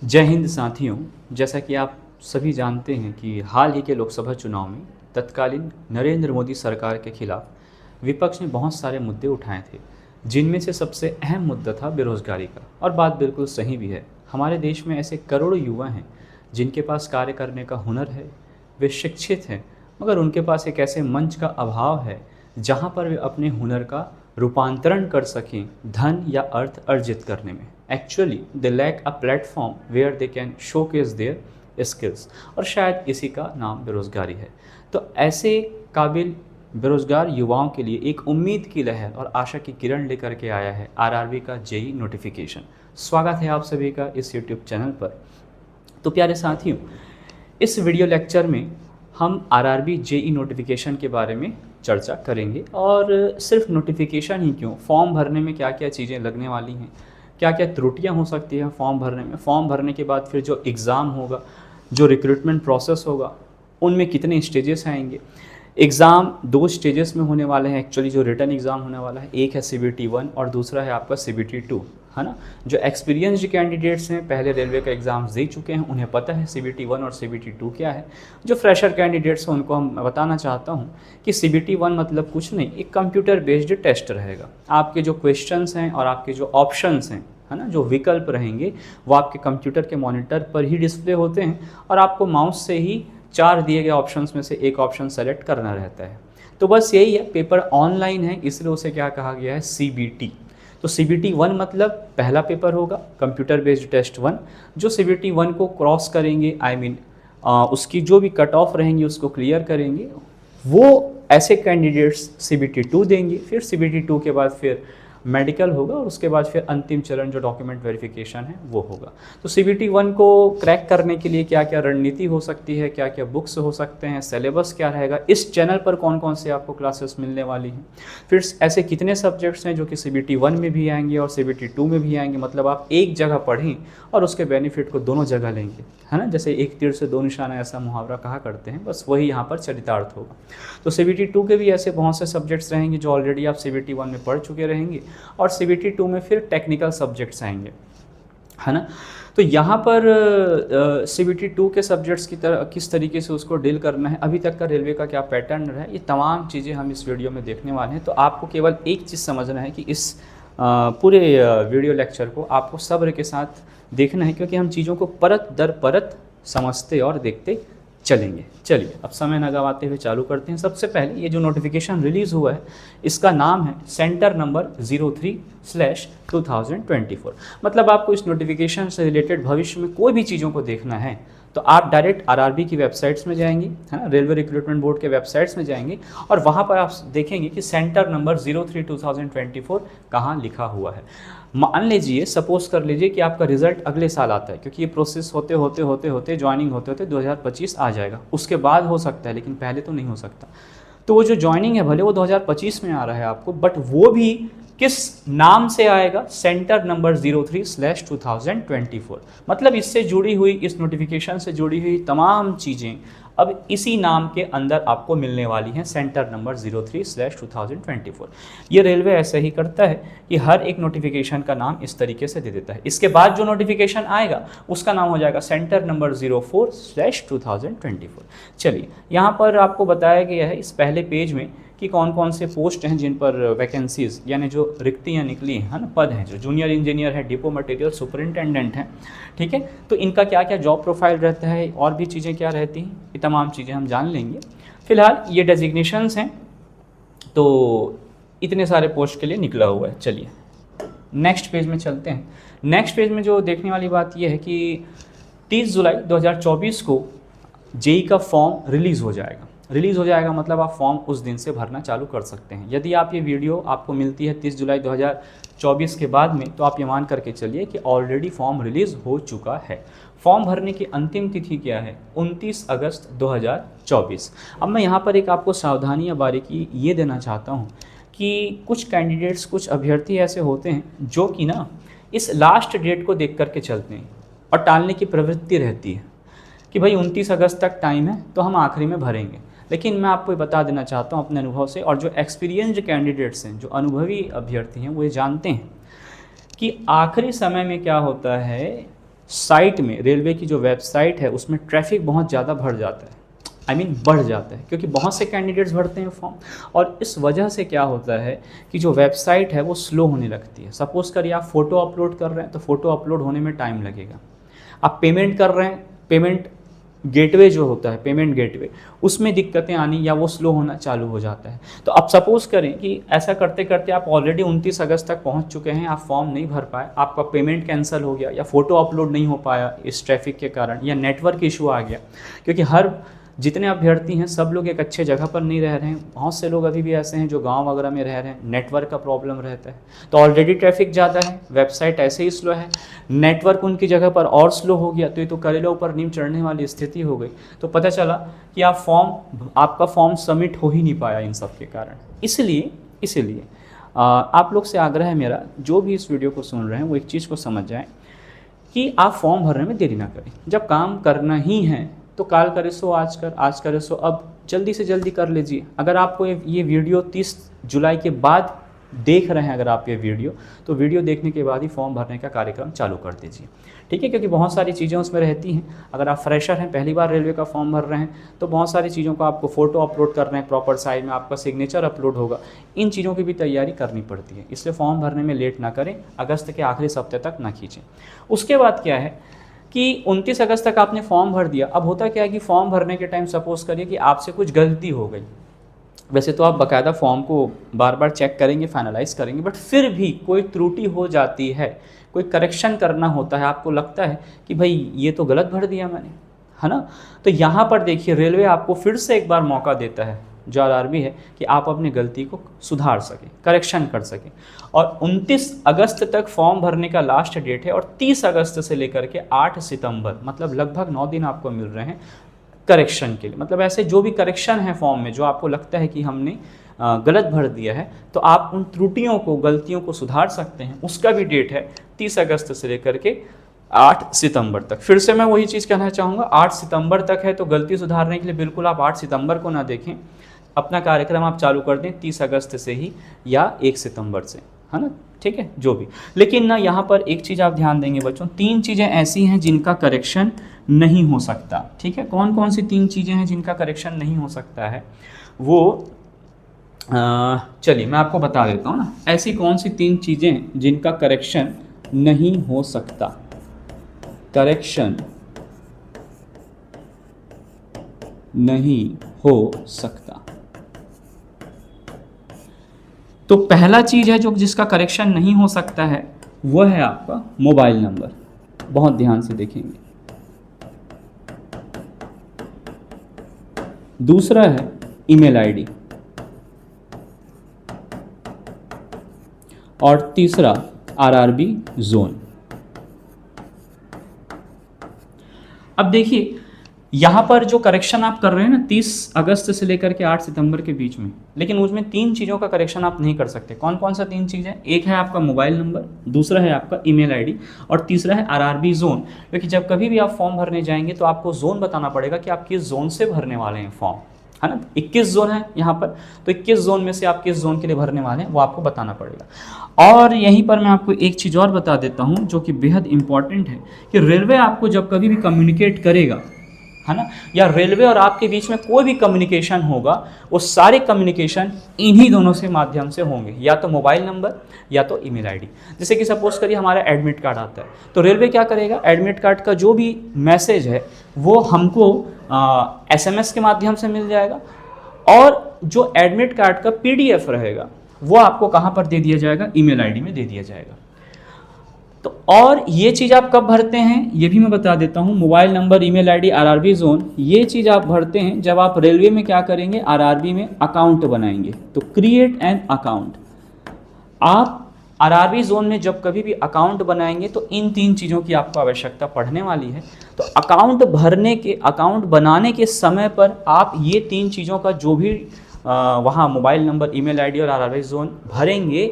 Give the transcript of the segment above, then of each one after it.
जय हिंद साथियों। जैसा कि आप सभी जानते हैं कि हाल ही के लोकसभा चुनाव में तत्कालीन नरेंद्र मोदी सरकार के खिलाफ विपक्ष ने बहुत सारे मुद्दे उठाए थे, जिनमें से सबसे अहम मुद्दा था बेरोजगारी का। और बात बिल्कुल सही भी है। हमारे देश में ऐसे करोड़ों युवा हैं जिनके पास कार्य करने का हुनर है, वे शिक्षित हैं, मगर उनके पास एक ऐसे मंच का अभाव है जहां पर वे अपने हुनर का रूपांतरण कर सकें धन या अर्थ अर्जित करने में। Actually they lack a platform where they can showcase their skills, और शायद इसी का नाम बेरोजगारी है। तो ऐसे काबिल बेरोजगार युवाओं के लिए एक उम्मीद की लहर और आशा की किरण लेकर के आया है आरआरबी का जेई नोटिफिकेशन। स्वागत है आप सभी का इस यूट्यूब चैनल पर। तो प्यारे साथियों, इस वीडियो लेक्चर में हम आरआरबी जेई नोटिफिकेशन के बारे में चर्चा करेंगे। और सिर्फ नोटिफिकेशन ही क्यों, फॉर्म भरने में क्या क्या चीज़ें लगने वाली हैं, क्या क्या त्रुटियां हो सकती हैं फॉर्म भरने में, फॉर्म भरने के बाद फिर जो एग्ज़ाम होगा, जो रिक्रूटमेंट प्रोसेस होगा, उनमें कितने स्टेजेस आएंगे। एग्ज़ाम 2 स्टेजेस में होने वाले हैं एक्चुअली। जो रिटर्न एग्ज़ाम होने वाला है, एक है CBT 1 और दूसरा है आपका CBT 2, है ना। जो एक्सपीरियंस्ड कैंडिडेट्स हैं, पहले रेलवे का एग्ज़ाम्स दे चुके हैं, उन्हें पता है CBT 1 और CBT 2 क्या है। जो फ्रेशर कैंडिडेट्स हैं उनको हम बताना चाहता हूँ कि CBT 1 मतलब कुछ नहीं, एक कंप्यूटर बेस्ड टेस्ट रहेगा। आपके जो क्वेश्चंस हैं और आपके जो ऑप्शंस हैं, है ना, जो विकल्प रहेंगे, वो आपके कंप्यूटर के मॉनिटर पर ही डिस्प्ले होते हैं और आपको माउस से ही 4 दिए गए ऑप्शंस में से एक ऑप्शन सेलेक्ट करना रहता है। तो बस यही है, पेपर ऑनलाइन है, इसलिए उसे क्या कहा गया है, CBT। तो CBT 1 मतलब पहला पेपर होगा, कंप्यूटर बेस्ड टेस्ट 1। जो CBT 1 को क्रॉस करेंगे, उसकी जो भी कट ऑफ रहेंगी उसको क्लियर करेंगे, वो ऐसे कैंडिडेट्स CBT 2 देंगे। फिर CBT 2 के बाद फिर मेडिकल होगा और उसके बाद फिर अंतिम चरण जो डॉक्यूमेंट वेरिफिकेशन है वो होगा। तो CBT 1 को क्रैक करने के लिए क्या क्या रणनीति हो सकती है, क्या क्या बुक्स हो सकते हैं, सिलेबस क्या रहेगा, इस चैनल पर कौन कौन से आपको क्लासेस मिलने वाली हैं, फिर ऐसे कितने सब्जेक्ट्स हैं जो कि CBT 1 में भी आएंगे और CBT 2 में भी आएंगे। मतलब आप एक जगह पढ़ें और उसके बेनिफिट को दोनों जगह लेंगे, है ना। जैसे एक तीर से 2 निशाना, ऐसा मुहावरा कहा करते हैं, बस वही यहाँ पर चरितार्थ होगा। तो CBT 2 के भी ऐसे बहुत से सब्जेक्ट्स रहेंगे जो ऑलरेडी आप CBT 1 में पढ़ चुके रहेंगे, और CBT 2 में फिर टेक्निकल सब्जेक्ट्स आएंगे, है ना। तो यहाँ पर CBT 2 के सब्जेक्ट्स की तरह किस तरीके से उसको डील करना है, अभी तक का रेलवे का क्या पैटर्न रहा है, ये तमाम चीज़ें हम इस वीडियो में देखने वाले हैं। तो आपको केवल एक चीज़ समझना है कि इस पूरे वीडियो लेक्चर को आपको सब्र के साथ देखना है, क्योंकि हम चीज़ों को परत दर परत समझते और देखते चलेंगे। चलिए अब समय न गवाते हुए चालू करते हैं। सबसे पहले ये जो नोटिफिकेशन रिलीज़ हुआ है, इसका नाम है सेंटर नंबर 03/2024। मतलब आपको इस नोटिफिकेशन से रिलेटेड भविष्य में कोई भी चीज़ों को देखना है तो आप डायरेक्ट आरआरबी की वेबसाइट्स में जाएंगे, है ना, रेलवे रिक्रूटमेंट बोर्ड के वेबसाइट्स में जाएंगे और वहाँ पर आप देखेंगे कि सेंटर नंबर 03/2024 कहाँ लिखा हुआ है। मान लीजिए, सपोज कर लीजिए कि आपका रिजल्ट अगले साल आता है, क्योंकि ये प्रोसेस होते होते ज्वाइनिंग होते होते 2025 आ जाएगा। उसके बाद हो सकता है, लेकिन पहले तो नहीं हो सकता। तो वो जो ज्वाइनिंग है भले वो 2025 में आ रहा है आपको, बट वो भी किस नाम से आएगा, सेंटर नंबर 03/2024। मतलब इससे जुड़ी हुई, इस नोटिफिकेशन से जुड़ी हुई तमाम चीज़ें अब इसी नाम के अंदर आपको मिलने वाली हैं, सेंटर नंबर 03/2024। ये रेलवे ऐसे ही करता है कि हर एक नोटिफिकेशन का नाम इस तरीके से दे देता है। इसके बाद जो नोटिफिकेशन आएगा उसका नाम हो जाएगा सेंटर नंबर 04/2024। चलिए, यहाँ पर आपको बताया गया है इस पहले पेज में कि कौन कौन से पोस्ट हैं जिन पर वैकेंसीज, यानी जो रिक्तियाँ निकली हैं, ना, पद हैं। जो जूनियर इंजीनियर है, डिपो मटेरियल सुपरिटेंडेंट हैं, ठीक है। तो इनका क्या क्या जॉब प्रोफाइल रहता है और भी चीज़ें क्या रहती हैं, ये तमाम चीज़ें हम जान लेंगे। फिलहाल ये डेजिग्नेशंस हैं, तो इतने सारे पोस्ट के लिए निकला हुआ है। चलिए नेक्स्ट पेज में चलते हैं। नेक्स्ट पेज में जो देखने वाली बात यह है कि 30 जुलाई 2024 को जेई का फॉर्म रिलीज़ हो जाएगा। मतलब आप फॉर्म उस दिन से भरना चालू कर सकते हैं। यदि आप ये वीडियो आपको मिलती है 30 जुलाई 2024 के बाद में, तो आप ये मान करके चलिए कि ऑलरेडी फॉर्म रिलीज़ हो चुका है। फॉर्म भरने की अंतिम तिथि क्या है, 29 अगस्त 2024। अब मैं यहाँ पर एक आपको सावधानी या बारीकी ये देना चाहता हूँ कि कुछ कैंडिडेट्स, कुछ अभ्यर्थी ऐसे होते हैं जो कि ना इस लास्ट डेट को देख करके चलते हैं और टालने की प्रवृत्ति रहती है कि भाई 29 अगस्त तक टाइम है तो हम आखिरी में भरेंगे। लेकिन मैं आपको ये बता देना चाहता हूँ अपने अनुभव से, और जो एक्सपीरियंस्ड कैंडिडेट्स हैं, जो अनुभवी अभ्यर्थी हैं, वो ये जानते हैं कि आखिरी समय में क्या होता है, साइट में, रेलवे की जो वेबसाइट है उसमें ट्रैफिक बहुत ज़्यादा बढ़ जाता है, बढ़ जाता है, क्योंकि बहुत से कैंडिडेट्स भरते हैं फॉर्म, और इस वजह से क्या होता है कि जो वेबसाइट है वो स्लो होने लगती है। सपोज़ करिए आप फ़ोटो अपलोड कर रहे हैं तो फ़ोटो अपलोड होने में टाइम लगेगा। आप पेमेंट कर रहे हैं, पेमेंट गेटवे जो होता है, पेमेंट गेटवे, उसमें दिक्कतें आनी या वो स्लो होना चालू हो जाता है। तो अब सपोज़ करें कि ऐसा करते करते आप ऑलरेडी 29 अगस्त तक पहुंच चुके हैं, आप फॉर्म नहीं भर पाए, आपका पेमेंट कैंसिल हो गया या फ़ोटो अपलोड नहीं हो पाया इस ट्रैफिक के कारण, या नेटवर्क इशू आ गया, क्योंकि जितने अभ्यर्थी हैं सब लोग एक अच्छे जगह पर नहीं रह रहे हैं। बहुत से लोग अभी भी ऐसे हैं जो गांव वगैरह में रह रहे हैं, नेटवर्क का प्रॉब्लम रहता है। तो ऑलरेडी ट्रैफिक ज़्यादा है, वेबसाइट ऐसे ही स्लो है, नेटवर्क उनकी जगह पर और स्लो हो गया, तो ये तो करेला ऊपर नीम चढ़ने वाली स्थिति हो गई। तो पता चला कि आपका फॉर्म सबमिट हो ही नहीं पाया इन सब के कारण। इसलिए आप लोग से आग्रह है मेरा, जो भी इस वीडियो को सुन रहे हैं वो एक चीज़ को समझ जाएँ कि आप फॉर्म भरने में देरी ना करें। जब काम करना ही है तो काल करे सो आज कर, आज करे सो अब, जल्दी से जल्दी कर लीजिए। अगर आपको ये वीडियो 30 जुलाई के बाद देख रहे हैं, अगर आप ये वीडियो, तो वीडियो देखने के बाद ही फॉर्म भरने का कार्यक्रम चालू कर दीजिए, ठीक है, क्योंकि बहुत सारी चीज़ें उसमें रहती हैं। अगर आप फ्रेशर हैं, पहली बार रेलवे का फॉर्म भर रहे हैं, तो बहुत सारी चीज़ों का आपको फ़ोटो अपलोड करना है, प्रॉपर साइज में आपका सिग्नेचर अपलोड होगा, इन चीज़ों की भी तैयारी करनी पड़ती है। इसलिए फॉर्म भरने में लेट ना करें, अगस्त के आखिरी सप्ताह तक ना खींचें। उसके बाद क्या है कि 29 अगस्त तक आपने फॉर्म भर दिया। अब होता क्या है कि फॉर्म भरने के टाइम सपोज़ करिए कि आपसे कुछ गलती हो गई, वैसे तो आप बाकायदा फॉर्म को बार बार चेक करेंगे, फाइनलाइज करेंगे, बट फिर भी कोई त्रुटि हो जाती है, कोई करेक्शन करना होता है, आपको लगता है कि भाई ये तो गलत भर दिया मैंने, है ना। तो यहाँ पर देखिए रेलवे आपको फिर से एक बार मौका देता है, जो आरआरबी है, कि आप अपनी गलती को सुधार सकें, करेक्शन कर सकें। और 29 अगस्त तक फॉर्म भरने का लास्ट डेट है, और 30 अगस्त से लेकर के 8 सितंबर, मतलब लगभग 9 दिन आपको मिल रहे हैं करेक्शन के लिए। मतलब ऐसे जो भी करेक्शन है फॉर्म में, जो आपको लगता है कि हमने गलत भर दिया है, तो आप उन त्रुटियों को, गलतियों को सुधार सकते हैं। उसका भी डेट है 30 अगस्त से लेकर के 8 सितंबर तक। फिर से मैं वही चीज़ कहना चाहूँगा, 8 सितंबर तक है, तो गलती सुधारने के लिए बिल्कुल आप 8 सितंबर को ना देखें, अपना कार्यक्रम आप चालू कर दें 30 अगस्त से ही या 1 सितंबर से, है ना, ठीक है, जो भी। लेकिन ना यहाँ पर एक चीज़ आप ध्यान देंगे बच्चों, 3 चीज़ें ऐसी हैं जिनका करेक्शन नहीं हो सकता, ठीक है। कौन कौन सी 3 चीज़ें हैं जिनका करेक्शन नहीं हो सकता है, वो चलिए मैं आपको बता देता हूँ ना। ऐसी कौन सी 3 चीज़ें जिनका करेक्शन नहीं हो सकता, करेक्शन नहीं हो सकता। तो पहला चीज़ है जो जिसका करेक्शन नहीं हो सकता है, वो है आपका मोबाइल नंबर। बहुत ध्यान से देखेंगे। दूसरा है ईमेल आईडी, और तीसरा आरआरबी जोन। अब देखिए यहाँ पर जो करेक्शन आप कर रहे हैं ना 30 अगस्त से लेकर के 8 सितंबर के बीच में, लेकिन उसमें 3 चीज़ों का करेक्शन आप नहीं कर सकते। कौन कौन सा 3 चीज़ है? एक है आपका मोबाइल नंबर, दूसरा है आपका ईमेल आईडी, और तीसरा है आरआरबी जोन। क्योंकि जब कभी भी आप फॉर्म भरने जाएंगे तो आपको जोन बताना पड़ेगा कि आप किस जोन से भरने वाले हैं फॉर्म, है ना। 21 जोन है यहाँ पर, तो 21 जोन में से आप किस जोन के लिए भरने वाले हैं वो आपको बताना पड़ेगा। और यहीं पर मैं आपको एक चीज़ और बता देता हूँ जो कि बेहद इंपॉर्टेंट है, कि रेलवे आपको जब कभी भी कम्युनिकेट करेगा, है ना, या रेलवे और आपके बीच में कोई भी कम्युनिकेशन होगा, वो सारे कम्युनिकेशन इन्हीं दोनों से माध्यम से होंगे, या तो मोबाइल नंबर या तो ईमेल आईडी। जैसे कि सपोज करिए हमारा एडमिट कार्ड आता है, तो रेलवे क्या करेगा, एडमिट कार्ड का जो भी मैसेज है वो हमको SMS के माध्यम से मिल जाएगा, और जो एडमिट कार्ड का PDF रहेगा वो आपको कहाँ पर दे दिया जाएगा, ईमेल आईडी में दे दिया जाएगा। तो और ये चीज़ आप कब भरते हैं ये भी मैं बता देता हूँ। Mobile number, email ID, RRB zone, ये चीज़ आप भरते हैं जब आप रेलवे में क्या करेंगे, आरआरबी में अकाउंट बनाएंगे। तो क्रिएट एन अकाउंट, आप आरआरबी जोन में जब कभी भी अकाउंट बनाएंगे तो इन 3 चीज़ों की आपको आवश्यकता पड़ने वाली है। तो अकाउंट बनाने के समय पर आप ये 3 चीज़ों का जो भी वहाँ मोबाइल नंबर, ईमेल आईडी और आरआरबी जोन भरेंगे,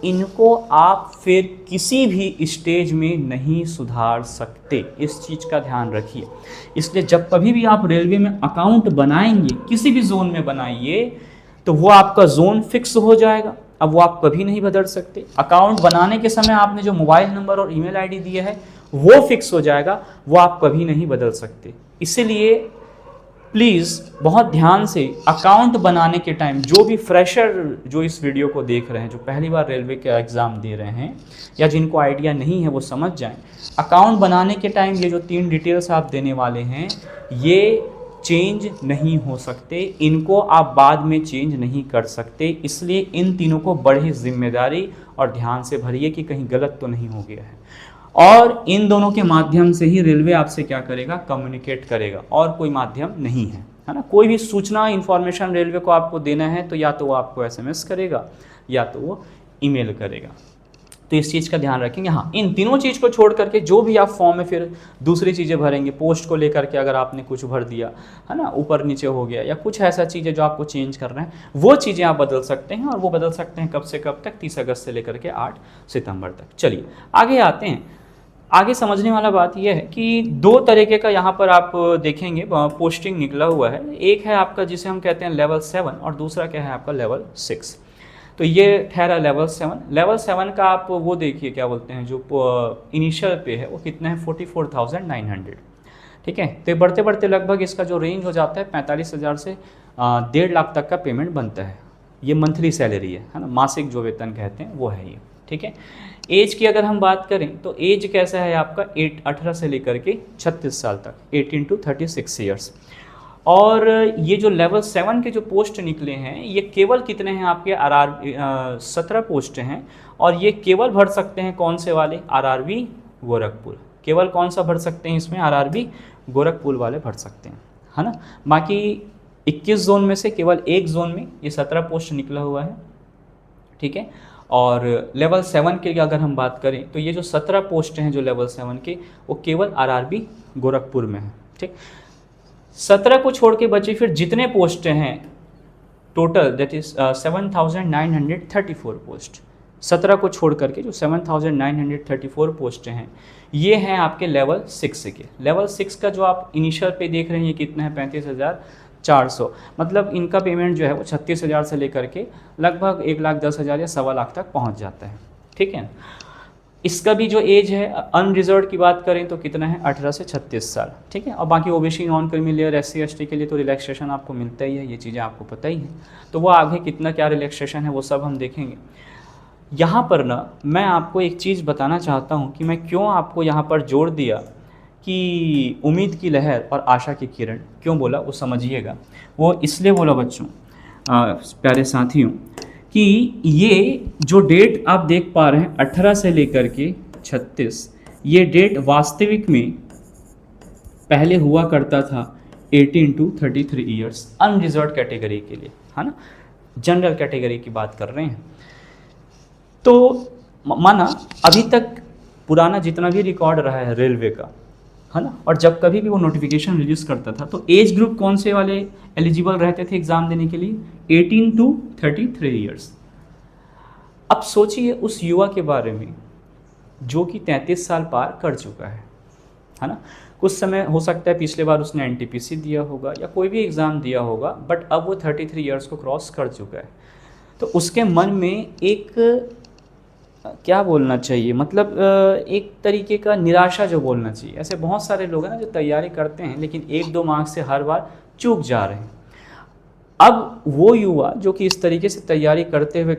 इनको आप फिर किसी भी स्टेज में नहीं सुधार सकते। इस चीज़ का ध्यान रखिए। इसलिए जब कभी भी आप रेलवे में अकाउंट बनाएंगे, किसी भी जोन में बनाइए, तो वो आपका जोन फिक्स हो जाएगा। अब वो आप कभी नहीं बदल सकते। अकाउंट बनाने के समय आपने जो मोबाइल नंबर और ईमेल आईडी दिया है वो फिक्स हो जाएगा, वो आप कभी नहीं बदल सकते। इसीलिए प्लीज़ बहुत ध्यान से अकाउंट बनाने के टाइम, जो भी फ्रेशर जो इस वीडियो को देख रहे हैं, जो पहली बार रेलवे का एग्ज़ाम दे रहे हैं या जिनको आइडिया नहीं है वो समझ जाएं, अकाउंट बनाने के टाइम ये जो 3 डिटेल्स आप देने वाले हैं ये चेंज नहीं हो सकते, इनको आप बाद में चेंज नहीं कर सकते। इसलिए इन तीनों को बड़े जिम्मेदारी और ध्यान से भरिए कि कहीं गलत तो नहीं हो गया है। और इन दोनों के माध्यम से ही रेलवे आपसे क्या करेगा, कम्युनिकेट करेगा, और कोई माध्यम नहीं है ना। कोई भी सूचना इन्फॉर्मेशन रेलवे को आपको देना है तो या तो वो आपको SMS करेगा या तो वो ईमेल करेगा। तो इस चीज़ का ध्यान रखेंगे। हाँ, इन तीनों चीज़ को छोड़ करके जो भी आप फॉर्म में फिर दूसरी चीज़ें भरेंगे, पोस्ट को लेकर के अगर आपने कुछ भर दिया है ना, ऊपर नीचे हो गया या कुछ ऐसा चीज़ें जो आपको चेंज कर रहे हैं, वो चीज़ें आप बदल सकते हैं। और वो बदल सकते हैं कब से कब तक, 30 अगस्त से लेकर के 8 सितंबर तक। चलिए आगे आते हैं। आगे समझने वाला बात यह है कि 2 तरीके का यहाँ पर आप देखेंगे पोस्टिंग निकला हुआ है। एक है आपका जिसे हम कहते हैं लेवल 7 और दूसरा क्या है आपका लेवल 6। तो ये ठहरा लेवल 7। लेवल 7 का आप वो देखिए क्या बोलते हैं, जो इनिशियल पे है वो कितना है 44,900। ठीक है, तो बढ़ते बढ़ते लगभग इसका जो रेंज हो जाता है 45,000 से 1.5 लाख तक का पेमेंट बनता है। ये मंथली सैलरी है ना, मासिक जो वेतन कहते हैं वो है ये। ठीक है, एज की अगर हम बात करें तो एज कैसा है आपका 18 से लेकर के 36 साल तक, 18 to 36 ईयर्स। और ये जो लेवल 7 के जो पोस्ट निकले हैं ये केवल कितने हैं आपके, 17 पोस्ट हैं। और ये केवल भर सकते हैं कौन से वाले, RRB गोरखपुर। केवल कौन सा भर सकते हैं इसमें, RRB गोरखपुर वाले भर सकते हैं, है ना। बाकी 21 जोन में से केवल एक जोन में ये 17 पोस्ट निकला हुआ है। ठीक है, और लेवल 7 के अगर हम बात करें तो ये जो 17 पोस्ट हैं जो लेवल 7 के, वो केवल RRB गोरखपुर में है। ठीक, 17 को छोड़ के बचे फिर जितने पोस्ट हैं टोटल, दैट इज 7,934 पोस्ट। 17 को छोड़ करके जो 7,934 पोस्ट हैं ये हैं आपके लेवल 6 के। लेवल 6 का जो आप इनिशियल पे देख रहे हैं ये कितना है 35,400। मतलब इनका पेमेंट जो है वो 36,000 से लेकर के लगभग 1,10,000 या 1.25 लाख तक पहुंच जाता है। ठीक है, इसका भी जो एज है अनरिजर्व की बात करें तो कितना है 18 से 36 साल। ठीक है, और बाकी OBC non creamy layer SC ST के लिए तो रिलैक्सेशन आपको मिलता ही है, ये चीज़ें आपको पता ही है। तो वो आगे कितना क्या रिलैक्सेशन है वो सब हम देखेंगे। यहाँ पर ना मैं आपको एक चीज़ बताना चाहता हूँ कि मैं क्यों आपको यहाँ पर जोड़ दिया कि उम्मीद की लहर और आशा की किरण क्यों बोला, वो समझिएगा। वो इसलिए बोला बच्चों, प्यारे साथियों, कि ये जो डेट आप देख पा रहे हैं 18 से लेकर के 36, ये डेट वास्तविक में पहले हुआ करता था 18 to 33 ईयर्स अनरिजर्व कैटेगरी के लिए, है ना। जनरल कैटेगरी की बात कर रहे हैं। तो माना अभी तक पुराना जितना भी रिकॉर्ड रहा है रेलवे का, है ना, और जब कभी भी वो नोटिफिकेशन रिलीज करता था तो एज ग्रुप कौन से वाले एलिजिबल रहते थे एग्ज़ाम देने के लिए, 18 to 33 ईयर्स। अब सोचिए उस युवा के बारे में जो कि 33 साल पार कर चुका है ना। कुछ समय हो सकता है पिछले बार उसने NTPC दिया होगा या कोई भी एग्ज़ाम दिया होगा, बट अब वो 33 ईयर्स को क्रॉस कर चुका है। तो उसके मन में एक क्या बोलना चाहिए, मतलब एक तरीके का निराशा जो बोलना चाहिए। ऐसे बहुत सारे लोग हैं ना जो तैयारी करते हैं लेकिन 1-2 मार्क्स से हर बार चूक जा रहे हैं। अब वो युवा जो कि इस तरीके से तैयारी करते हुए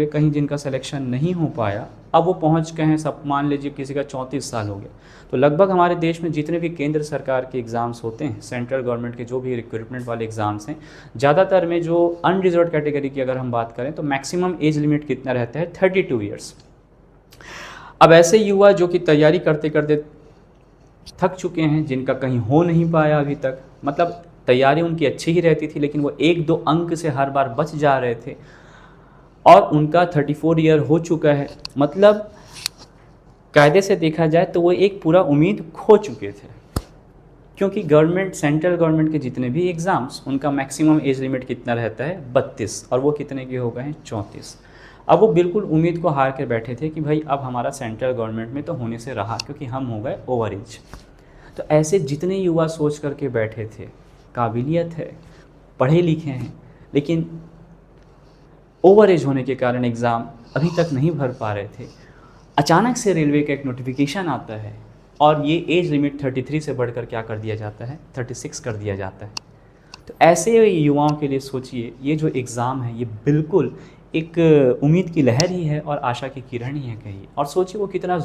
कहीं जिनका सिलेक्शन नहीं हो पाया, अब वो पहुंच गए हैं, सब मान लीजिए किसी का 34 साल हो गया। तो लगभग हमारे देश में जितने भी केंद्र सरकार के एग्ज़ाम्स होते हैं, सेंट्रल गवर्नमेंट के जो भी रिक्रूटमेंट वाले एग्ज़ाम्स हैं, ज़्यादातर में जो अनरिजर्व कैटेगरी की अगर हम बात करें तो मैक्सिमम एज लिमिट कितना रहता है 32 ईयर्स। अब ऐसे युवा जो कि तैयारी करते करते थक चुके हैं, जिनका कहीं हो नहीं पाया अभी तक, मतलब तैयारी उनकी अच्छी ही रहती थी लेकिन वो 1-2 अंक से हर बार बच जा रहे थे, और उनका 34 ईयर हो चुका है, मतलब कायदे से देखा जाए तो वो एक पूरा उम्मीद खो चुके थे। क्योंकि गवर्नमेंट, सेंट्रल गवर्नमेंट के जितने भी एग्ज़ाम्स, उनका मैक्सिमम एज लिमिट कितना रहता है 32, और वो कितने के हो गए हैं 34। अब वो बिल्कुल उम्मीद को हार के बैठे थे कि भाई अब हमारा सेंट्रल गवर्नमेंट में तो होने से रहा, क्योंकि हम हो गए ओवर एज। तो ऐसे जितने युवा सोच करके बैठे थे, काबिलियत है, पढ़े लिखे हैं, लेकिन ओवर एज होने के कारण एग्ज़ाम अभी तक नहीं भर पा रहे थे, अचानक से रेलवे का एक नोटिफिकेशन आता है और ये एज लिमिट 33 से बढ़कर क्या कर दिया जाता है, 36 कर दिया जाता है। तो ऐसे युवाओं के लिए सोचिए, ये जो एग्ज़ाम है ये बिल्कुल एक उम्मीद की लहर ही है और आशा की किरण ही है कहीं। और सोचिए वो कितना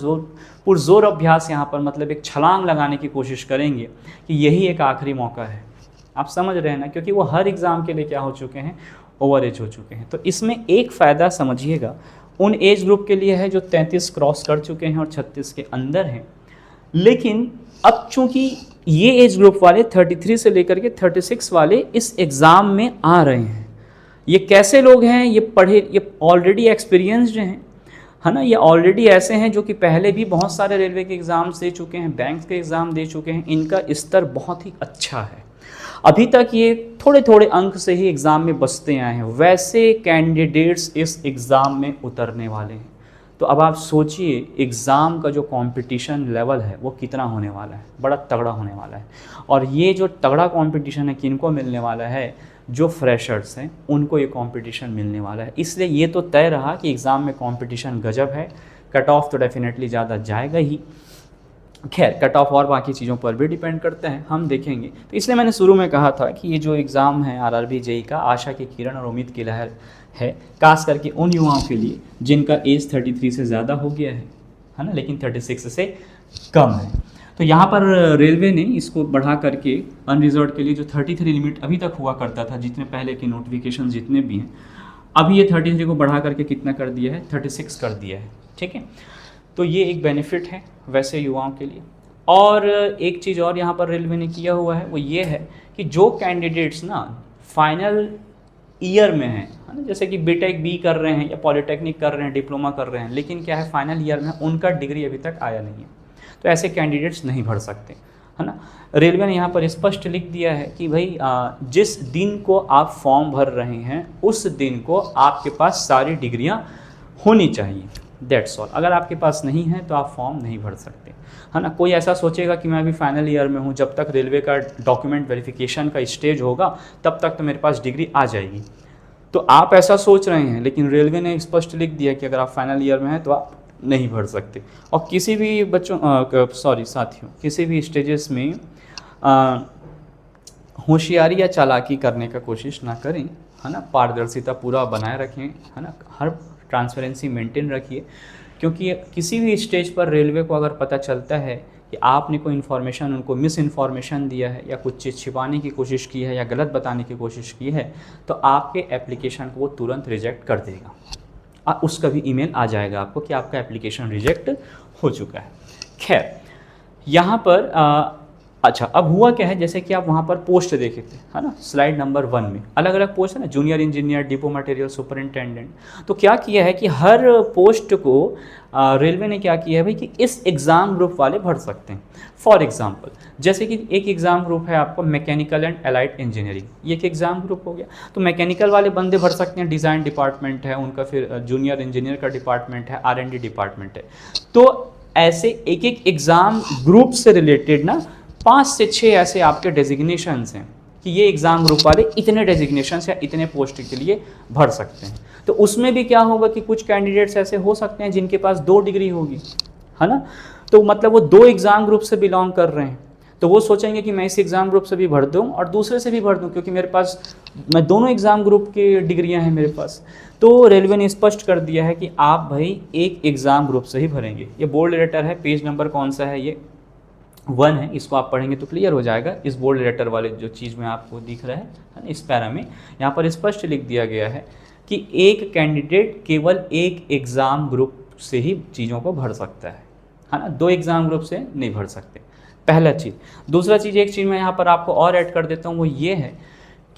पुरजोर अभ्यास यहाँ पर, मतलब एक छलांग लगाने की कोशिश करेंगे कि यही एक आखिरी मौका है। आप समझ रहे हैं ना, क्योंकि वो हर एग्ज़ाम के लिए क्या हो चुके हैं, ओवर एज हो चुके हैं। तो इसमें एक फ़ायदा समझिएगा उन एज ग्रुप के लिए है जो 33 क्रॉस कर चुके हैं और 36 के अंदर हैं। लेकिन अब चूंकि ये एज ग्रुप वाले 33 से लेकर के 36 वाले इस एग्ज़ाम में आ रहे हैं, ये कैसे लोग हैं, ये पढ़े, ये ऑलरेडी एक्सपीरियंस्ड हैं, है ना, ये ऑलरेडी ऐसे हैं जो कि पहले भी बहुत सारे रेलवे के एग्ज़ाम्स दे चुके हैं, बैंक के एग्ज़ाम दे चुके हैं, इनका स्तर बहुत ही अच्छा है। अभी तक ये थोड़े थोड़े अंक से ही एग्ज़ाम में बचते आए हैं, वैसे कैंडिडेट्स इस एग्ज़ाम में उतरने वाले हैं। तो अब आप सोचिए एग्ज़ाम का जो कंपटीशन लेवल है वो कितना होने वाला है, बड़ा तगड़ा होने वाला है। और ये जो तगड़ा कंपटीशन है किनको मिलने वाला है, जो फ्रेशर्स हैं उनको ये कंपटीशन मिलने वाला है। इसलिए ये तो तय रहा कि एग्ज़ाम में कंपटीशन गजब है, कट ऑफ तो डेफिनेटली ज़्यादा जाएगा ही। खैर कट ऑफ और बाकी चीज़ों पर भी डिपेंड करते हैं, हम देखेंगे। तो इसलिए मैंने शुरू में कहा था कि ये जो एग्ज़ाम है आरआरबी जेईई का, आशा की किरण और उम्मीद की लहर है, खास करके उन युवाओं के लिए जिनका एज 33 से ज़्यादा हो गया है ना, लेकिन 36 से कम है। तो यहाँ पर रेलवे ने इसको बढ़ा करके अनरिजर्व के लिए जो 33 लिमिट अभी तक हुआ करता था, जितने पहले के नोटिफिकेशन जितने भी हैं, अभी ये 33 को बढ़ा करके कितना कर दिया है, 36 कर दिया है। ठीक है, तो ये एक बेनिफिट है वैसे युवाओं के लिए। और एक चीज़ और यहाँ पर रेलवे ने किया हुआ है वो ये है कि जो कैंडिडेट्स ना फाइनल ईयर में हैं, है ना, जैसे कि बीटेक बी कर रहे हैं या पॉलिटेक्निक कर रहे हैं, डिप्लोमा कर रहे हैं, लेकिन क्या है फाइनल ईयर में उनका डिग्री अभी तक आया नहीं है, तो ऐसे कैंडिडेट्स नहीं भर सकते, है ना। रेलवे ने यहाँ पर स्पष्ट लिख दिया है कि भाई जिस दिन को आप फॉर्म भर रहे हैं उस दिन को आपके पास सारी डिग्रियाँ होनी चाहिए, दैट्स ऑल। अगर आपके पास नहीं है तो आप फॉर्म नहीं भर सकते, है ना। कोई ऐसा सोचेगा कि मैं अभी फाइनल ईयर में हूँ, जब तक रेलवे का डॉक्यूमेंट वेरिफिकेशन का स्टेज होगा तब तक तो मेरे पास डिग्री आ जाएगी, तो आप ऐसा सोच रहे हैं, लेकिन रेलवे ने स्पष्ट लिख दिया कि अगर आप फाइनल ईयर में हैं तो आप नहीं भर सकते। और किसी भी साथियों, किसी भी स्टेजेस में होशियारी या चालाकी करने का कोशिश ना करें, है ना। पारदर्शिता पूरा बनाए रखें, है ना, हर ट्रांसपेरेंसी मेंटेन रखिए, क्योंकि किसी भी स्टेज पर रेलवे को अगर पता चलता है कि आपने कोई इन्फॉर्मेशन उनको मिस इन्फॉर्मेशन दिया है या कुछ चीज़ छिपाने की कोशिश की है या गलत बताने की कोशिश की है, तो आपके एप्लीकेशन को वो तुरंत रिजेक्ट कर देगा। उसका भी ईमेल आ जाएगा आपको कि आपका एप्लीकेशन रिजेक्ट हो चुका है। खैर यहाँ पर अच्छा, अब हुआ क्या है, जैसे कि आप वहाँ पर पोस्ट देखे थे, है ना, स्लाइड नंबर 1 में अलग अलग पोस्ट है ना, junior engineer, depot material superintendent. तो क्या किया है कि हर पोस्ट को रेलवे ने क्या किया है भाई कि इस एग्ज़ाम ग्रुप वाले भर सकते हैं। फॉर एग्जांपल जैसे कि एक एग्ज़ाम ग्रुप है आपको मैकेनिकल एंड एलाइड इंजीनियरिंग, ये एक एग्ज़ाम ग्रुप हो गया। तो मैकेनिकल वाले बंदे भर सकते हैं, डिज़ाइन डिपार्टमेंट है उनका, फिर जूनियर इंजीनियर का डिपार्टमेंट है, R&D डिपार्टमेंट है। तो ऐसे एक एक एग्ज़ाम ग्रुप से रिलेटेड ना 5 से 6 ऐसे आपके डेजिग्नेशंस हैं कि ये एग्ज़ाम ग्रुप वाले इतने डेजिग्नेशंस या इतने पोस्ट के लिए भर सकते हैं। तो उसमें भी क्या होगा कि कुछ कैंडिडेट्स ऐसे हो सकते हैं जिनके पास 2 डिग्री होगी, है ना, तो मतलब वो 2 एग्ज़ाम ग्रुप से बिलोंग कर रहे हैं, तो वो सोचेंगे कि मैं इस एग्ज़ाम ग्रुप से भी भर दूँ और दूसरे से भी भर दूँ, क्योंकि मेरे पास मैं दोनों एग्ज़ाम ग्रुप की डिग्रियाँ हैं मेरे पास। तो रेलवे ने स्पष्ट कर दिया है कि आप भाई एक एग्ज़ाम ग्रुप से ही भरेंगे। ये बोल्ड लेटर है, पेज नंबर कौन सा है, ये 1 है, इसको आप पढ़ेंगे तो क्लियर हो जाएगा। इस बोल्ड लेटर वाले जो चीज़ में आपको दिख रहा है ना, इस पैरा में यहाँ पर स्पष्ट लिख दिया गया है कि एक कैंडिडेट केवल एक एग्ज़ाम ग्रुप से ही चीज़ों को भर सकता है ना, 2 एग्ज़ाम ग्रुप से नहीं भर सकते, पहला चीज़। दूसरा चीज़, एक चीज़ मैं यहाँ पर आपको और ऐड कर देता हूँ, वो ये है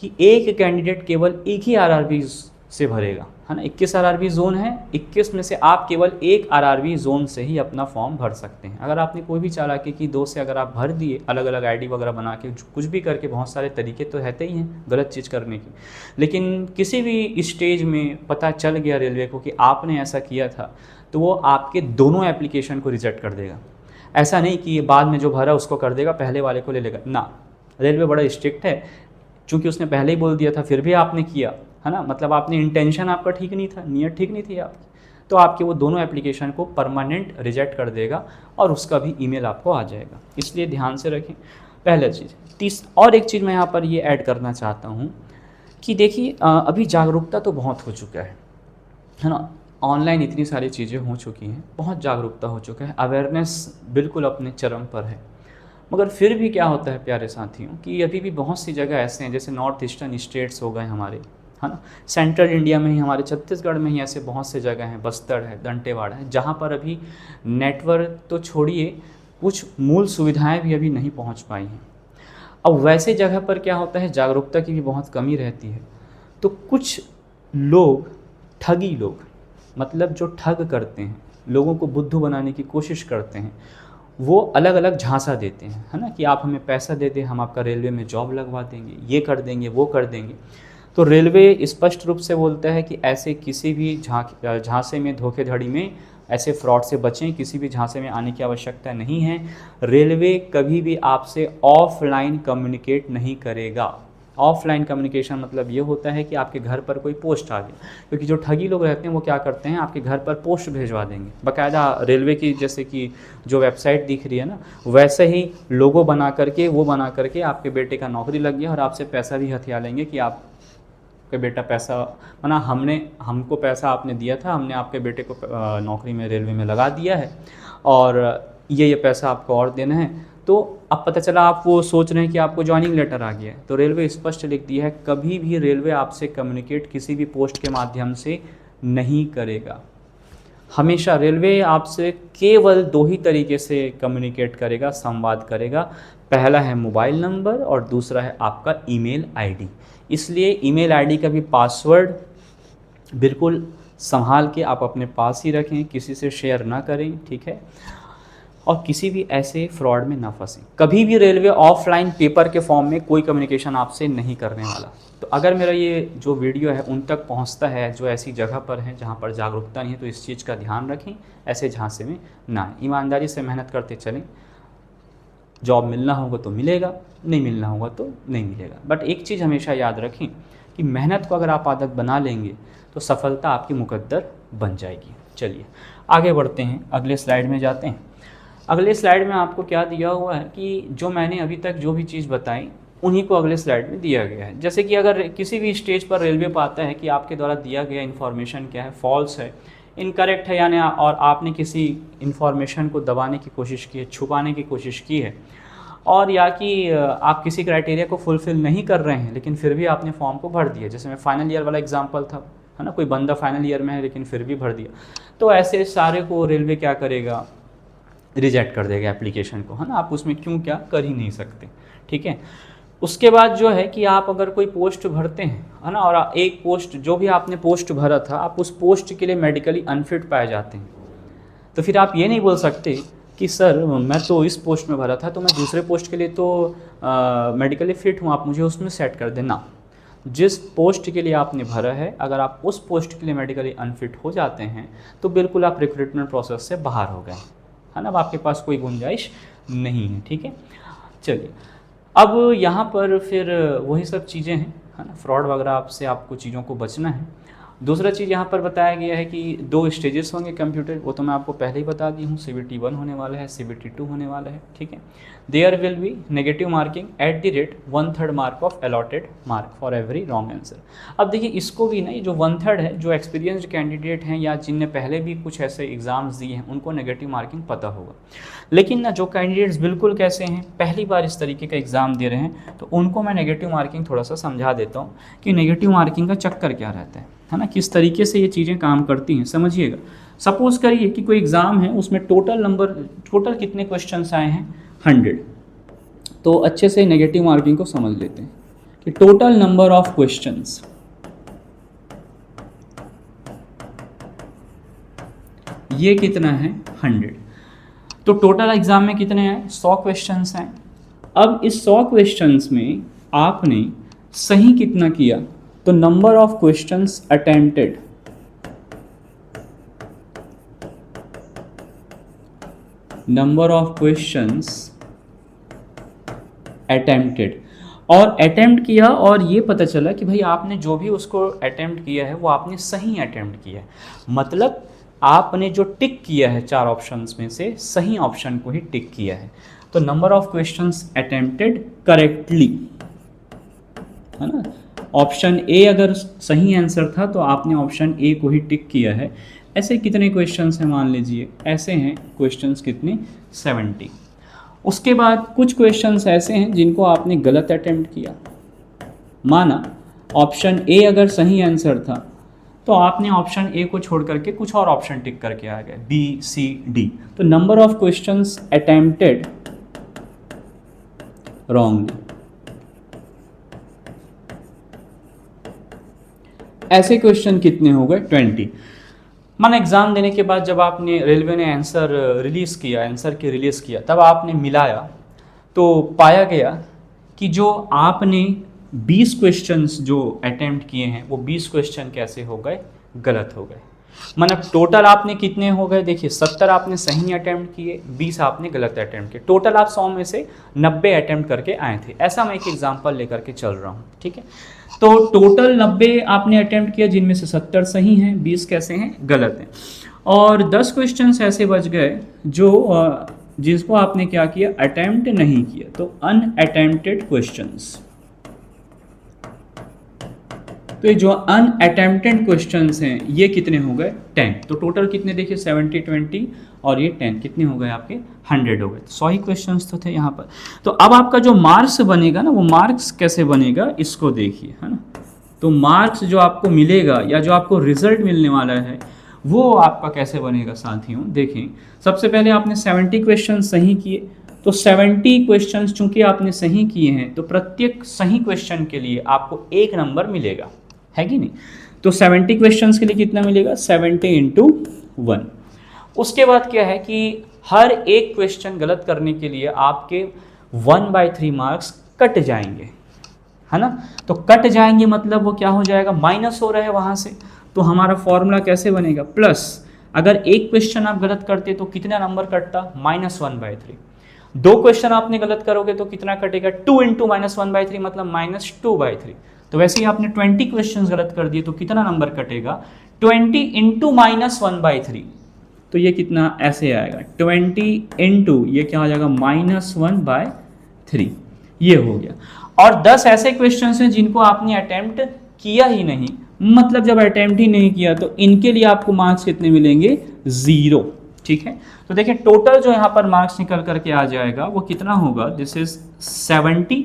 कि एक कैंडिडेट केवल एक ही आरआरबी से भरेगा, है ना। 21 आरआरबी जोन है, 21 में से आप केवल एक आरआरबी जोन से ही अपना फॉर्म भर सकते हैं। अगर आपने कोई भी चालाकी की 2 से अगर आप भर दिए, अलग अलग आईडी वगैरह बना के, कुछ भी करके, बहुत सारे तरीके तो रहते ही हैं गलत चीज़ करने की, लेकिन किसी भी स्टेज में पता चल गया रेलवे को कि आपने ऐसा किया था, तो वो आपके दोनों एप्लीकेशन को रिजेक्ट कर देगा। ऐसा नहीं कि ये बाद में जो भरा उसको कर देगा, पहले वाले को ले लेगा ना। रेलवे बड़ा स्ट्रिक्ट है, चूँकि उसने पहले ही बोल दिया था फिर भी आपने किया, है ना, मतलब आपने इंटेंशन आपका ठीक नहीं था, नीयत ठीक नहीं थी आपकी, तो आपके वो दोनों एप्लीकेशन को परमानेंट रिजेक्ट कर देगा और उसका भी ईमेल आपको आ जाएगा। इसलिए ध्यान से रखें, पहला चीज़। और एक चीज़ मैं यहाँ पर ये ऐड करना चाहता हूँ कि देखिए अभी जागरूकता तो बहुत हो चुका है ना, ऑनलाइन इतनी सारी चीज़ें हो चुकी हैं, बहुत जागरूकता हो चुका है, अवेयरनेस बिल्कुल अपने चरम पर है। मगर फिर भी क्या होता है प्यारे साथियों कि अभी भी बहुत सी जगह ऐसे हैं, जैसे नॉर्थ ईस्टर्न स्टेट्स हो गए हमारे, है ना, सेंट्रल इंडिया में ही हमारे छत्तीसगढ़ में ही ऐसे बहुत से जगह हैं, बस्तर है, दंतेवाड़ा है, जहाँ पर अभी नेटवर्क तो छोड़िए, कुछ मूल सुविधाएं भी अभी नहीं पहुँच पाई हैं। अब वैसे जगह पर क्या होता है, जागरूकता की भी बहुत कमी रहती है, तो कुछ लोग, ठगी लोग, मतलब जो ठग करते हैं, लोगों को बुद्धू बनाने की कोशिश करते हैं, वो अलग अलग झांसा देते हैं, है ना, कि आप हमें पैसा दे दें, हम आपका रेलवे में जॉब लगवा देंगे, ये कर देंगे, वो कर देंगे। तो रेलवे स्पष्ट रूप से बोलता है कि ऐसे किसी भी झांसे में, धोखेधड़ी में, ऐसे फ्रॉड से बचें, किसी भी झांसे में आने की आवश्यकता नहीं है। रेलवे कभी भी आपसे ऑफलाइन कम्युनिकेट नहीं करेगा। ऑफलाइन कम्युनिकेशन मतलब ये होता है कि आपके घर पर कोई पोस्ट आ गया, क्योंकि जो ठगी लोग रहते हैं वो क्या करते हैं, आपके घर पर पोस्ट भेजवा देंगे, बाकायदा रेलवे की जैसे कि जो वेबसाइट दिख रही है ना, वैसे ही लोगो बना करके आपके बेटे का नौकरी लग गया और आपसे पैसा भी हथिया लेंगे कि आप के बेटा पैसा, माना हमको पैसा आपने दिया था, हमने आपके बेटे को नौकरी में रेलवे में लगा दिया है और ये पैसा आपको और देना है। तो अब पता चला आप वो सोच रहे हैं कि आपको ज्वाइनिंग लेटर आ गया है, तो रेलवे स्पष्ट लिख दिया है, कभी भी रेलवे आपसे कम्युनिकेट किसी भी पोस्ट के माध्यम से नहीं करेगा। हमेशा रेलवे आपसे केवल 2 ही तरीके से कम्युनिकेट करेगा, संवाद करेगा। पहला है मोबाइल नंबर और दूसरा है आपका ईमेल आईडी। इसलिए ईमेल आईडी का भी पासवर्ड बिल्कुल संभाल के आप अपने पास ही रखें, किसी से शेयर ना करें, ठीक है, और किसी भी ऐसे फ्रॉड में ना फंसें। कभी भी रेलवे ऑफलाइन पेपर के फॉर्म में कोई कम्युनिकेशन आपसे नहीं करने वाला। तो अगर मेरा ये जो वीडियो है उन तक पहुंचता है जो ऐसी जगह पर हैं जहां पर जागरूकता नहीं है, तो इस चीज़ का ध्यान रखें, ऐसे झांसे में ना आएं। ईमानदारी से मेहनत करते चलें, जॉब मिलना होगा तो मिलेगा, नहीं मिलना होगा तो नहीं मिलेगा। बट एक चीज़ हमेशा याद रखें कि मेहनत को अगर आप आदत बना लेंगे तो सफलता आपकी मुकद्दर बन जाएगी। चलिए आगे बढ़ते हैं, अगले स्लाइड में जाते हैं। अगले स्लाइड में आपको क्या दिया हुआ है कि जो मैंने अभी तक जो भी चीज़ बताई उन्हीं को अगले स्लाइड में दिया गया है। जैसे कि अगर किसी भी स्टेज पर रेलवे पाता है कि आपके द्वारा दिया गया इन्फॉर्मेशन क्या है, फॉल्स है, इनकरेक्ट है, यानी और आपने किसी इन्फॉर्मेशन को दबाने की कोशिश की है, छुपाने की कोशिश की है, और या कि आप किसी क्राइटेरिया को फुलफ़िल नहीं कर रहे हैं लेकिन फिर भी आपने फॉर्म को भर दिया, जैसे मैं फाइनल ईयर वाला एग्जांपल था, है ना, कोई बंदा फाइनल ईयर में है लेकिन फिर भी भर दिया, तो ऐसे सारे को रेलवे क्या करेगा, रिजेक्ट कर देगा एप्लीकेशन को, है ना, आप उसमें क्यों क्या कर ही नहीं सकते, ठीक है। उसके बाद जो है कि आप अगर कोई पोस्ट भरते हैं, है ना, और एक पोस्ट जो भी आपने पोस्ट भरा था, आप उस पोस्ट के लिए मेडिकली अनफिट पाए जाते हैं, तो फिर आप ये नहीं बोल सकते कि सर मैं तो इस पोस्ट में भरा था तो मैं दूसरे पोस्ट के लिए तो मेडिकली फ़िट हूँ, आप मुझे उसमें सेट कर देना। जिस पोस्ट के लिए आपने भरा है, अगर आप उस पोस्ट के लिए मेडिकली अनफिट हो जाते हैं तो बिल्कुल आप रिक्रूटमेंट प्रोसेस से बाहर हो गए, है ना, अब आपके पास कोई गुंजाइश नहीं है, ठीक है। चलिए अब यहाँ पर फिर वही सब चीज़ें हैं, है ना, फ्रॉड वगैरह आपसे आपको चीज़ों को बचना है। दूसरा चीज़ यहाँ पर बताया गया है कि 2 स्टेजेस होंगे कंप्यूटर, वो तो मैं आपको पहले ही बता दी हूँ, CBT 1 होने वाला है, CBT 2 होने वाला है, ठीक है। There will be negative marking at the rate 1/3 mark of allotted mark for every wrong answer. अब देखिए इसको भी ना, ये जो 1/3 है, जो एक्सपीरियंस्ड कैंडिडेट हैं या जिनने पहले भी कुछ ऐसे एग्ज़ाम्स दिए हैं उनको नेगेटिव मार्किंग पता होगा, लेकिन ना जो कैंडिडेट्स बिल्कुल कैसे हैं, पहली बार इस तरीके का एग्ज़ाम दे रहे हैं, तो उनको मैं नेगेटिव मार्किंग थोड़ा सा समझा देता हूँ कि नेगेटिव मार्किंग का चक्कर क्या रहता है ना, किस तरीके से ये चीज़ें काम करती हैं, समझिएगा। सपोज़ करिए कि कोई एग्ज़ाम है, उसमें टोटल कितने क्वेश्चंस आए हैं, 100। तो अच्छे से नेगेटिव मार्किंग को समझ लेते हैं कि टोटल नंबर ऑफ क्वेश्चंस, ये कितना है, 100। तो टोटल एग्ज़ाम में कितने हैं, 100 क्वेश्चंस हैं। अब इस 100 क्वेश्चंस में आपने सही कितना किया, तो number of questions attempted, number of questions attempted, और अटेम्प्ट किया और ये पता चला कि भाई आपने जो भी उसको अटेम्प्ट किया है वो आपने सही अटेम्प्ट किया है। मतलब आपने जो टिक किया है 4 ऑप्शंस में से सही ऑप्शन को ही टिक किया है। तो number of questions attempted correctly, है ना। ऑप्शन ए अगर सही आंसर था तो आपने ऑप्शन ए को ही टिक किया है। ऐसे कितने क्वेश्चंस हैं मान लीजिए, ऐसे हैं क्वेश्चंस कितने 70। उसके बाद कुछ क्वेश्चंस ऐसे हैं जिनको आपने गलत अटेम्प्ट किया। माना ऑप्शन ए अगर सही आंसर था तो आपने ऑप्शन ए को छोड़ करके कुछ और ऑप्शन टिक करके आ गए, बी सी डी। तो number of questions attempted wrongly. ऐसे क्वेश्चन कितने हो गए 20। माना एग्ज़ाम देने के बाद जब आपने रेलवे ने आंसर रिलीज़ किया, आंसर की रिलीज़ किया, तब आपने मिलाया तो पाया गया कि जो आपने 20 क्वेश्चंस जो अटेम्प्ट किए हैं वो 20 क्वेश्चन कैसे हो गए, गलत हो गए। मतलब टोटल आपने कितने हो गए, देखिए 70 आपने सही अटेम्प्ट किए, 20 आपने गलत अटेम्प्ट किए, टोटल आप 100 में से 90 अटेम्प्ट करके आए थे। ऐसा मैं एक एग्जांपल लेकर के चल रहा हूँ, ठीक है। तो टोटल 90 आपने अटेम्प्ट किया जिनमें से 70 सही हैं, 20 कैसे हैं, गलत हैं। और 10 क्वेश्चंस ऐसे बच गए जो जिसको आपने क्या किया, अटेम्प्ट नहीं किया, तो अनअटेम्प्टेड क्वेश्चंस। तो ये जो अनअटेम्प्टेड क्वेश्चंस हैं ये कितने हो गए 10। तो टोटल कितने देखिए 70 20 और ये 10 कितने हो गए आपके 100 हो गए। तो 100 ही क्वेश्चंस तो थे यहाँ पर। तो अब आपका जो मार्क्स बनेगा ना, वो मार्क्स कैसे बनेगा इसको देखिए, है ना। तो मार्क्स जो आपको मिलेगा या जो आपको रिजल्ट मिलने वाला है वो आपका कैसे बनेगा साथियों, देखें। सबसे पहले आपने 70 क्वेश्चन सही किए, तो 70 क्वेश्चंस चूंकि आपने सही किए हैं तो प्रत्येक सही क्वेश्चन के लिए आपको 1 नंबर मिलेगा, है कि नहीं। तो 70 क्वेश्चंस के लिए कितना मिलेगा, 70 × 1। उसके बाद क्या है कि हर एक क्वेश्चन गलत करने के लिए आपके 1/3 मार्क्स कट जाएंगे, है ना। तो कट जाएंगे मतलब वो क्या हो जाएगा, माइनस हो रहा है वहाँ से। तो हमारा फॉर्मूला कैसे बनेगा, प्लस अगर एक क्वेश्चन आप गलत करते तो कितना नंबर कटता, -1/3। 2 क्वेश्चन आपने गलत करोगे तो कितना कटेगा, 2 × -1/3 मतलब -2/3। तो वैसे ही आपने 20 क्वेश्चन गलत कर दिए तो कितना नंबर कटेगा, 20 × -1/3। तो ये कितना ऐसे आएगा, 20 × ये क्या हो जाएगा -1/3, ये हो गया। और 10 ऐसे क्वेश्चन हैं जिनको आपने अटेम्प्ट किया ही नहीं, मतलब जब अटेम्प्ट ही नहीं किया तो इनके लिए आपको मार्क्स कितने मिलेंगे, 0, ठीक है। तो देखिए टोटल जो यहाँ पर मार्क्स निकल करके आ जाएगा वो कितना होगा, दिस इज 70,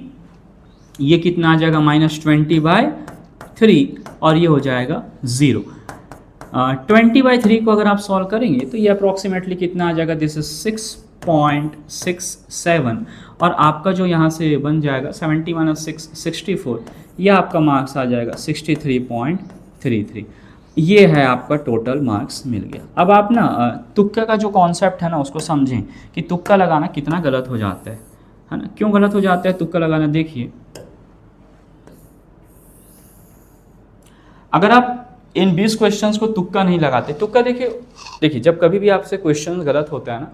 ये कितना आ जाएगा -20/3 और ये हो जाएगा 0। 20/3 को अगर आप सॉल्व करेंगे तो ये अप्रॉक्सीमेटली कितना आ जाएगा, दिस इज 6.67 और आपका जो यहाँ से बन जाएगा 70 - 6 64, ये आपका मार्क्स आ जाएगा 63.33। ये है आपका टोटल मार्क्स मिल गया। अब आप ना तुक्का का जो कॉन्सेप्ट है ना उसको समझें कि तुक्का लगाना कितना गलत हो जाता है ना। क्यों गलत हो जाता है तुक्का लगाना, देखिए अगर आप इन 20 क्वेश्चंस को तुक्का नहीं लगाते, तुक्का देखिए जब कभी भी आपसे क्वेश्चन गलत होता है ना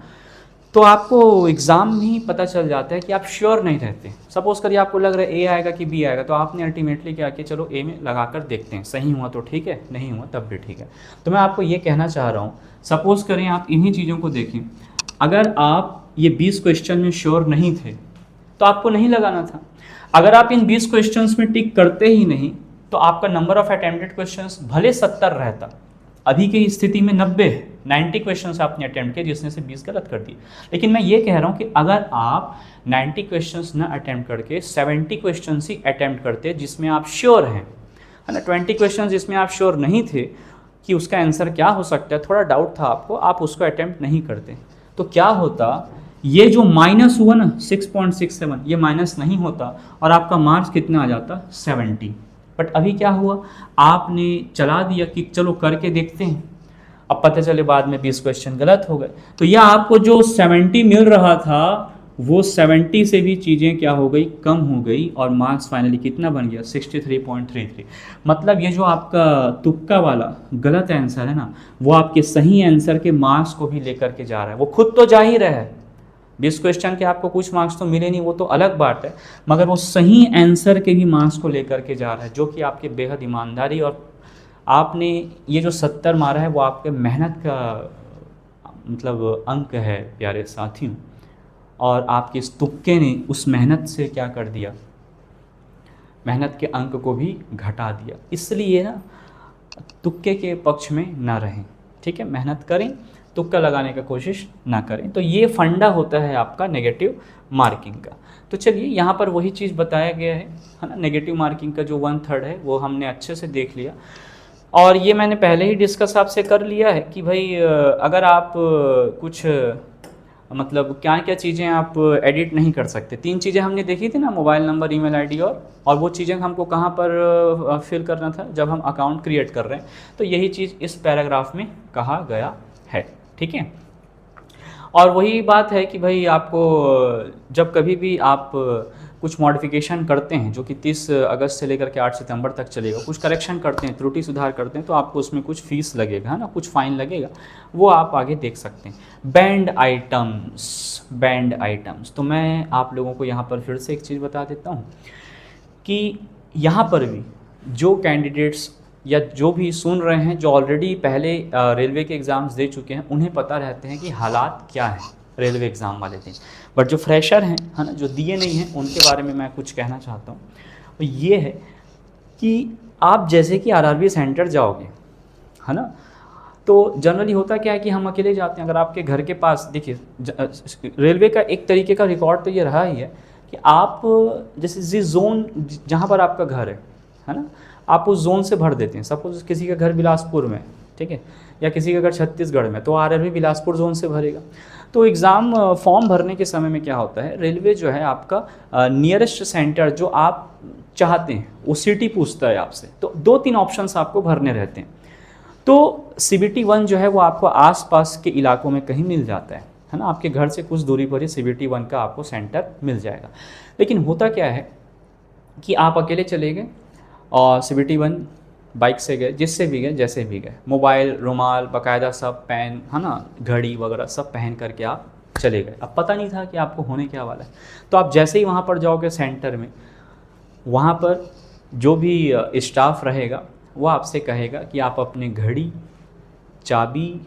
तो आपको एग्ज़ाम में ही पता चल जाता है कि आप श्योर नहीं रहते। सपोज़ करिए आपको लग रहा है ए आएगा कि बी आएगा, तो आपने अल्टीमेटली क्या किया, चलो ए में लगा कर देखते हैं, सही हुआ तो ठीक है, नहीं हुआ तब भी ठीक है। तो मैं आपको ये कहना चाह रहा हूँ, सपोज़ करें आप इन्हीं चीज़ों को देखें, अगर आप ये 20 क्वेश्चन में श्योर नहीं थे तो आपको नहीं लगाना था। अगर आप इन 20 क्वेश्चन में टिक करते ही नहीं तो आपका नंबर ऑफ अटेम्प्टेड क्वेश्चन भले 70 रहता, अभी की स्थिति में 90 क्वेश्चंस आपने अटेम्प्ट किए जिसमें से 20 गलत कर दिए। लेकिन मैं ये कह रहा हूँ कि अगर आप 90 क्वेश्चंस ना अटेम्प्ट करके 70 क्वेश्चंस ही अटेम्प्ट करते जिसमें आप श्योर हैं, है ना, 20 क्वेश्चंस जिसमें आप श्योर नहीं थे कि उसका आंसर क्या हो सकता है, थोड़ा डाउट था आपको, आप उसको अटेम्प्ट नहीं करते, तो क्या होता, ये जो माइनस हुआ ना 6.67 ये माइनस नहीं होता और आपका मार्क्स कितना आ जाता 70। बट अभी क्या हुआ, आपने चला दिया कि चलो करके देखते हैं, अब पता चले बाद में 20 क्वेश्चन गलत हो गए। तो यह आपको जो 70 मिल रहा था वो 70 से भी चीज़ें क्या हो गई, कम हो गई और मार्क्स फाइनली कितना बन गया 63.33। मतलब ये जो आपका तुक्का वाला गलत आंसर है ना, वो आपके सही आंसर के मार्क्स को भी लेकर के जा रहा है। वो खुद तो जा ही रहा है, 20 क्वेश्चन के आपको कुछ मार्क्स तो मिले नहीं, वो तो अलग बात है, मगर वो सही आंसर के भी मार्क्स को लेकर के जा रहा है, जो कि आपके बेहद ईमानदारी और आपने ये जो 70 मारा है वो आपके मेहनत का मतलब अंक है प्यारे साथियों, और आपके इस तुक्के ने उस मेहनत से क्या कर दिया, मेहनत के अंक को भी घटा दिया। इसलिए ना तुक्के के पक्ष में ना रहें, ठीक है, मेहनत करें, तुक्का लगाने का कोशिश ना करें। तो ये फंडा होता है आपका नेगेटिव मार्किंग का। तो चलिए यहाँ पर वही चीज़ बताया गया है ना, नेगेटिव मार्किंग का जो 1/3 है वो हमने अच्छे से देख लिया। और ये मैंने पहले ही डिस्कस आपसे कर लिया है कि भाई अगर आप कुछ मतलब क्या क्या चीज़ें आप एडिट नहीं कर सकते, 3 चीज़ें हमने देखी थी ना, मोबाइल नंबर, ईमेल आईडी और वो चीज़ें हमको कहाँ पर फिल करना था, जब हम अकाउंट क्रिएट कर रहे हैं। तो यही चीज़ इस पैराग्राफ में कहा गया है, ठीक है। और वही बात है कि भाई आपको जब कभी भी आप कुछ मॉडिफिकेशन करते हैं जो कि 30 अगस्त से लेकर के 8 सितंबर तक चलेगा, कुछ करेक्शन करते हैं, त्रुटि सुधार करते हैं, तो आपको उसमें कुछ फीस लगेगा, है ना, कुछ फ़ाइन लगेगा, वो आप आगे देख सकते हैं। बैंड आइटम्स, तो मैं आप लोगों को यहाँ पर फिर से एक चीज़ बता देता हूँ कि यहाँ पर भी जो कैंडिडेट्स या जो भी सुन रहे हैं, जो ऑलरेडी पहले रेलवे के एग्ज़ाम्स दे चुके हैं, उन्हें पता रहते हैं कि हालात क्या है रेलवे एग्ज़ाम वाले दिन। बट जो फ्रेशर हैं, है ना, जो दिए नहीं हैं, उनके बारे में मैं कुछ कहना चाहता हूँ। तो ये है कि आप जैसे कि आरआरबी सेंटर जाओगे, है ना, तो जनरली होता क्या है कि हम अकेले जाते हैं। अगर आपके घर के पास, देखिए रेलवे का एक तरीके का रिकॉर्ड तो ये रहा ही है कि आप जैसे जिस जोन जहाँ पर आपका घर है ना, आप उस जोन से भर देते हैं। सपोज किसी का घर बिलासपुर में, ठीक है, या किसी का घर छत्तीसगढ़ में, तो आरआरबी बिलासपुर जोन से भरेगा। तो एग्ज़ाम फॉर्म भरने के समय में क्या होता है, रेलवे जो है आपका नियरेस्ट सेंटर जो आप चाहते हैं वो सिटी पूछता है आपसे। तो 2-3 ऑप्शंस आपको भरने रहते हैं। तो CBT 1 जो है वो आपको आसपास के इलाकों में कहीं मिल जाता है ना, आपके घर से कुछ दूरी पर ही CBT 1 का आपको सेंटर मिल जाएगा। लेकिन होता क्या है कि आप अकेले चले गए और CBT 1 बाइक से गए, जिससे भी गए, जैसे भी गए, मोबाइल, रुमाल, बाकायदा सब पेन, है ना, घड़ी वगैरह सब पहन करके आप चले गए। अब पता नहीं था कि आपको होने क्या वाला है। तो आप जैसे ही वहाँ पर जाओगे सेंटर में, वहाँ पर जो भी स्टाफ रहेगा वो आपसे कहेगा कि आप अपने घड़ी, चाबी,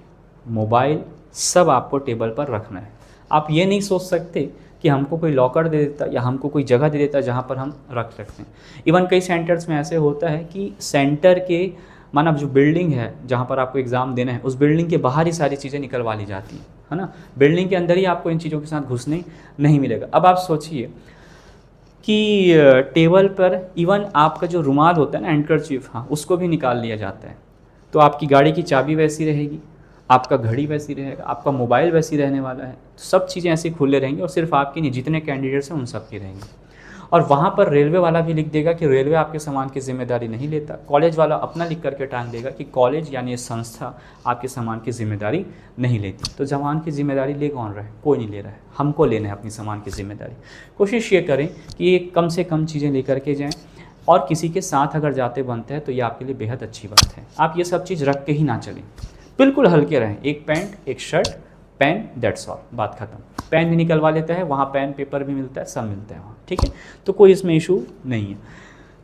मोबाइल सब आपको टेबल पर रखना है। आप ये नहीं सोच सकते कि हमको कोई लॉकर दे देता या हमको कोई जगह दे देता जहाँ पर हम रख सकते हैं। इवन कई सेंटर्स में ऐसे होता है कि सेंटर के माना जो बिल्डिंग है जहाँ पर आपको एग्ज़ाम देना है, उस बिल्डिंग के बाहर ही सारी चीज़ें निकलवा ली जाती हैं, है ना, बिल्डिंग के अंदर ही आपको इन चीज़ों के साथ घुसने नहीं मिलेगा। अब आप सोचिए कि टेबल पर इवन आपका जो रुमाल होता है ना, हैंडकरचीफ, हाँ, उसको भी निकाल लिया जाता है। तो आपकी गाड़ी की चाबी वैसी रहेगी, आपका घड़ी वैसी रहेगा, आपका मोबाइल वैसी रहने वाला है, तो सब चीज़ें ऐसी खुले रहेंगी और सिर्फ आपकी नहीं, जितने कैंडिडेट्स हैं उन सब की रहेंगी। और वहाँ पर रेलवे वाला भी लिख देगा कि रेलवे आपके सामान की जिम्मेदारी नहीं लेता। कॉलेज वाला अपना लिख करके टांग देगा कि कॉलेज यानी ये संस्था आपके सामान की जिम्मेदारी नहीं लेती। तो सामान की जिम्मेदारी ले कौन रहा है? कोई नहीं ले रहा है, हमको लेना है अपनी सामान की जिम्मेदारी। कोशिश ये करें कि ये कम से कम चीज़ें लेकर के जाएँ, और किसी के साथ अगर जाते बनते हैं तो ये आपके लिए बेहद अच्छी बात है। आप ये सब चीज़ रख के ही ना चलें, बिल्कुल हल्के रहें, एक पैंट, एक शर्ट, पेन, दैट्स ऑल, बात खत्म। पेन भी निकलवा लेता है वहाँ, पेन पेपर भी मिलता है, सब मिलता है वहाँ, ठीक है, तो कोई इसमें इशू नहीं है।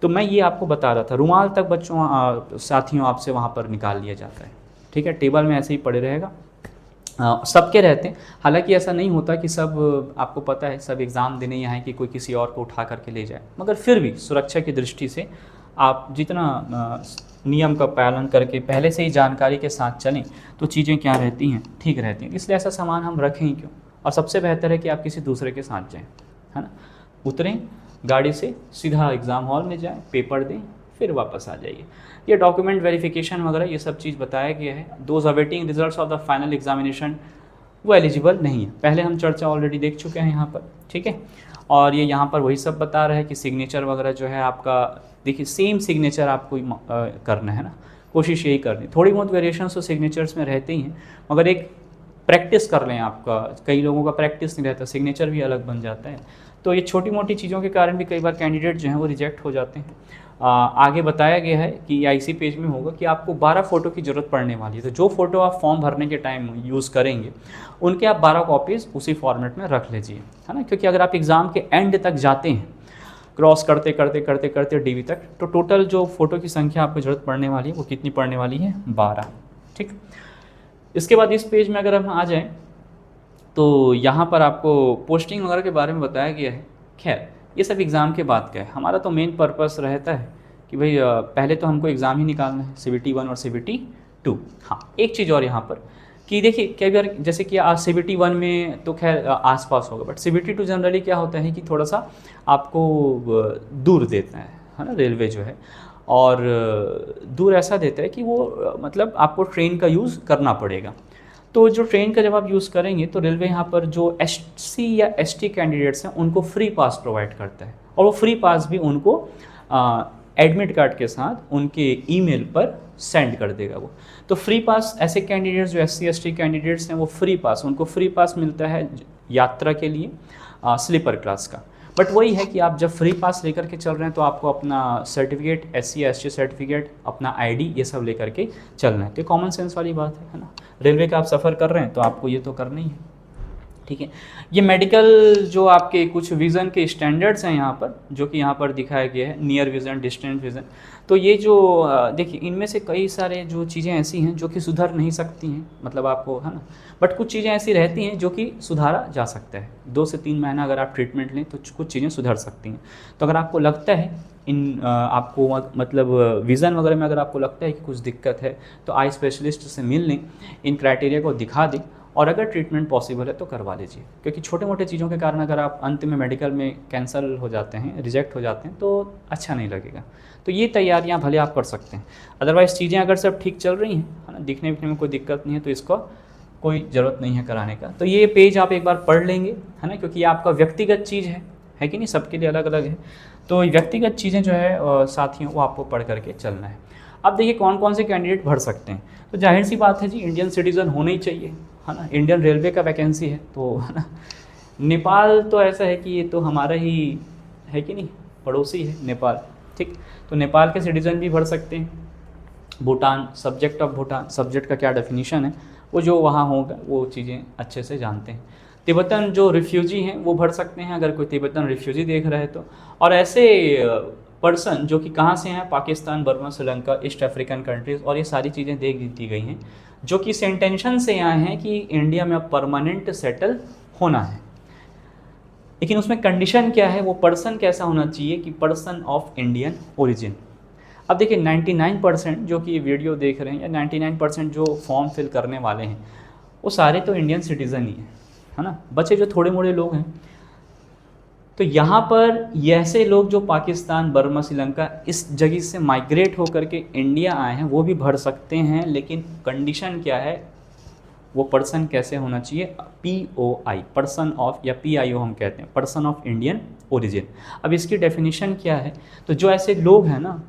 तो मैं ये आपको बता रहा था, रुमाल तक बच्चों साथियों आपसे वहाँ पर निकाल लिया जाता है, ठीक है, टेबल में ऐसे ही पड़े रहेगा। सबके रहते हैं, हालांकि ऐसा नहीं होता कि सब, आपको पता है सब एग्ज़ाम देने यहाँ है कि कोई किसी और को उठा करके ले जाए, मगर फिर भी सुरक्षा की दृष्टि से आप जितना नियम का पालन करके पहले से ही जानकारी के साथ चलें तो चीज़ें क्या रहती हैं, ठीक रहती हैं। इसलिए ऐसा सामान हम रखें ही क्यों, और सबसे बेहतर है कि आप किसी दूसरे के साथ जाएं, है ना, उतरें गाड़ी से, सीधा एग्ज़ाम हॉल में जाएं, पेपर दें, फिर वापस आ जाइए। ये डॉक्यूमेंट वेरिफिकेशन वगैरह ये सब चीज़ बताया गया है। Those awaiting results of the final examination वो एलिजिबल नहीं है, पहले हम चर्चा ऑलरेडी देख चुके हैं यहाँ पर, ठीक है। और ये यहाँ पर वही सब बता रहा है कि सिग्नेचर वगैरह जो है आपका, देखिए सेम सिग्नेचर आपको करना है ना, कोशिश यही करनी। थोड़ी बहुत वेरिएशंस तो सिग्नेचर्स में रहते ही हैं, मगर एक प्रैक्टिस कर लें आपका, कई लोगों का प्रैक्टिस नहीं रहता, सिग्नेचर भी अलग बन जाता है। तो ये छोटी मोटी चीज़ों के कारण भी कई बार कैंडिडेट जो हैं वो रिजेक्ट हो जाते हैं। आगे बताया गया है कि IC पेज में होगा कि आपको 12 फ़ोटो की ज़रूरत पड़ने वाली है। तो जो फ़ोटो आप फॉर्म भरने के टाइम यूज़ करेंगे उनके आप 12 कॉपीज़ उसी फॉर्मेट में रख लीजिए, है ना, क्योंकि अगर आप एग्ज़ाम के एंड तक जाते हैं, क्रॉस करते करते करते करते डीवी तक। तो टोटल जो फ़ोटो की संख्या आपको ज़रूरत पड़ने वाली है वो कितनी पड़ने वाली है, 12। ठीक। इसके बाद इस पेज में अगर हम आ जाएं तो यहाँ पर आपको पोस्टिंग वगैरह के बारे में बताया गया है। खैर ये सब एग्ज़ाम के बाद का है, हमारा तो मेन पर्पस रहता है कि भाई पहले तो हमको एग्ज़ाम ही निकालना है, CBT 1 और CBT 2। हाँ, एक चीज़ और यहाँ पर कि देखिए कई बार जैसे कि आज CBT 1 में तो खैर आसपास होगा, बट CBT 2 जनरली क्या होता है कि थोड़ा सा आपको दूर देता है ना रेलवे जो है, और दूर ऐसा देता है कि वो मतलब आपको ट्रेन का यूज़ करना पड़ेगा। तो जो ट्रेन का जब आप यूज़ करेंगे तो रेलवे यहाँ पर जो SC या ST कैंडिडेट्स हैं उनको फ्री पास प्रोवाइड करता है, और वो फ्री पास भी उनको एडमिट कार्ड के साथ उनके ईमेल पर सेंड कर देगा वो। तो फ्री पास ऐसे कैंडिडेट्स जो SC ST कैंडिडेट्स हैं वो फ्री पास, उनको फ्री पास मिलता है यात्रा के लिए स्लीपर क्लास का। बट वही है कि आप जब फ्री पास लेकर के चल रहे हैं तो आपको अपना सर्टिफिकेट, SC ST सर्टिफिकेट, अपना ID ये सब लेकर के चलना है। तो कॉमन सेंस वाली बात है ना, रेलवे का आप सफ़र कर रहे हैं तो आपको ये तो करना ही है। ठीक है, ये मेडिकल जो आपके कुछ विज़न के स्टैंडर्ड्स हैं यहाँ पर, जो कि यहाँ पर दिखाया गया है, नियर विज़न, डिस्टेंट विज़न। तो ये जो देखिए इनमें से कई सारे जो चीज़ें ऐसी हैं जो कि सुधर नहीं सकती हैं, मतलब आपको है ना, बट कुछ चीज़ें ऐसी रहती हैं जो कि सुधारा जा सकता है। 2 से 3 महीना अगर आप ट्रीटमेंट लें तो कुछ चीज़ें सुधर सकती हैं। तो अगर आपको लगता है इन आपको मतलब विज़न वगैरह में अगर आपको लगता है कि कुछ दिक्कत है तो आई स्पेशलिस्ट से मिल लें, इन क्राइटेरिया को दिखा दें, और अगर ट्रीटमेंट पॉसिबल है तो करवा लीजिए। क्योंकि छोटे मोटे चीज़ों के कारण अगर आप अंत में मेडिकल में कैंसल हो जाते हैं, रिजेक्ट हो जाते हैं, तो अच्छा नहीं लगेगा। तो ये तैयारियां भले आप कर सकते हैं। अदरवाइज़ चीज़ें अगर सब ठीक चल रही हैं, है ना, दिखने विखने में कोई दिक्कत नहीं है, तो इसको कोई ज़रूरत नहीं है कराने का। तो ये पेज आप एक बार पढ़ लेंगे, है ना, क्योंकि ये आपका व्यक्तिगत चीज़ है कि नहीं, सबके लिए अलग अलग है। तो व्यक्तिगत चीज़ें जो है साथियों वो आपको पढ़ करके चलना है। अब देखिए कौन कौन से कैंडिडेट भर सकते हैं। तो जाहिर सी बात है जी, इंडियन सिटीज़न होना ही चाहिए, है ना। इंडियन रेलवे का वैकेंसी है तो, है ना। नेपाल तो ऐसा है कि ये तो हमारा ही है कि नहीं, पड़ोसी है नेपाल। ठीक, तो नेपाल के सिटीज़न भी भर सकते हैं। Bhutan, subject of Bhutan, subject का क्या डेफिनेशन है वो जो वहाँ होगा वो चीज़ें अच्छे से जानते हैं। तिब्बतन जो रिफ्यूजी हैं वो भर सकते हैं, अगर कोई तिब्बतन रिफ्यूजी देख रहा है तो। और ऐसे पर्सन जो कि कहाँ से हैं, Pakistan, Burma, Sri Lanka, east African countries, और ये सारी चीज़ें देख दी गई हैं, जो कि इस इंटेंशन से आए हैं कि इंडिया में अब परमानेंट सेटल होना है। लेकिन उसमें कंडीशन क्या है, वो पर्सन कैसा होना चाहिए कि पर्सन ऑफ इंडियन ओरिजिन। अब देखिए 99% जो कि ये वीडियो देख रहे हैं, या 99% जो फॉर्म फिल करने वाले हैं वो सारे तो इंडियन सिटीज़न ही हैं, है ना। बचे जो थोड़े मोड़े लोग हैं, तो यहाँ पर ये ऐसे लोग जो पाकिस्तान, बर्मा, श्रीलंका इस जगह से माइग्रेट होकर के इंडिया आए हैं वो भी भर सकते हैं। लेकिन कंडीशन क्या है, वो पर्सन कैसे होना चाहिए, POI, पर्सन ऑफ, या PIO हम कहते हैं, पर्सन ऑफ इंडियन ओरिजिन। अब इसकी डेफिनेशन क्या है, तो जो ऐसे लोग हैं ना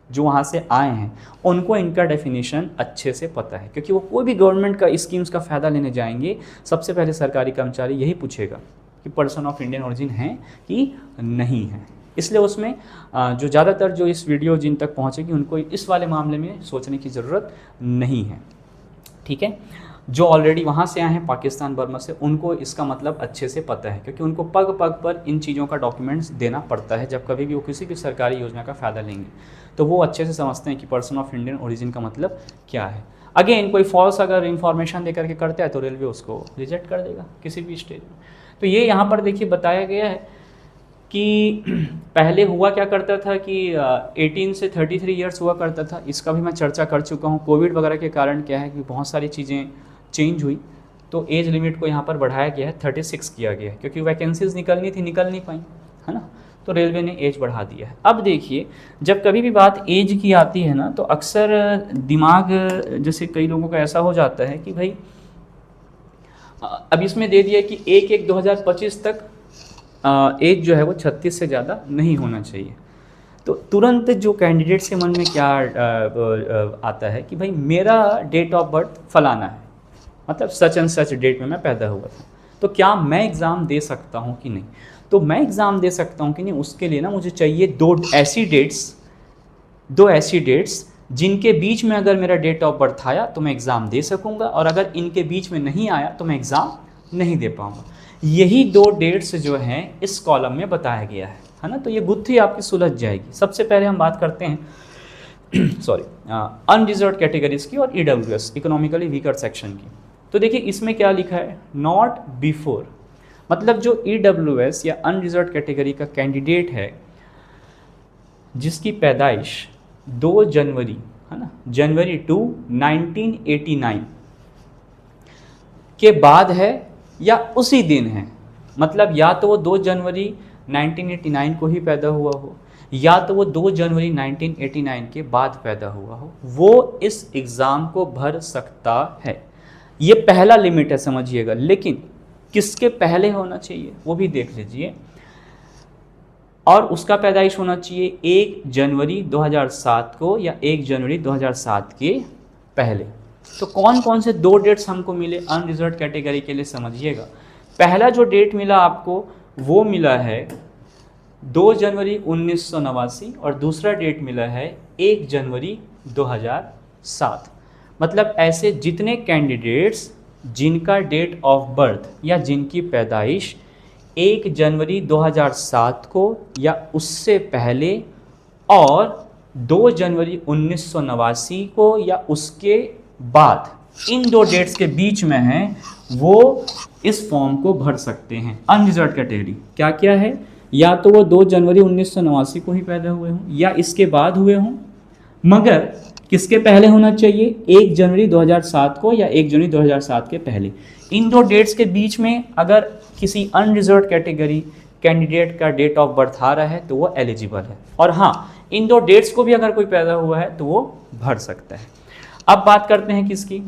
जो वहाँ से आए हैं उनको इनका डेफिनेशन अच्छे से पता है, क्योंकि वो कोई भी गवर्नमेंट का स्कीम्स का फ़ायदा लेने जाएंगे, सबसे पहले सरकारी कर्मचारी यही पूछेगा कि पर्सन ऑफ इंडियन ओरिजिन है कि नहीं है। इसलिए उसमें जो ज़्यादातर जो इस वीडियो जिन तक पहुँचेगी उनको इस वाले मामले में सोचने की ज़रूरत नहीं है। ठीक है, जो ऑलरेडी वहाँ से आए हैं पाकिस्तान, बर्मा से, उनको इसका मतलब अच्छे से पता है, क्योंकि उनको पग पग पर इन चीज़ों का डॉक्यूमेंट्स देना पड़ता है जब कभी भी वो किसी भी सरकारी योजना का फ़ायदा लेंगे। तो वो अच्छे से समझते हैं कि पर्सन ऑफ इंडियन ओरिजिन का मतलब क्या है। अगेन कोई फॉल्स अगर इन्फॉर्मेशन दे करके करता है तो रेलवे उसको रिजेक्ट कर देगा किसी भी स्टेज में। तो ये यहाँ पर देखिए बताया गया है कि पहले हुआ क्या करता था कि 18 से 33 ईयर्स हुआ करता था। इसका भी मैं चर्चा कर चुका हूँ। कोविड वगैरह के कारण क्या है कि बहुत सारी चीज़ें चेंज हुई, तो एज लिमिट को यहाँ पर बढ़ाया गया है, 36 किया गया है, क्योंकि वैकेंसीज निकलनी थी, निकल नहीं पाई, है ना। तो रेलवे ने एज बढ़ा दिया है। अब देखिए जब कभी भी बात एज की आती है ना, तो अक्सर दिमाग जैसे कई लोगों का ऐसा हो जाता है कि भाई अब इसमें दे दिया कि 1/1/2025 तक एज जो है वो 36 से ज़्यादा नहीं होना चाहिए। तो तुरंत जो कैंडिडेट के मन में क्या आता है कि भाई मेरा डेट ऑफ बर्थ फलाना है, मतलब सच एंड सच डेट में मैं पैदा हुआ था, तो क्या मैं एग्ज़ाम दे सकता हूँ कि नहीं। तो मैं एग्ज़ाम दे सकता हूँ कि नहीं, उसके लिए ना मुझे चाहिए दो ऐसी डेट्स जिनके बीच में अगर मेरा डेट ऑफ बर्थ आया तो मैं एग्ज़ाम दे सकूँगा, और अगर इनके बीच में नहीं आया तो मैं एग्ज़ाम नहीं दे पाऊँगा। यही दो डेट्स जो हैं इस कॉलम में बताया गया है ना। तो ये गुत्थी आपकी सुलझ जाएगी। सबसे पहले हम बात करते हैं सॉरी अनरिजर्व्ड कैटेगरीज की और ईडब्ल्यूएस इकोनॉमिकली वीकर सेक्शन की। तो देखिए इसमें क्या लिखा है, नॉट बिफोर, मतलब जो ईडब्ल्यूएस या अनरिजर्व्ड कैटेगरी का कैंडिडेट है जिसकी पैदाइश 2 जनवरी है ना, जनवरी 2 1989 के बाद है या उसी दिन है, मतलब या तो वो 2 जनवरी 1989 को ही पैदा हुआ हो या तो वो 2 जनवरी 1989 के बाद पैदा हुआ हो, वो इस एग्ज़ाम को भर सकता है। ये पहला लिमिट है समझिएगा, लेकिन किसके पहले होना चाहिए वो भी देख लीजिए। और उसका पैदाइश होना चाहिए 1 जनवरी 2007 को या 1 जनवरी 2007 के पहले। तो कौन कौन से 2 डेट्स हमको मिले अनरिजर्व्ड कैटेगरी के लिए समझिएगा। पहला जो डेट मिला आपको वो मिला है 2 जनवरी 1989 और दूसरा डेट मिला है 1 जनवरी 2007। मतलब ऐसे जितने कैंडिडेट्स जिनका डेट ऑफ बर्थ या जिनकी पैदाइश 1 जनवरी 2007 को या उससे पहले और 2 जनवरी 1989 को या उसके बाद, इन 2 डेट्स के बीच में हैं, वो इस फॉर्म को भर सकते हैं। अनरिजर्व्ड कैटेगरी क्या क्या है, या तो वो 2 जनवरी 1989 को ही पैदा हुए हों या इसके बाद हुए हों, मगर किसके पहले होना चाहिए, 1 जनवरी 2007 को या 1 जनवरी 2007 के पहले। इन 2 डेट्स के बीच में अगर किसी अनरिजर्व्ड कैटेगरी कैंडिडेट का डेट ऑफ बर्थ आ रहा है तो वो एलिजिबल है। और हाँ, इन 2 डेट्स को भी अगर कोई पैदा हुआ है तो वो भर सकता है। अब बात करते हैं किसकी,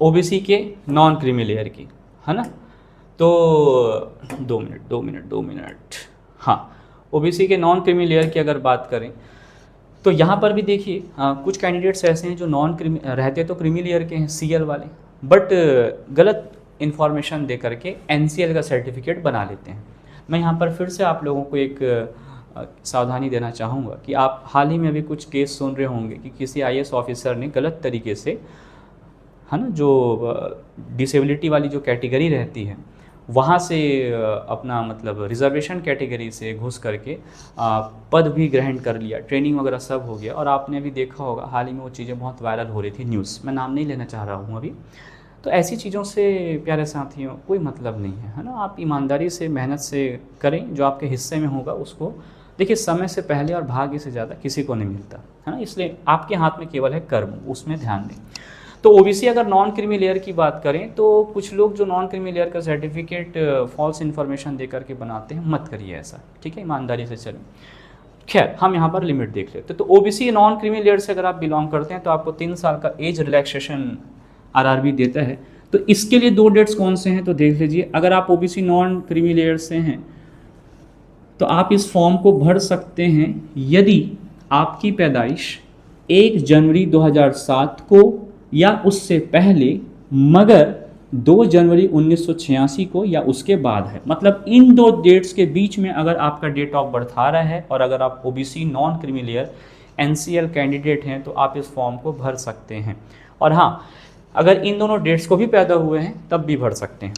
ओबीसी के नॉन क्रीमी लेयर की, है ना। तो 2 मिनट हाँ, ओबीसी के नॉन क्रीमी लेयर की अगर बात करें तो यहाँ पर भी देखिए कुछ कैंडिडेट्स ऐसे हैं जो नॉन क्रीमी रहते तो क्रीमी लेयर के हैं, सीएल वाले, बट गलत इन्फॉर्मेशन दे करके एनसीएल का सर्टिफिकेट बना लेते हैं। मैं यहाँ पर फिर से आप लोगों को एक सावधानी देना चाहूँगा कि आप हाल ही में अभी कुछ केस सुन रहे होंगे कि किसी आईएएस ऑफिसर ने गलत तरीके से, है ना, जो डिसेबिलिटी वाली जो कैटेगरी रहती है वहाँ से अपना मतलब रिजर्वेशन कैटेगरी से घुस करके पद भी ग्रहण कर लिया, ट्रेनिंग वगैरह सब हो गया। और आपने भी देखा होगा हाल ही में वो चीज़ें बहुत वायरल हो रही थी न्यूज़, मैं नाम नहीं लेना चाह रहा हूँ अभी। तो ऐसी चीज़ों से प्यारे साथियों कोई मतलब नहीं है ना। आप ईमानदारी से मेहनत से करें, जो आपके हिस्से में होगा उसको देखिए, समय से पहले और भाग्य से ज़्यादा किसी को नहीं मिलता है ना। इसलिए आपके हाथ में केवल है कर्म, उसमें ध्यान दें। तो ओबीसी अगर नॉन क्रीमी लेयर की बात करें तो कुछ लोग जो नॉन क्रीमी लेयर का सर्टिफिकेट फॉल्स इन्फॉर्मेशन दे करके बनाते हैं, मत करिए ऐसा, ठीक है, ईमानदारी से चलें। खैर, हम यहाँ पर लिमिट देख लेते हैं। तो ओबीसी नॉन क्रीमी लेयर से अगर आप बिलोंग करते हैं तो आपको 3 साल का एज रिलैक्सेशन आरआरबी देता है। तो इसके लिए 2 डेट्स कौन से हैं तो देख लीजिए। अगर आप ओबीसी नॉन क्रीमी लेयर से हैं तो आप इस फॉर्म को भर सकते हैं यदि आपकी पैदाइश 1 जनवरी 2007 को या उससे पहले मगर 2 जनवरी 1986 को या उसके बाद है। मतलब इन 2 डेट्स के बीच में अगर आपका डेट ऑफ बर्थ आ रहा है और अगर आप OBC non creamy layer NCL candidate हैं तो आप इस फॉर्म को भर सकते हैं। और हाँ, अगर इन दोनों डेट्स को भी पैदा हुए हैं तब भी भर सकते हैं।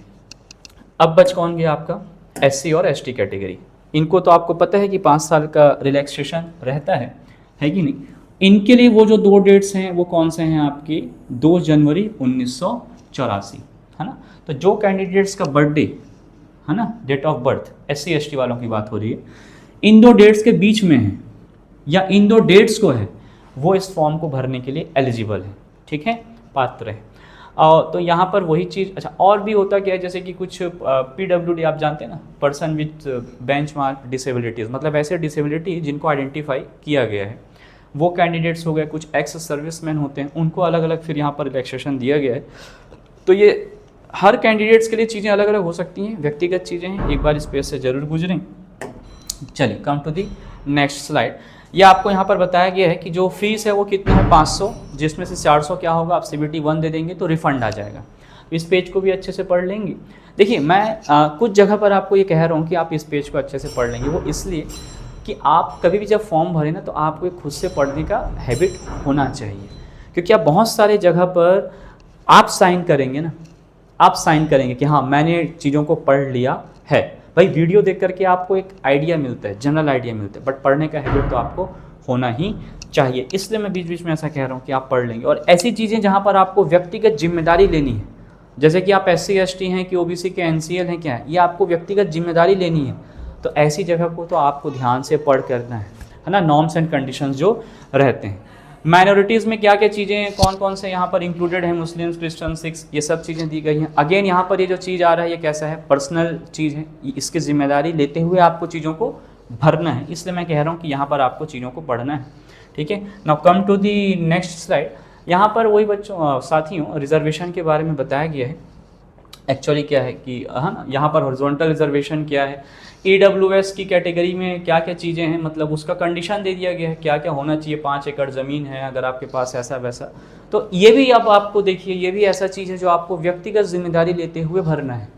अब बच कौन गया आपका, एससी और एसटी कैटेगरी। इनको तो आपको पता है कि 5 साल का रिलैक्सेशन रहता है कि नहीं। इनके लिए वो जो 2 डेट्स हैं वो कौन से हैं आपके, 2 जनवरी 1984, है ना। तो जो कैंडिडेट्स का बर्थडे है ना, date of birth SC ST वालों की बात हो रही है, इन 2 डेट्स के बीच में है या इन 2 डेट्स को है, वो इस फॉर्म को भरने के लिए एलिजिबल है, ठीक है, पात्र है। तो यहाँ पर वही चीज़, अच्छा और भी होता क्या है, जैसे कि कुछ पीडब्ल्यूडी आप जानते हैं ना, पर्सन विथ बेंचमार्क डिसेबिलिटीज़, मतलब ऐसे डिसेबिलिटी जिनको आइडेंटिफाई किया गया है, वो कैंडिडेट्स हो गए। कुछ एक्स सर्विसमैन होते हैं, उनको अलग अलग फिर यहाँ पर रिलैक्सेशन दिया गया है। तो ये हर कैंडिडेट्स के लिए चीज़ें अलग अलग हो सकती हैं, व्यक्तिगत चीज़ें हैं, एक बार इस पेज से ज़रूर गुजरें। चलिए come to the next slide. ये आपको यहाँ पर बताया गया है कि जो फीस है वो कितना है, 500, जिसमें से 400 क्या होगा, आप CBT 1 दे देंगे तो रिफंड आ जाएगा। इस पेज को भी अच्छे से पढ़ लेंगे। देखिए मैं कुछ जगह पर आपको ये कह रहा हूँ कि आप इस पेज को अच्छे से पढ़ लेंगे, वो इसलिए कि आप कभी भी जब फॉर्म भरें ना तो आपको एक खुद से पढ़ने का हैबिट होना चाहिए, क्योंकि आप बहुत सारे जगह पर आप साइन करेंगे ना, आप साइन करेंगे कि हाँ मैंने चीज़ों को पढ़ लिया है। भाई वीडियो देख करके आपको एक आइडिया मिलता है, जनरल आइडिया मिलता है, बट पढ़ने का हैबिट तो आपको होना ही चाहिए। इसलिए मैं बीच बीच में ऐसा कह रहा हूँ कि आप पढ़ लेंगे। और ऐसी चीज़ें जहाँ पर आपको व्यक्तिगत जिम्मेदारी लेनी है, जैसे कि आप SC ST हैं कि OBC के NCL हैं, क्या है, ये आपको व्यक्तिगत जिम्मेदारी लेनी है, तो ऐसी जगह को तो आपको ध्यान से पढ़ करना है ना, नॉर्म्स एंड कंडीशंस जो रहते हैं। माइनॉरिटीज़ में क्या क्या चीज़ें कौन कौन से यहाँ पर इंक्लूडेड हैं, मुस्लिम्स, क्रिश्चियन, सिख्स, ये सब चीज़ें दी गई हैं। अगेन यहाँ पर ये जो चीज़ आ रहा है ये कैसा है, पर्सनल चीज़ है, इसकी जिम्मेदारी लेते हुए आपको चीज़ों को भरना है। इसलिए मैं कह रहा हूँ कि यहाँ पर आपको चीज़ों को पढ़ना है, ठीक है। Now come to the next slide. यहाँ पर वही बच्चों साथियों रिजर्वेशन के बारे में बताया गया है। एक्चुअली क्या है कि है ना, यहाँ पर हॉरिजॉन्टल रिजर्वेशन क्या है, EWS की कैटेगरी में क्या क्या चीज़ें हैं, मतलब उसका कंडीशन दे दिया गया है, क्या क्या होना चाहिए। 5 एकड़ ज़मीन है अगर आपके पास, ऐसा वैसा। तो ये भी अब आपको देखिए, ये भी ऐसा चीज़ है जो आपको व्यक्तिगत जिम्मेदारी लेते हुए भरना है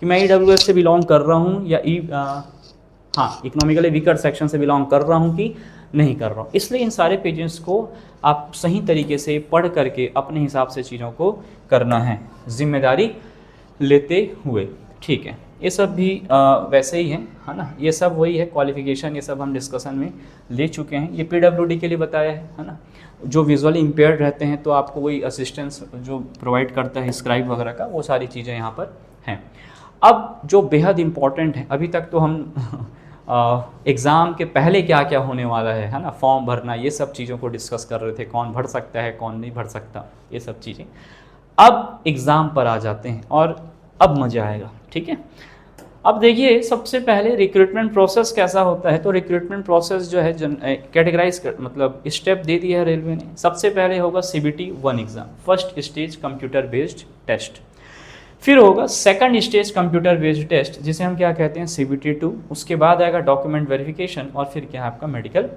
कि मैं EWS से बिलोंग कर रहा हूँ या इकोनॉमिकली वीकर सेक्शन से बिलोंग कर रहा हूँ कि नहीं कर रहा हूँ। इसलिए इन सारे पेजेस को आप सही तरीके से पढ़ करके अपने हिसाब से चीज़ों को करना है, जिम्मेदारी लेते हुए, ठीक है। ये सब भी वैसे ही है ना, ये सब वही है, क्वालिफिकेशन ये सब हम डिस्कशन में ले चुके हैं। ये PWD के लिए बताया है ना, जो विजुअली इम्पेयर्ड रहते हैं तो आपको वही असिस्टेंस जो प्रोवाइड करता है स्क्राइब वगैरह का, वो सारी चीज़ें यहाँ पर हैं। अब जो बेहद इम्पॉर्टेंट है, अभी तक तो हम एग्ज़ाम के पहले क्या क्या होने वाला है ना, फॉर्म भरना, ये सब चीज़ों को डिस्कस कर रहे थे, कौन भर सकता है कौन नहीं भर सकता, ये सब चीज़ें। अब एग्ज़ाम पर आ जाते हैं और अब मज़ा आएगा, ठीक है। अब देखिए सबसे पहले रिक्रूटमेंट प्रोसेस कैसा होता है। तो रिक्रूटमेंट प्रोसेस जो है कैटेगराइज मतलब स्टेप दे दिया है रेलवे ने। सबसे पहले होगा CBT 1 exam, first stage computer based test. फिर होगा second stage computer based test, जिसे हम क्या कहते हैं CBT 2। उसके बाद आएगा डॉक्यूमेंट वेरिफिकेशन और फिर क्या है आपका मेडिकल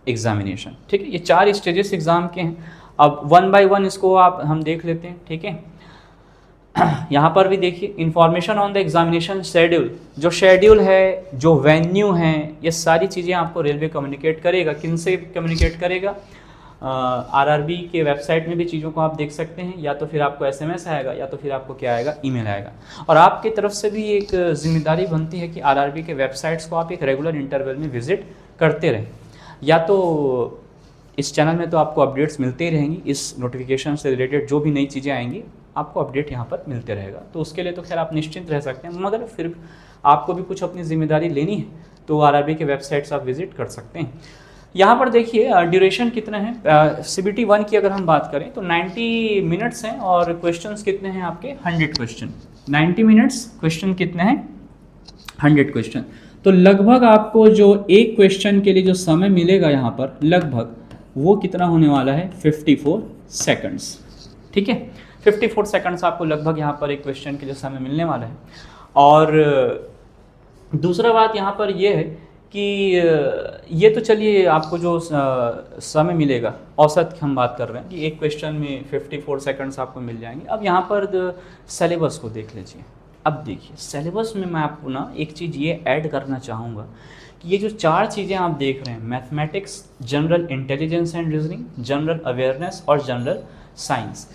एग्जामिनेशन, ठीक है। ये 4 स्टेजेस एग्ज़ाम के हैं। अब 1 बाय 1 इसको हम देख लेते हैं, ठीक है। यहाँ पर भी देखिए information on the examination schedule, जो शेड्यूल है, जो वेन्यू है, ये सारी चीज़ें आपको रेलवे कम्युनिकेट करेगा। किन से कम्युनिकेट करेगा, RRB के वेबसाइट में भी चीज़ों को आप देख सकते हैं, या तो फिर आपको SMS आएगा या तो फिर आपको क्या आएगा, ईमेल आएगा। और आपकी तरफ से भी एक जिम्मेदारी बनती है कि RRB के वेबसाइट्स को आप एक रेगुलर इंटरवल में विजिट करते रहें। या तो इस चैनल में तो आपको अपडेट्स मिलते ही रहेंगी, इस नोटिफिकेशन से रिलेटेड जो भी नई चीज़ें आएंगी आपको अपडेट यहाँ पर मिलते रहेगा। तो उसके लिए तो खैर आप निश्चिंत रह सकते हैं, मगर फिर आपको भी कुछ अपनी जिम्मेदारी लेनी है तो RRB के वेबसाइट्स आप विजिट कर सकते हैं। यहाँ पर देखिए ड्यूरेशन कितना है, CBT 1 की अगर हम बात करें तो 90 मिनट्स हैं और क्वेश्चंस कितने हैं आपके 100 क्वेश्चन। 90 मिनट्स, क्वेश्चन कितने हैं 100 क्वेश्चन। तो लगभग आपको जो एक क्वेश्चन के लिए जो समय मिलेगा यहाँ पर लगभग वो कितना होने वाला है 54 सेकंड्स, ठीक है। 54 सेकंड्स आपको लगभग यहाँ पर एक क्वेश्चन के लिए समय मिलने वाला है। और दूसरा बात यहाँ पर ये है कि ये तो चलिए आपको जो समय मिलेगा औसत हम बात कर रहे हैं कि एक क्वेश्चन में 54 सेकंड्स आपको मिल जाएंगे। अब यहाँ पर सिलेबस को देख लीजिए। अब देखिए सिलेबस में मैं आपको ना एक चीज़ ये ऐड करना चाहूँगा कि ये जो 4 चीज़ें आप देख रहे हैं, mathematics, general intelligence and reasoning, general awareness और जनरल साइंस,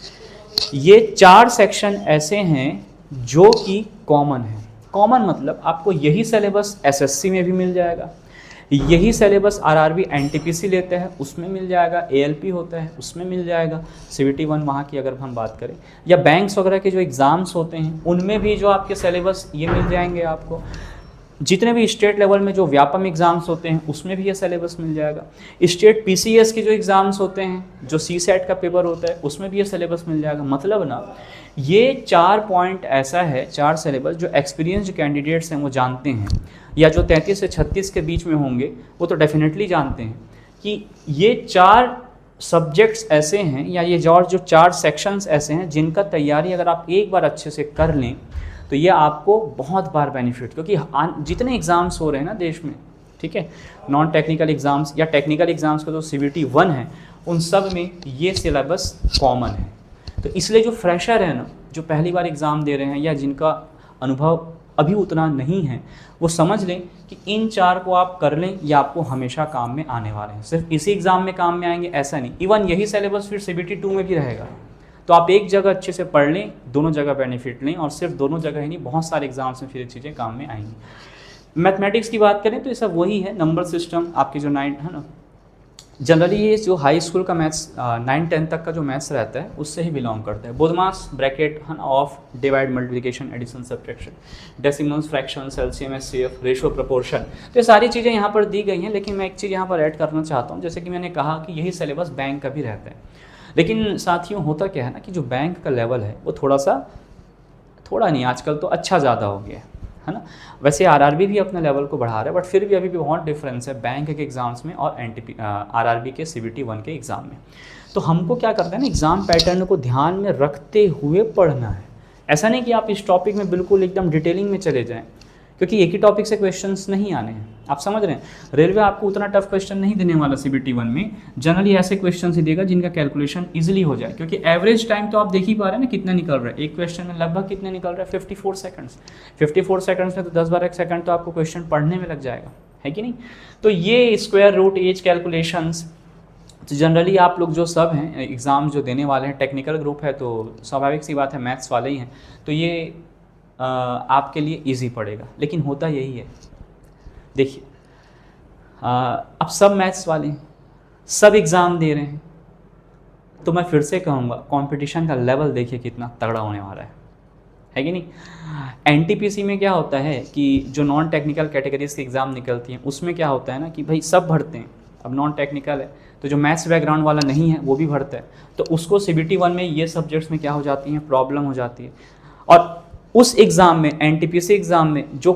ये 4 सेक्शन ऐसे हैं जो कि कॉमन है। कॉमन मतलब आपको यही सिलेबस SSC में भी मिल जाएगा, यही सिलेबस RRB NTPC लेते हैं उसमें मिल जाएगा, ALP होता है उसमें मिल जाएगा, CBT 1 वहाँ की अगर हम बात करें, या बैंक्स वगैरह के जो एग्ज़ाम्स होते हैं उनमें भी जो आपके सिलेबस ये मिल जाएंगे आपको। जितने भी स्टेट लेवल में जो व्यापम एग्ज़ाम्स होते हैं उसमें भी ये सिलेबस मिल जाएगा। स्टेट PCS के जो एग्ज़ाम्स होते हैं, जो CSAT का पेपर होता है उसमें भी ये सिलेबस मिल जाएगा। मतलब ना ये 4 पॉइंट ऐसा है, 4 सिलेबस जो एक्सपीरियंस्ड कैंडिडेट्स हैं वो जानते हैं, या जो 33 से 36 के बीच में होंगे वो तो डेफिनेटली जानते हैं कि ये 4 सब्जेक्ट्स ऐसे हैं, या ये जो 4 सेक्शंस ऐसे हैं जिनका तैयारी अगर आप एक बार अच्छे से कर लें तो ये आपको बहुत बार बेनिफिट, क्योंकि जितने एग्ज़ाम्स हो रहे हैं ना देश में, ठीक है, नॉन टेक्निकल एग्ज़ाम्स या टेक्निकल एग्ज़ाम्स का जो CBT 1 है उन सब में ये सिलेबस कॉमन है। तो इसलिए जो फ्रेशर है ना, जो पहली बार एग्ज़ाम दे रहे हैं या जिनका अनुभव अभी उतना नहीं है, वो समझ लें कि इन 4 को आप कर लें, ये आपको हमेशा काम में आने वाले हैं। सिर्फ इसी एग्ज़ाम में काम में आएंगे ऐसा नहीं, इवन यही सिलेबस फिर CBT 2 में भी रहेगा। तो आप एक जगह अच्छे से पढ़ लें, दोनों जगह बेनिफिट लें, और सिर्फ दोनों जगह ही नहीं, बहुत सारे एग्जाम्स में फिर ये चीज़ें काम में आएंगी। मैथमेटिक्स की बात करें तो ये सब वही है, नंबर सिस्टम आपकी जो 9 है ना, जनरली ये जो हाई स्कूल का मैथ्स 9-10 तक का जो मैथ्स रहता है उससे ही बिलोंग करता है। बोधमास, ब्रैकेट है ना, of, divide, multiplication, addition, subtraction, decimals, fractions, LCM, HCF, ratio, proportion, तो ये सारी चीज़ें यहाँ पर दी गई हैं। लेकिन मैं एक चीज़ यहाँ पर ऐड करना चाहता हूँ, जैसे कि मैंने कहा कि यही सिलेबस बैंक का भी रहता है। लेकिन साथियों होता क्या है ना कि जो बैंक का लेवल है वो थोड़ा नहीं, आजकल तो अच्छा ज़्यादा हो गया है ना। वैसे आरआरबी भी अपने लेवल को बढ़ा रहा है, बट फिर भी अभी भी बहुत डिफरेंस है बैंक के एग्ज़ाम्स में और आरआरबी के CBT 1 के एग्ज़ाम में। तो हमको क्या करना है ना, एग्ज़ाम पैटर्न को ध्यान में रखते हुए पढ़ना है। ऐसा नहीं कि आप इस टॉपिक में बिल्कुल एकदम डिटेलिंग में चले जाएं, क्योंकि एक ही टॉपिक से क्वेश्चंस नहीं आने हैं, आप समझ रहे हैं। रेलवे आपको उतना टफ क्वेश्चन नहीं देने वाला CBT 1 में, जनरली ऐसे क्वेश्चन ही देगा जिनका कैलकुलेशन इजीली हो जाए, क्योंकि एवरेज टाइम तो आप देख ही पा रहे हैं ना कितना निकल रहा है। एक क्वेश्चन में लगभग कितने निकल रहा है, 54 सेकंड्स। 54 सेकंड्स में तो 10-12 सेकंड तो आपको क्वेश्चन पढ़ने में लग जाएगा, है कि नहीं। तो ये स्क्वायर रूट, एज कैलकुलेशंस, तो जनरली आप लोग जो सब हैं एग्ज़ाम जो देने वाले हैं, टेक्निकल ग्रुप है तो स्वाभाविक सी बात है मैथ्स वाले ही हैं, तो ये आपके लिए इजी पड़ेगा। लेकिन होता यही है, देखिए अब सब मैथ्स वाले हैं, सब एग्ज़ाम दे रहे हैं, तो मैं फिर से कहूँगा कंपटीशन का लेवल देखिए कितना तगड़ा होने वाला है कि नहीं। NTPC में क्या होता है कि जो नॉन टेक्निकल कैटेगरीज की एग्ज़ाम निकलती हैं उसमें क्या होता है ना कि भाई सब भरते हैं। अब नॉन टेक्निकल है तो जो मैथ्स बैकग्राउंड वाला नहीं है वो भी भरता है, तो उसको CBT 1 में ये सब्जेक्ट्स में क्या हो जाती हैं, प्रॉब्लम हो जाती है। और उस एग्ज़ाम में, NTPC एग्ज़ाम में जो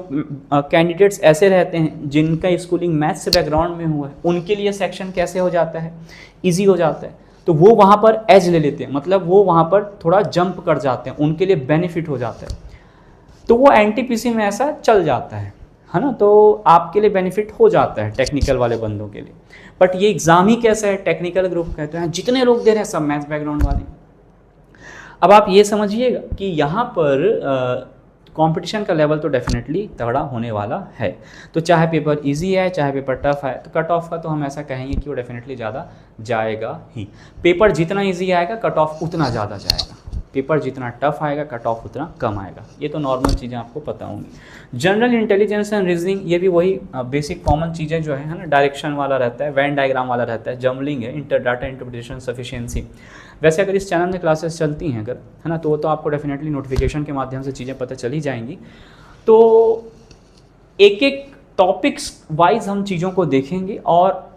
कैंडिडेट्स ऐसे रहते हैं जिनका स्कूलिंग मैथ्स बैकग्राउंड में हुआ है, उनके लिए सेक्शन कैसे हो जाता है, ईजी हो जाता है। तो वो वहाँ पर एज ले लेते हैं, मतलब वो वहाँ पर थोड़ा जंप कर जाते हैं, उनके लिए बेनिफिट हो जाता है। तो वो NTPC में ऐसा चल जाता है ना, तो आपके लिए बेनिफिट हो जाता है टेक्निकल वाले बंदों के लिए। बट ये एग्ज़ाम ही कैसा है, टेक्निकल ग्रुप कहते हैं, जितने लोग दे रहे हैं सब मैथ्स बैकग्राउंड वाले। अब आप ये समझिएगा कि यहाँ पर कंपटीशन का लेवल तो डेफिनेटली तगड़ा होने वाला है। तो चाहे पेपर इजी है चाहे पेपर टफ है, तो कट ऑफ का तो हम ऐसा कहेंगे कि वो डेफिनेटली ज़्यादा जाएगा ही। पेपर जितना इजी आएगा कट ऑफ उतना ज़्यादा जाएगा, पेपर जितना टफ आएगा कट ऑफ उतना कम आएगा। ये तो नॉर्मल चीज़ें आपको पता होंगी। जनरल इंटेलिजेंस एंड रीजनिंग, ये भी वही बेसिक कॉमन चीज़ें जो है ना, डायरेक्शन वाला रहता है, वेन डायग्राम वाला रहता है, जमलिंग है, डाटा इंटरप्रिटेशन, सफिशिएंसी। वैसे अगर इस चैनल में क्लासेस चलती हैं अगर, है ना, तो वो तो आपको डेफिनेटली नोटिफिकेशन के माध्यम से चीज़ें पता चली जाएंगी। तो एक एक टॉपिक्स वाइज हम चीज़ों को देखेंगे और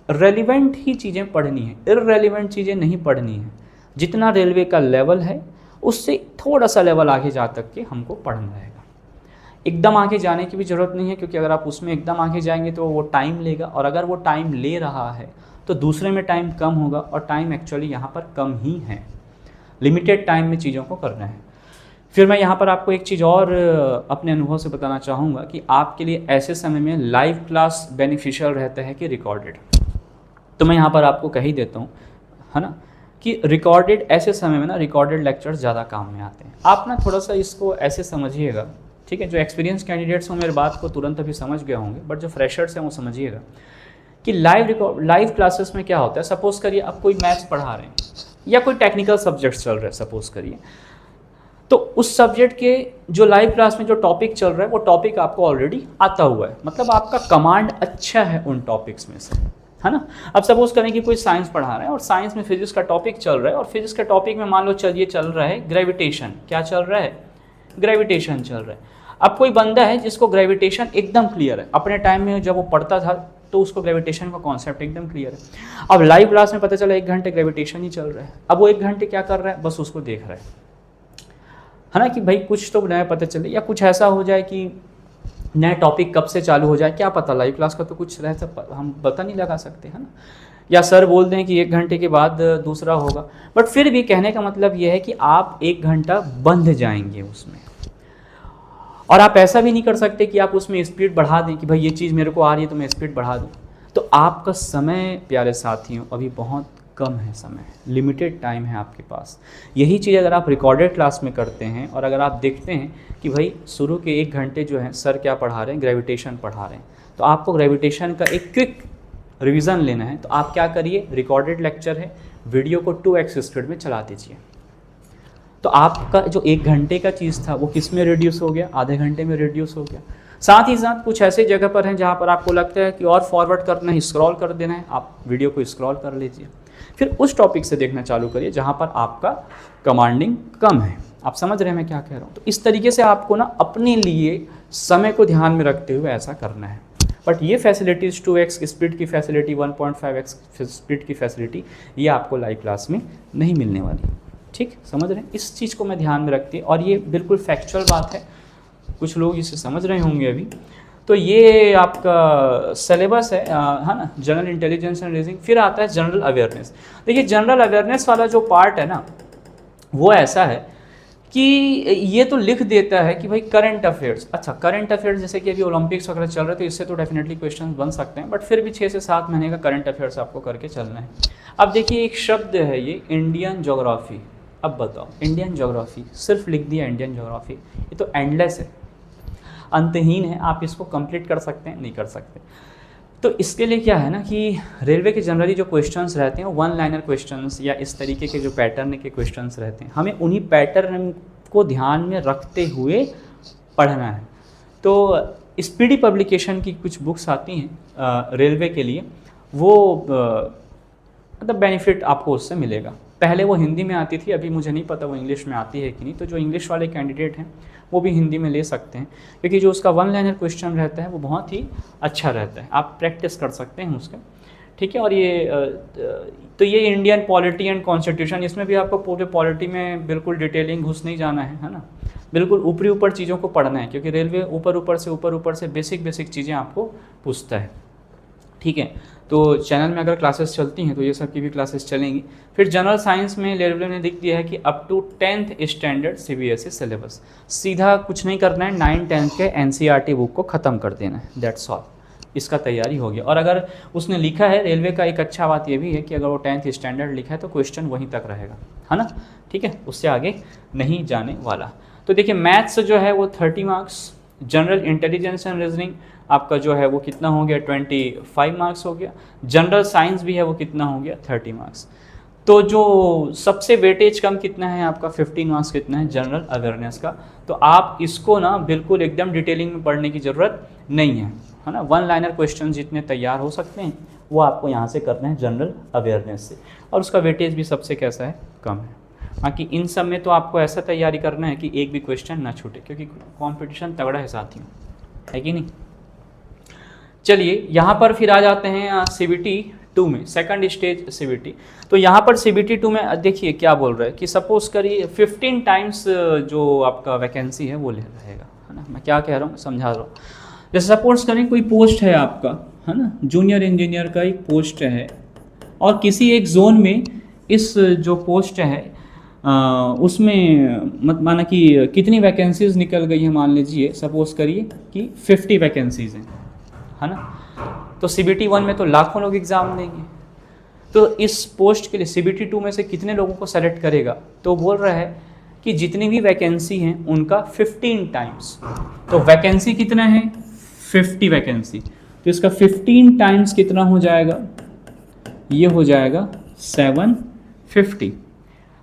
रेलिवेंट ही चीज़ें पढ़नी है, इररेलिवेंट चीज़ें नहीं पढ़नी है। जितना रेलवे का लेवल है उससे थोड़ा सा लेवल आगे जा तक के हमको पढ़ना रहेगा। एकदम आगे जाने की भी ज़रूरत नहीं है, क्योंकि अगर आप उसमें एकदम आगे जाएंगे तो वो टाइम लेगा, और अगर वो टाइम ले रहा है तो दूसरे में टाइम कम होगा, और टाइम एक्चुअली यहाँ पर कम ही है, लिमिटेड टाइम में चीज़ों को करना है। फिर मैं यहाँ पर आपको एक चीज़ और अपने अनुभव से बताना चाहूँगा कि आपके लिए ऐसे समय में लाइव क्लास बेनिफिशियल रहता है कि रिकॉर्डेड। तो मैं यहाँ पर आपको कह ही देता हूँ, है ना, कि रिकॉर्डेड ऐसे समय में ना रिकॉर्डेड लेक्चर्स ज़्यादा काम में आते हैं। आप ना थोड़ा सा इसको ऐसे समझिएगा, ठीक है। जो एक्सपीरियंस कैंडिडेट्स हों मेरे बात को तुरंत अभी समझ गए होंगे, बट जो फ्रेशर्स हैं वो समझिएगा कि लाइव क्लासेस में क्या होता है। सपोज करिए आप कोई मैथ्स पढ़ा रहे हैं या कोई टेक्निकल सब्जेक्ट्स चल रहे हैं सपोज करिए, तो उस सब्जेक्ट के जो लाइव क्लास में जो टॉपिक चल रहा है वो टॉपिक आपको ऑलरेडी आता हुआ है, मतलब आपका कमांड अच्छा है उन टॉपिक्स में से, है ना। अब सपोज करें कि कोई साइंस पढ़ा रहा है और साइंस में फिजिक्स का टॉपिक चल रहा है, और फिजिक्स के टॉपिक में मान लो चलिए चल रहा है ग्रेविटेशन। क्या चल रहा है, ग्रेविटेशन चल रहा है। अब कोई बंदा है जिसको ग्रेविटेशन एकदम क्लियर है, अपने टाइम में जब वो पढ़ता था तो उसको ग्रेविटेशन का कॉन्सेप्ट एकदम क्लियर है। अब लाइव क्लास में पता चला 1 घंटे ग्रेविटेशन ही चल रहा है। अब वो 1 घंटे क्या कर रहा है, बस उसको देख रहा है ना, कि भाई कुछ तो नया पता चले, या कुछ ऐसा हो जाए कि नया टॉपिक कब से चालू हो जाए, क्या पता। लाइव क्लास का तो कुछ रहता, हम पता नहीं लगा सकते, है ना। या सर बोल दें कि 1 घंटे के बाद दूसरा होगा, बट फिर भी कहने का मतलब यह है कि आप 1 घंटा बंध जाएंगे उसमें। और आप ऐसा भी नहीं कर सकते कि आप उसमें स्पीड बढ़ा दें कि भाई ये चीज़ मेरे को आ रही है तो मैं स्पीड बढ़ा दूं। तो आपका समय प्यारे साथियों अभी बहुत कम है, समय लिमिटेड टाइम है आपके पास। यही चीज़ अगर आप रिकॉर्डेड क्लास में करते हैं और अगर आप देखते हैं कि भाई शुरू के 1 घंटे जो है सर क्या पढ़ा रहे हैं, ग्रेविटेशन पढ़ा रहे हैं, तो आपको ग्रेविटेशन का एक क्विक रिवीजन लेना है, तो आप क्या करिए, रिकॉर्डेड लेक्चर है, वीडियो को 2x स्पीड में चला दीजिए, तो आपका जो 1 घंटे का चीज़ था वो किस में रिड्यूस हो गया, आधे घंटे में रिड्यूस हो गया। साथ ही साथ कुछ ऐसे जगह पर हैं जहाँ पर आपको लगता है कि और फॉरवर्ड करना है, स्क्रॉल कर देना है, आप वीडियो को स्क्रॉल कर लीजिए, फिर उस टॉपिक से देखना चालू करिए जहाँ पर आपका कमांडिंग कम है। आप समझ रहे हैं मैं क्या कह रहा हूँ। तो इस तरीके से आपको ना अपने लिए समय को ध्यान में रखते हुए ऐसा करना है। बट ये फैसिलिटीज़ 2x स्पीड की फैसिलिटी, 1.5x स्पीड की फैसिलिटी, ये आपको लाइव क्लास में नहीं मिलने वाली। ठीक, समझ रहे हैं, इस चीज़ को मैं ध्यान में रखती है और ये बिल्कुल फैक्चुअल बात है, कुछ लोग इसे समझ रहे होंगे अभी। तो ये आपका सिलेबस है ना, जनरल इंटेलिजेंस एंड रीजनिंग। फिर आता है जनरल अवेयरनेस। देखिए जनरल अवेयरनेस वाला जो पार्ट है ना, वो ऐसा है कि ये तो लिख देता है कि भाई करंट अफेयर्स। अच्छा, करंट अफेयर्स जैसे कि अभी ओलंपिक्स वगैरह चल रहे थे, इससे तो डेफिनेटली क्वेश्चन बन सकते हैं, बट फिर भी 6 से 7 महीने का करंट अफेयर्स आपको करके चलना है। अब देखिए एक शब्द है ये इंडियन ज्योग्राफी। अब बताओ, इंडियन ज्योग्राफी सिर्फ लिख दिया इंडियन ज्योग्राफी, ये तो एंडलेस है, अंतहीन है। आप इसको कंप्लीट कर सकते हैं, नहीं कर सकते। तो इसके लिए क्या है ना कि रेलवे के जनरली जो क्वेश्चंस रहते हैं, 1 लाइनर क्वेश्चंस या इस तरीके के जो पैटर्न के क्वेश्चंस रहते हैं, हमें उन्हीं पैटर्न को ध्यान में रखते हुए पढ़ना है। तो स्पीडी पब्लिकेशन की कुछ बुक्स आती हैं रेलवे के लिए, वो मतलब बेनिफिट आपको उससे मिलेगा। पहले वो हिंदी में आती थी, अभी मुझे नहीं पता वो इंग्लिश में आती है कि नहीं। तो जो इंग्लिश वाले कैंडिडेट हैं वो भी हिंदी में ले सकते हैं, क्योंकि जो उसका 1 लाइनर क्वेश्चन रहता है वो बहुत ही अच्छा रहता है, आप प्रैक्टिस कर सकते हैं उसका। ठीक है, और ये तो ये इंडियन पॉलिटी एंड कॉन्स्टिट्यूशन, इसमें भी आपको पूरे पॉलिटी में बिल्कुल डिटेलिंग घुस नहीं जाना है ना, बिल्कुल ऊपरी ऊपर चीज़ों को पढ़ना है, क्योंकि रेलवे ऊपर से बेसिक चीज़ें आपको पूछता है। ठीक है, तो चैनल में अगर क्लासेस चलती हैं तो ये सब की भी क्लासेस चलेंगी। फिर जनरल साइंस में रेलवे ने लिख दिया है कि up to 10th standard CBSE syllabus, सीधा कुछ नहीं करना है, 9-10 के NCERT बुक को ख़त्म कर देना है, दैट्स ऑल। इसका तैयारी हो गया। और अगर उसने लिखा है, रेलवे का एक अच्छा बात ये भी है कि अगर वो 10th स्टैंडर्ड लिखा है तो क्वेश्चन वहीं तक रहेगा, है ना। ठीक है, उससे आगे नहीं जाने वाला। तो देखिए मैथ्स जो है वो 30 marks, general intelligence and reasoning आपका जो है वो कितना हो गया, 25 मार्क्स हो गया। जनरल साइंस भी है वो कितना हो गया, 30 मार्क्स। तो जो सबसे वेटेज कम कितना है आपका, 15 मार्क्स कितना है, जनरल अवेयरनेस का। तो आप इसको ना बिल्कुल एकदम डिटेलिंग में पढ़ने की ज़रूरत नहीं है ना। 1 लाइनर क्वेश्चन जितने तैयार हो सकते हैं वो आपको यहाँ से करना है जनरल अवेयरनेस से, और उसका वेटेज भी सबसे कैसा है, कम है। बाकी इन सब में तो आपको ऐसा तैयारी करना है कि एक भी क्वेश्चन ना छूटे, क्योंकि कंपटीशन तगड़ा है साथियों, है कि नहीं। चलिए यहाँ पर फिर आ जाते हैं CBT 2 में, सेकंड स्टेज CBT। तो यहाँ पर CBT 2 में देखिए क्या बोल रहा है कि सपोज करिए 15 टाइम्स जो आपका वैकेंसी है वो ले रहेगा, है ना। मैं क्या कह रहा हूँ समझा रहा हूँ। जैसे सपोज करें कोई पोस्ट है आपका, है ना, जूनियर इंजीनियर का एक पोस्ट है, और किसी एक जोन में इस जो पोस्ट है उसमें मत माना कि कितनी वैकेंसीज निकल गई है, मान लीजिए सपोज करिए कि 50 वैकेंसीज हैं, है ना। तो CBT 1 में तो लाखों लोग एग्ज़ाम देंगे, तो इस पोस्ट के लिए CBT 2 में से कितने लोगों को सेलेक्ट करेगा, तो बोल रहा है कि जितनी भी वैकेंसी हैं उनका 15 टाइम्स। तो वैकेंसी कितना है, 50 वैकेंसी, तो इसका 15 टाइम्स कितना हो जाएगा, ये हो जाएगा 750।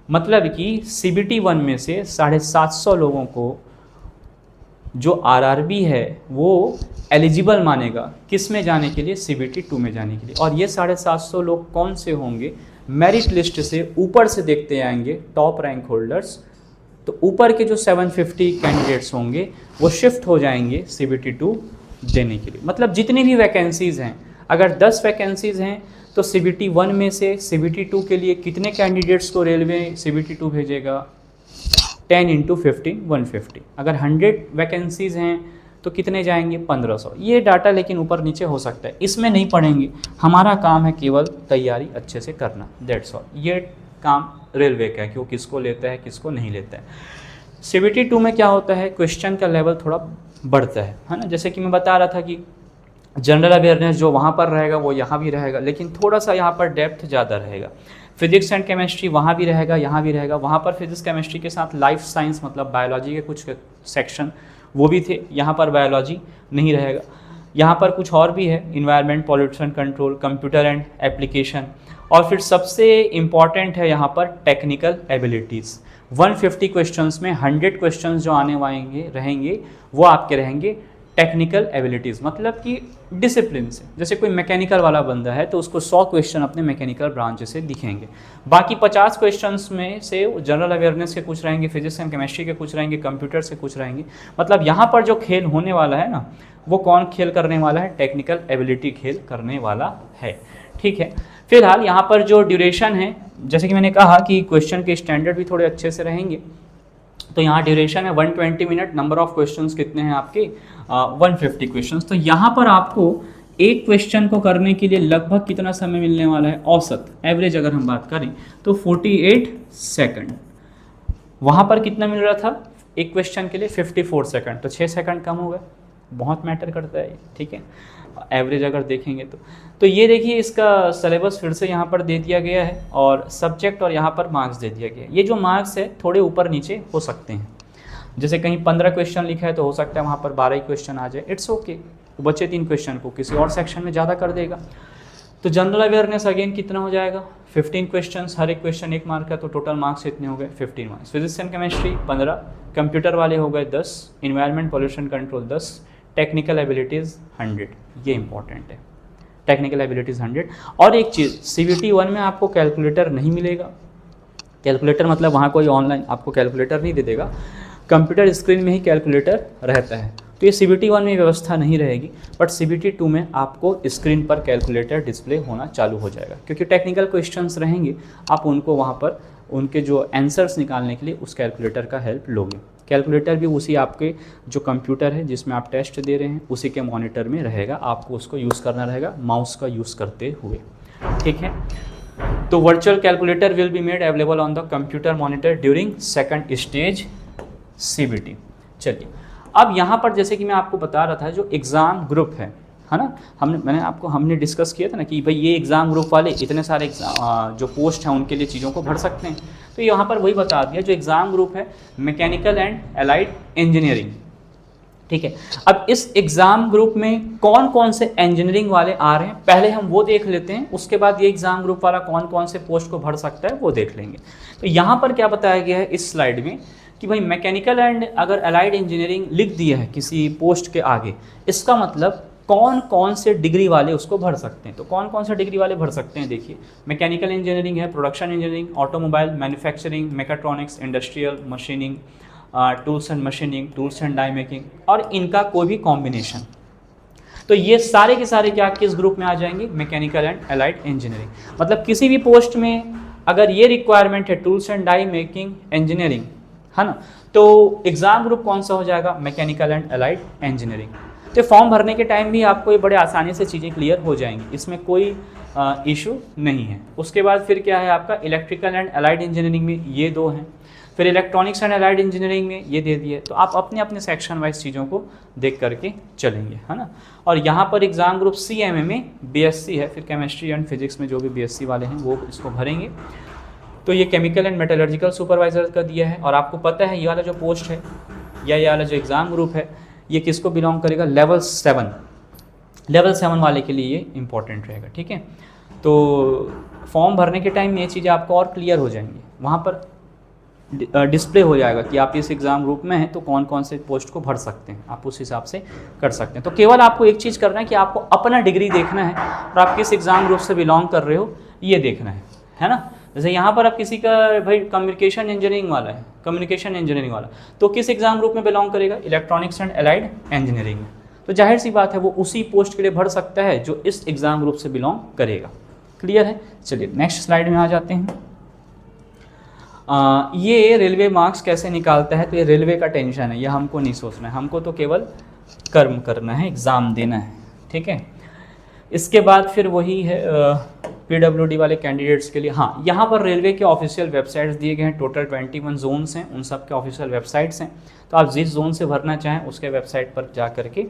मतलब कि CBT 1 में से 750 लोगों को जो RRB है वो एलिजिबल मानेगा, किस में जाने के लिए, CBT 2 में जाने के लिए। और ये 750 लोग कौन से होंगे, मेरिट लिस्ट से ऊपर से देखते आएंगे, टॉप रैंक होल्डर्स। तो ऊपर के जो 750 कैंडिडेट्स होंगे वो शिफ्ट हो जाएंगे CBT 2 देने के लिए। मतलब जितनी भी वैकेंसीज़ हैं, अगर 10 वैकेंसीज़ हैं तो CBT 1 में से CBT 2 के लिए कितने कैंडिडेट्स को रेलवे CBT 2 भेजेगा, 10 × 15 150। अगर 100 वैकेंसीज़ हैं तो कितने जाएंगे, 1500। ये डाटा लेकिन ऊपर नीचे हो सकता है, इसमें नहीं पढ़ेंगे, हमारा काम है केवल तैयारी अच्छे से करना, दैट्स ऑल। ये काम रेलवे का है कि वो किसको लेता है किसको नहीं लेता है। CBT 2 में क्या होता है, क्वेश्चन का लेवल थोड़ा बढ़ता है ना। जैसे कि मैं बता रहा था कि जनरल अवेयरनेस जो वहाँ पर रहेगा वो यहाँ भी रहेगा, लेकिन थोड़ा सा यहाँ पर डेप्थ ज़्यादा रहेगा। फिजिक्स एंड केमिस्ट्री वहाँ भी रहेगा, यहाँ भी रहेगा। वहाँ पर फिजिक्स केमिस्ट्री के साथ लाइफ साइंस मतलब बायोलॉजी के कुछ सेक्शन वो भी थे, यहाँ पर बायोलॉजी नहीं रहेगा। यहाँ पर कुछ और भी है, environment, pollution control, computer and application, और फिर सबसे इम्पॉर्टेंट है यहाँ पर टेक्निकल एबिलिटीज़। 150 क्वेश्चंस में 100 क्वेश्चंस जो आने वाले रहेंगे वो आपके रहेंगे टेक्निकल एबिलिटीज़, मतलब कि डिसिप्लिन से। जैसे कोई मैकेनिकल वाला बंदा है तो उसको 100 क्वेश्चन अपने मैकेनिकल ब्रांच से दिखेंगे, बाकी 50 क्वेश्चंस में से जनरल अवेयरनेस के कुछ रहेंगे, फिजिक्स एंड केमिस्ट्री के कुछ रहेंगे, कंप्यूटर से कुछ रहेंगे। मतलब यहाँ पर जो खेल होने वाला है ना, वो कौन खेल करने वाला है? टेक्निकल एबिलिटी खेल करने वाला है। ठीक है, फिलहाल यहाँ पर जो ड्यूरेशन है, जैसे कि मैंने कहा कि क्वेश्चन के स्टैंडर्ड भी थोड़े अच्छे से रहेंगे, तो यहाँ ड्यूरेशन है 120 मिनट। नंबर ऑफ क्वेश्चंस कितने हैं आपके? 150 क्वेश्चंस। तो यहाँ पर आपको एक क्वेश्चन को करने के लिए लगभग कितना समय मिलने वाला है? औसत एवरेज अगर हम बात करें तो 48 सेकंड। वहाँ पर कितना मिल रहा था एक क्वेश्चन के लिए? 54 सेकंड। तो 6 सेकंड कम हो गए, बहुत मैटर करता है। ठीक है, एवरेज अगर देखेंगे तो ये देखिए इसका सिलेबस फिर से यहाँ पर दे दिया गया है और सब्जेक्ट और यहाँ पर मार्क्स दे दिया गया है। ये जो मार्क्स है थोड़े ऊपर नीचे हो सकते हैं, जैसे कहीं 15 क्वेश्चन लिखा है तो हो सकता है वहाँ पर 12 ही क्वेश्चन आ जाए, इट्स ओके। तो बचे 3 क्वेश्चन को किसी और सेक्शन में ज़्यादा कर देगा। तो जनरल अवेयरनेस अगेन कितना हो जाएगा? 15 क्वेश्चन, हर एक क्वेश्चन 1 मार्क का, तो टोटल मार्क्स इतने हो गए 15 marks. Physics and chemistry 15, computer वाले हो गए 10, environment pollution control 10, technical abilities 100। ये इंपॉर्टेंट है, टेक्निकल एबिलिटीज़ 100। और एक चीज़, CBT 1 में आपको कैलकुलेटर नहीं मिलेगा। कैलकुलेटर मतलब वहाँ कोई ऑनलाइन आपको कैलकुलेटर नहीं दे देगा, कंप्यूटर स्क्रीन में ही कैलकुलेटर रहता है। तो ये CBT 1 में व्यवस्था नहीं रहेगी, बट CBT 2 में आपको स्क्रीन पर कैलकुलेटर डिस्प्ले होना चालू हो जाएगा, क्योंकि टेक्निकल क्वेश्चंस रहेंगे, आप उनको वहाँ पर उनके जो आंसर्स निकालने के लिए उस कैलकुलेटर का हेल्प लोगे। कैलकुलेटर भी उसी आपके जो कंप्यूटर है जिसमें आप टेस्ट दे रहे हैं उसी के मॉनिटर में रहेगा, आपको उसको यूज़ करना रहेगा माउस का यूज़ करते हुए। ठीक है, तो virtual calculator will be made available on the computer monitor during second stage CBT। चलिए, अब यहाँ पर जैसे कि मैं आपको बता रहा था, जो एग्ज़ाम ग्रुप है ना, हमने डिस्कस किया था ना कि भाई ये एग्ज़ाम ग्रुप वाले इतने सारे जो पोस्ट हैं उनके लिए चीज़ों को भर सकते हैं। तो यहाँ पर वही बता दिया, जो एग्ज़ाम ग्रुप है मैकेनिकल एंड एलाइड इंजीनियरिंग। ठीक है, अब इस एग्ज़ाम ग्रुप में कौन कौन से इंजीनियरिंग वाले आ रहे हैं पहले हम वो देख लेते हैं, उसके बाद ये एग्ज़ाम ग्रुप वाला कौन कौन से पोस्ट को भर सकता है वो देख लेंगे। तो यहाँ पर क्या बताया गया है इस स्लाइड में कि भाई मैकेनिकल एंड अगर अलाइड इंजीनियरिंग लिख दिया है किसी पोस्ट के आगे, इसका मतलब कौन कौन से डिग्री वाले उसको भर सकते हैं। तो कौन कौन से डिग्री वाले भर सकते हैं? देखिए, मैकेनिकल इंजीनियरिंग है, production engineering, automobile, manufacturing, mechatronics, industrial, machining, tools and machining, tools and die making, और इनका कोई भी कॉम्बिनेशन। तो ये सारे के सारे क्या किस ग्रुप में आ जाएंगे? Mechanical and allied engineering. मतलब किसी भी पोस्ट में अगर ये रिक्वायरमेंट है tools and die making engineering, है ना, तो एग्ज़ाम ग्रुप कौन सा हो जाएगा? Mechanical and allied engineering. तो फॉर्म भरने के टाइम भी आपको ये बड़े आसानी से चीज़ें क्लियर हो जाएंगी, इसमें कोई इशू नहीं है। उसके बाद फिर क्या है आपका? इलेक्ट्रिकल एंड अलाइड इंजीनियरिंग में ये 2 हैं, फिर इलेक्ट्रॉनिक्स एंड अलाइड इंजीनियरिंग में ये दे दिए। तो आप अपने अपने सेक्शन वाइज चीज़ों को देख करके चलेंगे, है ना। और यहाँ पर एग्ज़ाम ग्रुप CMA में BSc है, फिर केमिस्ट्री एंड फिजिक्स में जो भी BSc वाले हैं वो इसको भरेंगे। तो ये केमिकल एंड मेटलर्जिकल सुपरवाइजर का दिया है, और आपको पता है ये वाला जो पोस्ट है या ये वाला जो एग्ज़ाम ग्रुप है ये किसको बिलोंग करेगा? लेवल 7। लेवल 7 वाले के लिए ये इंपॉर्टेंट रहेगा। ठीक है, तो फॉर्म भरने के टाइम ये चीज़ें आपको और क्लियर हो जाएंगी, वहाँ पर डिस्प्ले हो जाएगा कि आप इस एग्ज़ाम ग्रुप में हैं तो कौन कौन से पोस्ट को भर सकते हैं, आप उस हिसाब से कर सकते हैं। तो केवल आपको एक चीज़ करना है कि आपको अपना डिग्री देखना है और आप किस एग्ज़ाम ग्रुप से बिलोंग कर रहे हो ये देखना है ना। जैसे यहाँ पर आप किसी का भाई कम्युनिकेशन इंजीनियरिंग वाला है, कम्युनिकेशन इंजीनियरिंग वाला, तो किस एग्ज़ाम ग्रुप में बिलोंग करेगा? इलेक्ट्रॉनिक्स एंड अलाइड इंजीनियरिंग में। तो जाहिर सी बात है वो उसी पोस्ट के लिए भर सकता है जो इस एग्ज़ाम ग्रुप से बिलोंग करेगा। क्लियर है? चलिए नेक्स्ट स्लाइड में आ जाते हैं। ये रेलवे मार्क्स कैसे निकालता है? तो ये रेलवे का टेंशन है, यह हमको नहीं सोचना है, हमको तो केवल कर्म करना है, एग्ज़ाम देना है। ठीक है, इसके बाद फिर वही है PWD वाले कैंडिडेट्स के लिए। हाँ, यहाँ पर रेलवे के ऑफिशियल वेबसाइट्स दिए गए हैं, टोटल 21 जोन्स हैं, उन सब के ऑफिशियल वेबसाइट्स हैं। तो आप जिस जोन से भरना चाहें उसके वेबसाइट पर जा करके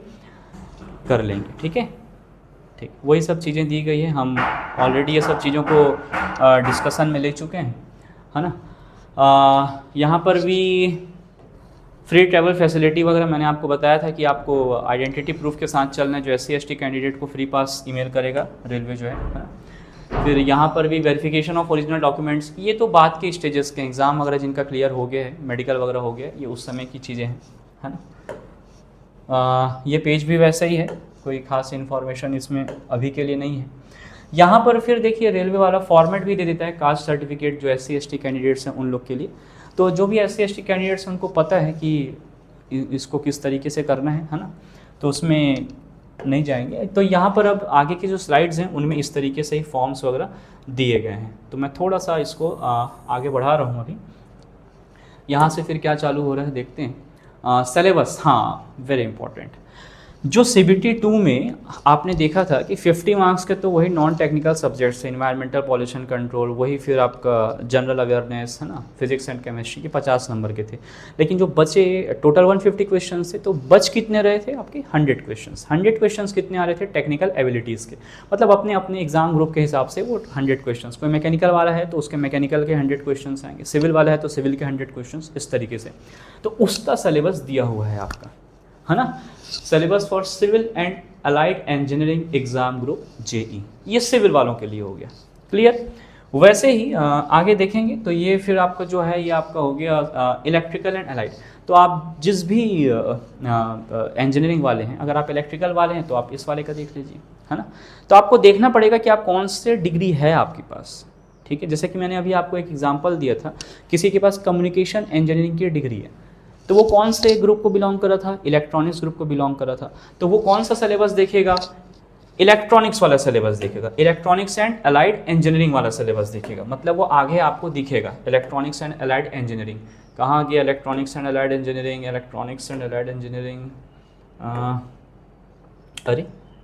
कर लेंगे। ठीक है, ठीक, वही सब चीज़ें दी गई है, हम ऑलरेडी ये सब चीज़ों को डिस्कशन में ले चुके हैं, है ना। यहाँ पर भी फ्री ट्रैवल फैसिलिटी वगैरह मैंने आपको बताया था कि आपको आइडेंटिटी प्रूफ के साथ चलना है, जो SC ST कैंडिडेट को फ्री पास ईमेल करेगा रेलवे जो है ना। फिर यहाँ पर भी वेरिफिकेशन ऑफ ओरिजिनल डॉक्यूमेंट्स, ये तो बाद के स्टेजेस के एग्ज़ाम वगैरह जिनका क्लियर हो गया है, मेडिकल वगैरह हो गया, ये उस समय की चीज़ें हैं, है ना। ये पेज भी वैसा ही है, कोई खास इन्फॉर्मेशन इसमें अभी के लिए नहीं है। यहाँ पर फिर देखिए रेलवे वाला फॉर्मेट भी दे देता है कास्ट सर्टिफिकेट जो SC/ST कैंडिडेट्स हैं उन लोग के लिए। तो जो भी SC/ST कैंडिडेट्स हैं उनको पता है कि इसको किस तरीके से करना है ना, तो उसमें नहीं जाएंगे। तो यहाँ पर अब आगे की जो स्लाइड्स हैं उनमें इस तरीके से ही फॉर्म्स वगैरह दिए गए हैं। तो मैं थोड़ा सा इसको आगे बढ़ा रहा हूँ अभी। यहाँ से फिर क्या चालू हो रहा है देखते हैं। सिलेबस, हाँ वेरी इंपॉर्टेंट। जो CBT 2 में आपने देखा था कि 50 मार्क्स के तो वही नॉन टेक्निकल सब्जेक्ट्स थे, इन्वायरमेंटल पॉल्यूशन कंट्रोल, वही फिर आपका जनरल अवेयरनेस है ना, फिजिक्स एंड केमिस्ट्री के 50 नंबर के थे। लेकिन जो बचे टोटल 150 क्वेश्चन थे, तो बच कितने रहे थे आपके 100 क्वेश्चन। 100 क्वेश्चन कितने आ रहे थे टेक्निकल एबिलिटीज़ के, मतलब अपने अपने एग्जाम ग्रुप के हिसाब से वो 100 क्वेश्चन। कोई मैकेनिकल वाला है तो उसके मैकेनिकल के 100 क्वेश्चन आएंगे, सिविल वाला है तो सिविल के 100 क्वेश्चन, इस तरीके से। तो उसका सिलेबस दिया हुआ है आपका, है ना। Syllabus for civil and allied engineering exam group JE, ये सिविल वालों के लिए हो गया, क्लियर। वैसे ही आगे देखेंगे तो ये फिर आपका जो है ये आपका हो गया इलेक्ट्रिकल एंड अलाइड। तो आप जिस भी इंजीनियरिंग वाले हैं, अगर आप इलेक्ट्रिकल वाले हैं तो आप इस वाले का देख लीजिए, है ना। तो आपको देखना पड़ेगा कि आप कौन से डिग्री है आपके पास, ठीक है। जैसे कि मैंने अभी आपको एक एग्जांपल दिया था, किसी के पास कम्युनिकेशन इंजीनियरिंग की डिग्री है, तो वो कौन से ग्रुप को बिलोंग कर रहा था, इलेक्ट्रॉनिक्स ग्रुप को बिलोंग कर रहा था। तो वो कौन सा सिलेबस देखेगा, इलेक्ट्रॉनिक्स वाला सिलेबस देखेगा, इलेक्ट्रॉनिक्स एंड अलाइड इंजीनियरिंग वाला सिलेबस देखेगा। मतलब वो आगे आपको दिखेगा इलेक्ट्रॉनिक्स एंड अलाइड इंजीनियरिंग। कहाँ गया electronics and allied engineering, electronics and allied engineering, अरे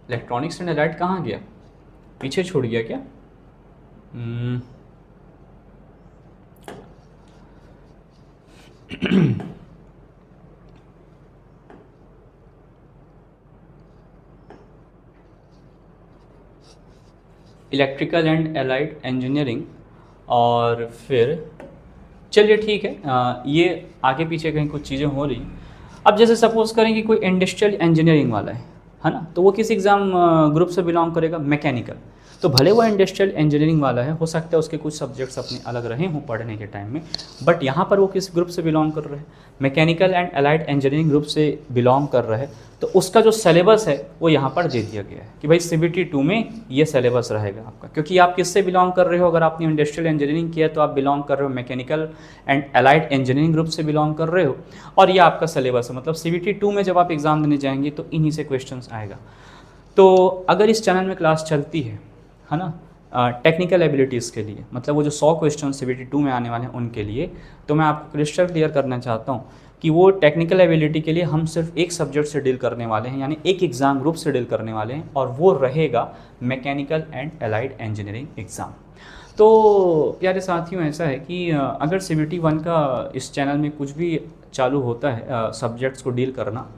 इलेक्ट्रॉनिक्स एंड अलाइड कहाँ गया, पीछे छूट गया क्या। इलेक्ट्रिकल एंड अलाइड इंजीनियरिंग, और फिर चलिए ठीक है, ये आगे पीछे कहीं कुछ चीज़ें हो रही। अब जैसे सपोज करें कि कोई इंडस्ट्रियल इंजीनियरिंग वाला है ना, तो वो किस एग्ज़ाम ग्रुप से बिलोंग करेगा, मैकेनिकल। तो भले वो इंडस्ट्रियल इंजीनियरिंग वाला है, हो सकता है उसके कुछ सब्जेक्ट्स अपने अलग रहे हों पढ़ने के टाइम में, बट यहाँ पर वो किस ग्रुप से बिलोंग कर रहे हैं, mechanical and allied engineering group से बिलोंग कर रहे हैं। तो उसका जो सिलेबस है वो यहाँ पर दे दिया गया है कि भाई CBT 2 में ये सिलेबस रहेगा आपका, क्योंकि आप किससे बिलोंग कर रहे हो। अगर आपने इंडस्ट्रियल इंजीनियरिंग किया तो आप बिलोंग कर रहे हो mechanical and allied engineering group से बिलोंग कर रहे हो, और ये आपका सिलेबस है। मतलब CBT 2 में जब आप एग्ज़ाम देने जाएंगे तो इन्हीं से क्वेश्चन आएगा। तो अगर इस चैनल में क्लास चलती है ना, टेक्निकल एबिलिटीज़ के लिए, मतलब वो जो 100 क्वेश्चन CBT 2 में आने वाले हैं उनके लिए, तो मैं आपको क्रिस्टल क्लियर करना चाहता हूँ कि वो टेक्निकल एबिलिटी के लिए हम सिर्फ एक सब्जेक्ट से डील करने वाले हैं, यानी एक एग्ज़ाम ग्रुप से डील करने वाले हैं, और वो रहेगा mechanical and allied engineering exam. तो प्यारे साथियों, ऐसा है कि अगर CBT 1 का इस चैनल में कुछ भी चालू होता है सब्जेक्ट्स को डील करना,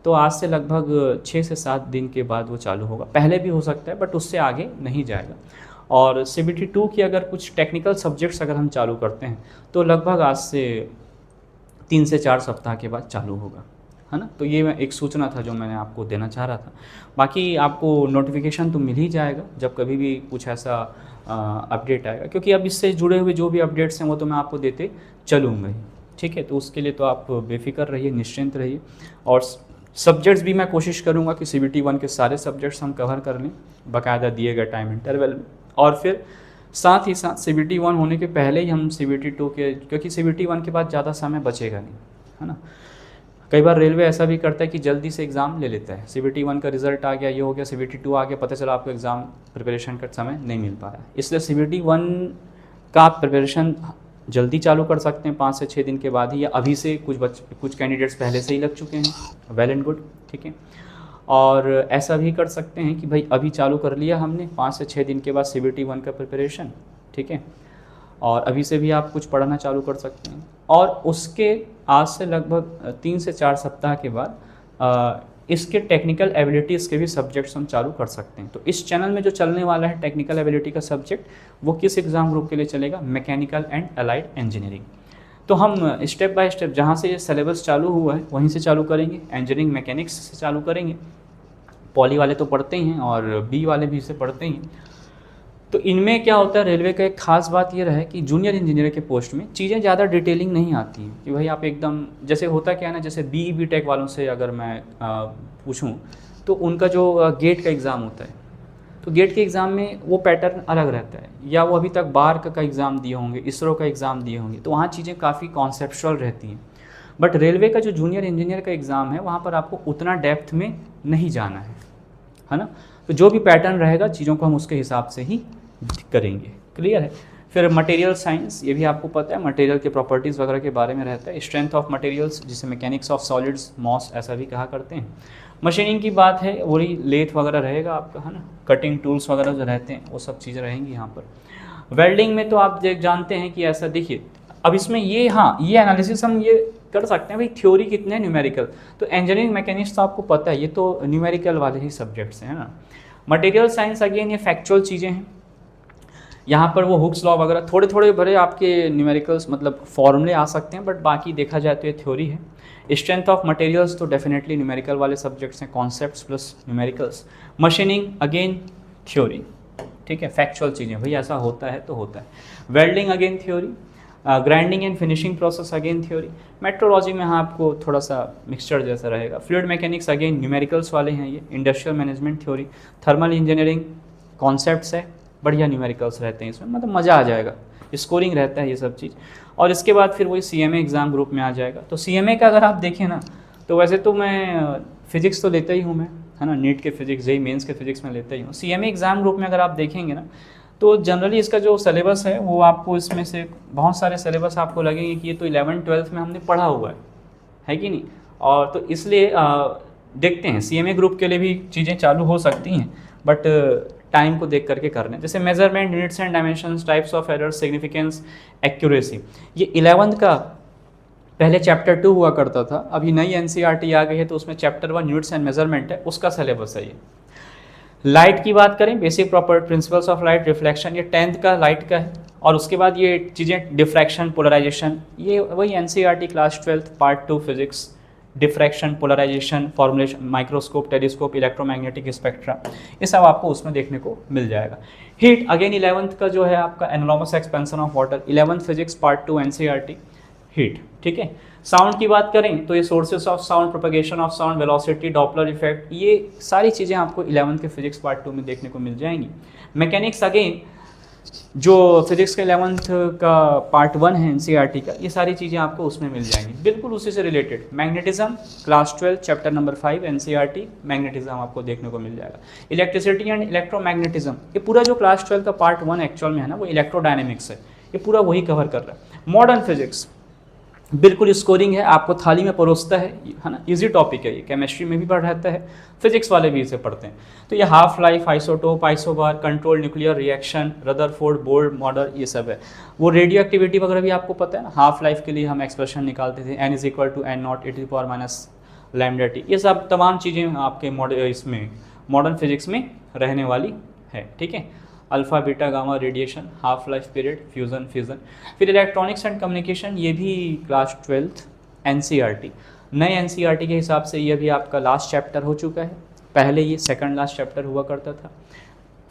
तो आज से लगभग 6 से 7 दिन के बाद वो चालू होगा। पहले भी हो सकता है बट उससे आगे नहीं जाएगा। और CBT 2 की अगर कुछ टेक्निकल सब्जेक्ट्स अगर हम चालू करते हैं तो लगभग आज से 3 से 4 सप्ताह के बाद चालू होगा, है ना। तो ये मैं एक सूचना था जो मैंने आपको देना चाह रहा था। बाकी आपको नोटिफिकेशन तो मिल ही जाएगा जब कभी भी कुछ ऐसा अपडेट आएगा, क्योंकि अब इससे जुड़े हुए जो भी अपडेट्स हैं वो तो मैं आपको देते चलूँगा ही, ठीक है। तो उसके लिए तो आप बेफिक्र रहिए, निश्चिंत रहिए। और सब्जेक्ट्स भी मैं कोशिश करूँगा कि CBT 1 के सारे सब्जेक्ट्स हम कवर कर लें बाकायदा दिए गए टाइम इंटरवल में, और फिर साथ ही साथ CBT 1 होने के पहले ही हम CBT 2 के, क्योंकि CBT 1 के बाद ज़्यादा समय बचेगा नहीं, है ना। कई बार रेलवे ऐसा भी करता है कि जल्दी से एग्ज़ाम ले लेता है, CBT 1 का रिजल्ट आ गया, ये हो गया, CBT 2 आ गया, पता चला आपको एग्ज़ाम प्रिपरेशन का समय नहीं मिल पा रहा है। इसलिए CBT 1 का आप प्रिपरेशन जल्दी चालू कर सकते हैं 5 से 6 दिन के बाद ही, या अभी से कुछ कैंडिडेट्स पहले से ही लग चुके हैं, वेल एंड गुड, ठीक है। और ऐसा भी कर सकते हैं कि भाई अभी चालू कर लिया हमने 5 से 6 दिन के बाद CBT 1 का प्रिपरेशन, ठीक है, और अभी से भी आप कुछ पढ़ना चालू कर सकते हैं। और उसके आज से लगभग 3 से 4 सप्ताह के बाद इसके टेक्निकल एबिलिटीज़ के भी सब्जेक्ट्स हम चालू कर सकते हैं। तो इस चैनल में जो चलने वाला है टेक्निकल एबिलिटी का सब्जेक्ट, वो किस एग्ज़ाम ग्रुप के लिए चलेगा, मैकेनिकल एंड अलाइड इंजीनियरिंग। तो हम स्टेप बाय स्टेप जहाँ से ये सिलेबस चालू हुआ है वहीं से चालू करेंगे, इंजीनियरिंग मैकेनिक्स से चालू करेंगे। पॉली वाले तो पढ़ते ही हैं और बी वाले भी इसे पढ़ते ही हैं, तो इनमें क्या होता है, रेलवे का एक खास बात ये रहा है कि जूनियर इंजीनियर के पोस्ट में चीज़ें ज़्यादा डिटेलिंग नहीं आती हैं कि भाई आप एकदम, जैसे होता क्या है ना, जैसे बी टेक वालों से अगर मैं पूछूं तो उनका जो गेट का एग्ज़ाम होता है, तो गेट के एग्ज़ाम में वो पैटर्न अलग रहता है, या वो अभी तक बार का एग्ज़ाम दिए होंगे, इसरो का एग्ज़ाम दिए होंगे, तो वहाँ चीज़ें काफ़ी कॉन्सेप्चुअल रहती हैं। बट रेलवे का जो जूनियर इंजीनियर का एग्ज़ाम है वहाँ पर आपको उतना डेप्थ में नहीं जाना है ना। तो जो भी पैटर्न रहेगा चीज़ों को हम उसके हिसाब से ही करेंगे, क्लियर है। फिर मटेरियल साइंस, ये भी आपको पता है, मटेरियल के प्रॉपर्टीज़ वगैरह के बारे में रहता है। स्ट्रेंथ ऑफ मटेरियल्स, जिसे मैकेनिक्स ऑफ सॉलिड्स मॉस ऐसा भी कहा करते हैं। मशीनिंग की बात है, वही लेथ वगैरह रहेगा आपका, है ना, कटिंग टूल्स वगैरह जो रहते हैं वो सब चीज़ें रहेंगी यहाँ पर। वेल्डिंग में तो आप जानते हैं कि ऐसा, देखिए अब इसमें ये, हाँ ये एनालिसिस हम ये कर सकते हैं भाई थ्योरी कितने हैं, न्यूमेरिकल, तो इंजीनियरिंग मैकेनिक्स तो आपको पता है ये तो न्यूमेरिकल वाले ही सब्जेक्ट्स हैं, है ना। मटेरियल साइंस अगेन ये फैक्चुअल चीज़ें हैं, यहाँ पर वो हुक्स लॉ वगैरह थोड़े थोड़े भरे आपके न्यूमेरिकल्स मतलब फॉर्मूले आ सकते हैं, बट बाकी देखा जाए तो ये थ्योरी है। स्ट्रेंथ ऑफ मटेरियल्स तो डेफिनेटली न्यूमेरिकल वाले सब्जेक्ट्स हैं, concepts plus numericals. Machining again theory, ठीक है, फैक्चुअल चीज़ें, भाई ऐसा होता है तो होता है। Welding again theory, grinding and finishing process again theory. Metrology में हाँ आपको थोड़ा सा मिक्सचर जैसा रहेगा। फ्लूइड मैकेनिक्स अगेन न्यूमेरिकल्स वाले हैं ये। Industrial management theory. Thermal engineering concepts है, बढ़िया न्यूमेरिकल्स रहते हैं इसमें, मतलब मज़ा आ जाएगा, स्कोरिंग रहता है ये सब चीज़। और इसके बाद फिर वही CMA एग्ज़ाम ग्रुप में आ जाएगा। तो CMA का अगर आप देखें ना, तो वैसे तो मैं फिज़िक्स तो लेता ही हूँ मैं, है ना, नीट के फिज़िक्स, जेईई मेंस के फिज़िक्स में लेता ही हूँ। CMA एग्ज़ाम ग्रुप में अगर आप देखेंगे ना, तो जनरली इसका जो सिलेबस है वो आपको, इसमें से बहुत सारे सिलेबस आपको लगेंगे कि ये तो 11th-12th में हमने पढ़ा हुआ है कि नहीं। और तो इसलिए देखते हैं CMA ग्रुप के लिए भी चीज़ें चालू हो सकती हैं, बट टाइम को देख करके करने, जैसे measurement, units and dimensions, types of errors, significance, accuracy, ये 11th का पहले चैप्टर 2 हुआ करता था, अभी नई NCERT आ गई है तो उसमें चैप्टर 1 यूनिट्स एंड मेजरमेंट है, उसका सिलेबस है ये। लाइट की बात करें, basic proper principles of light, reflection, ये 10th का लाइट का है। और उसके बाद ये चीज़ें डिफ्रैक्शन, पोलराइजेशन, ये वही NCERT class 12th part 2 physics, diffraction, polarization, formulation, microscope, telescope, electromagnetic spectra, ये सब आपको उसमें देखने को मिल जाएगा। हीट अगेन 11th का जो है आपका enormous expansion of water, 11th physics part 2 NCERT heat, ठीक है। साउंड की बात करें तो ये sources of sound, propagation of sound, velocity, Doppler effect, ये सारी चीज़ें आपको 11th के फिजिक्स पार्ट 2 में देखने को मिल जाएंगी। मैकेनिक्स अगेन जो फिजिक्स का 11th का पार्ट 1 है NCERT का, ये सारी चीज़ें आपको उसमें मिल जाएंगी, बिल्कुल उसी से related. Magnetism class 12 chapter number 5 NCERT, magnetism आपको देखने को मिल जाएगा। इलेक्ट्रिसिटी एंड इलेक्ट्रोमैग्नेटिज्म, ये पूरा जो क्लास 12 का पार्ट 1 एक्चुअल में है ना, वो इलेक्ट्रोडायनेमिक्स है, ये पूरा वही कवर कर रहा है। मॉडर्न फिजिक्स बिल्कुल स्कोरिंग है, आपको थाली में परोसता है ना, इजी टॉपिक है ये, केमिस्ट्री में भी पढ़ रहता है, फिजिक्स वाले भी इसे पढ़ते हैं। तो ये half life, isotope, isobar, control nuclear reaction, Rutherford board model, ये सब है। वो रेडियो एक्टिविटी वगैरह भी आपको पता है ना, हाफ लाइफ के लिए हम एक्सप्रेशन निकालते थे, n = n0 e⁻ λt, ये सब तमाम चीज़ें आपके इसमें मॉडर्न फिजिक्स में रहने वाली है, ठीक है। Alpha, beta, gamma, radiation, half life period, fusion, fission. फिर इलेक्ट्रॉनिक्स एंड कम्युनिकेशन, ये भी क्लास 12th NCERT, नए NCERT के हिसाब से ये भी आपका लास्ट चैप्टर हो चुका है, पहले ये सेकंड लास्ट चैप्टर हुआ करता था।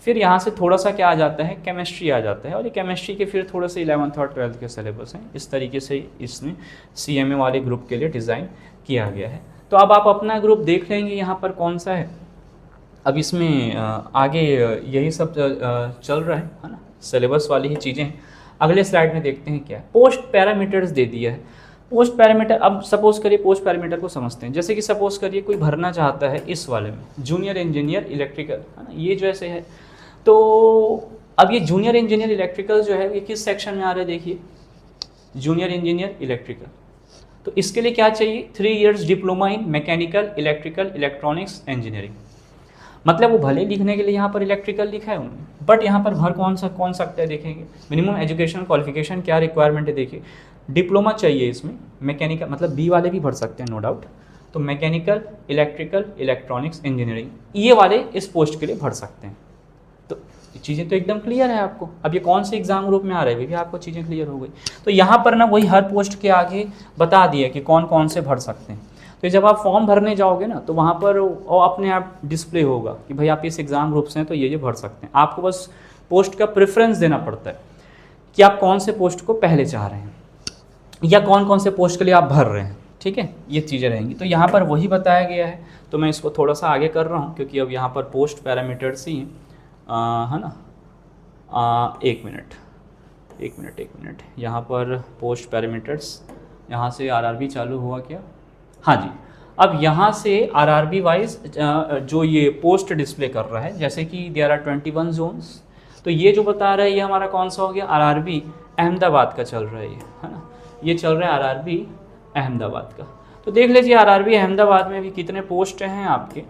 फिर यहाँ से थोड़ा सा क्या आ जाता है, केमिस्ट्री आ जाता है, और ये केमिस्ट्री के फिर थोड़े से 11th और 12th के सिलेबस हैं। इस तरीके से इसमें CMA वाले ग्रुप के लिए डिज़ाइन किया गया है। तो अब आप अपना ग्रुप देख लेंगे यहाँ पर कौन सा है। अब इसमें आगे यही सब चल रहा है ना, सिलेबस वाली ही चीज़ें हैं। अगले स्लाइड में देखते हैं क्या है। पोस्ट पैरामीटर्स दे दिया है। पोस्ट पैरामीटर, अब सपोज करिए पोस्ट पैरामीटर को समझते हैं। जैसे कि सपोज करिए कोई भरना चाहता है इस वाले में, जूनियर इंजीनियर इलेक्ट्रिकल, है ना, ये जैसे है। तो अब ये जूनियर इंजीनियर इलेक्ट्रिकल जो है ये किस सेक्शन में आ रहा है, देखिए जूनियर इंजीनियर इलेक्ट्रिकल। तो इसके लिए क्या चाहिए, 3 years diploma in mechanical, electrical, electronics, engineering. मतलब वो भले लिखने के लिए यहाँ पर इलेक्ट्रिकल लिखा है उन्होंने, बट यहाँ पर भर कौन सकता है देखेंगे। मिनिमम एजुकेशन क्वालिफिकेशन क्या रिक्वायरमेंट है, देखिए डिप्लोमा चाहिए इसमें, मैकेनिकल, मतलब बी वाले भी भर सकते हैं नो डाउट। तो मैकेनिकल, इलेक्ट्रिकल, इलेक्ट्रॉनिक्स, इंजीनियरिंग, ये वाले इस पोस्ट के लिए भर सकते हैं। तो चीज़ें तो एकदम क्लियर है आपको। अब ये कौन से एग्जाम ग्रुप में आ रहे हैं भी आपको चीज़ें क्लियर हो गई। तो यहाँ पर ना वही हर पोस्ट के आगे बता दिया कि कौन कौन से भर सकते हैं। तो जब आप फॉर्म भरने जाओगे ना, तो वहाँ पर और अपने आप डिस्प्ले होगा कि भाई आप इस एग्ज़ाम ग्रुप से हैं तो ये भर सकते हैं। आपको बस पोस्ट का प्रेफरेंस देना पड़ता है कि आप कौन से पोस्ट को पहले चाह रहे हैं या कौन कौन से पोस्ट के लिए आप भर रहे हैं, ठीक है, ये चीज़ें रहेंगी। तो यहाँ पर वही बताया गया है, तो मैं इसको थोड़ा सा आगे कर रहा हूँ क्योंकि अब यहाँ पर पोस्ट पैरामीटर्स ही हैं, है ना। एक मिनट यहाँ पर पोस्ट पैरामीटर्स, यहाँ से आरआरबी चालू हुआ क्या? हाँ जी, अब यहाँ से आरआरबी वाइज जो ये पोस्ट डिस्प्ले कर रहा है, जैसे कि देयर आर 21 जोन्स, तो ये जो बता रहा है ये हमारा कौन सा हो गया? आरआरबी अहमदाबाद का चल रहा है ये, है ना, ये चल रहा है आरआरबी अहमदाबाद का। तो देख लीजिए आरआरबी अहमदाबाद में भी कितने पोस्ट हैं आपके।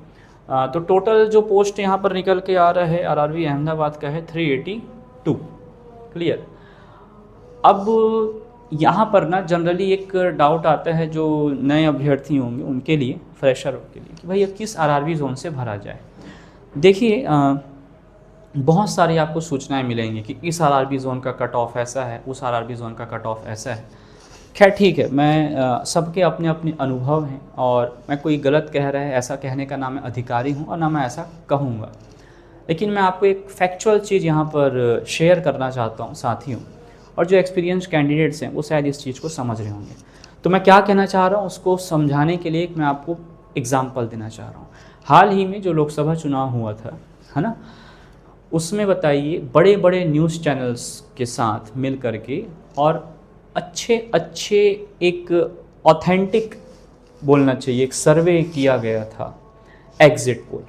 तो टोटल जो पोस्ट यहाँ पर निकल के आ रहा है आरआरबी अहमदाबाद का है 382। क्लियर। अब यहाँ पर ना जनरली एक डाउट आता है जो नए अभ्यर्थी होंगे उनके लिए, फ्रेशर के लिए, कि भाई ये किस आरआरबी जोन से भरा जाए। देखिए बहुत सारी आपको सूचनाएं मिलेंगी कि इस आरआरबी जोन का कट ऑफ ऐसा है, उस आरआरबी जोन का कट ऑफ ऐसा है। खैर ठीक है, मैं सबके अपने अपने अनुभव हैं और मैं कोई गलत कह रहा है ऐसा कहने का ना मैं अधिकारी हूँ और ना मैं ऐसा कहूँगा, लेकिन मैं आपको एक फैक्चुअल चीज़ यहाँ पर शेयर करना चाहता हूँ साथियों, और जो एक्सपीरियंस कैंडिडेट्स हैं वो शायद इस चीज़ को समझ रहे होंगे। तो मैं क्या कहना चाह रहा हूँ उसको समझाने के लिए मैं आपको एग्जाम्पल देना चाह रहा हूँ। हाल ही में जो लोकसभा चुनाव हुआ था, है ना, उसमें बताइए बड़े बड़े न्यूज़ चैनल्स के साथ मिल करके और अच्छे एक ऑथेंटिक बोलना चाहिए एक सर्वे किया गया था, एग्जिट पोल,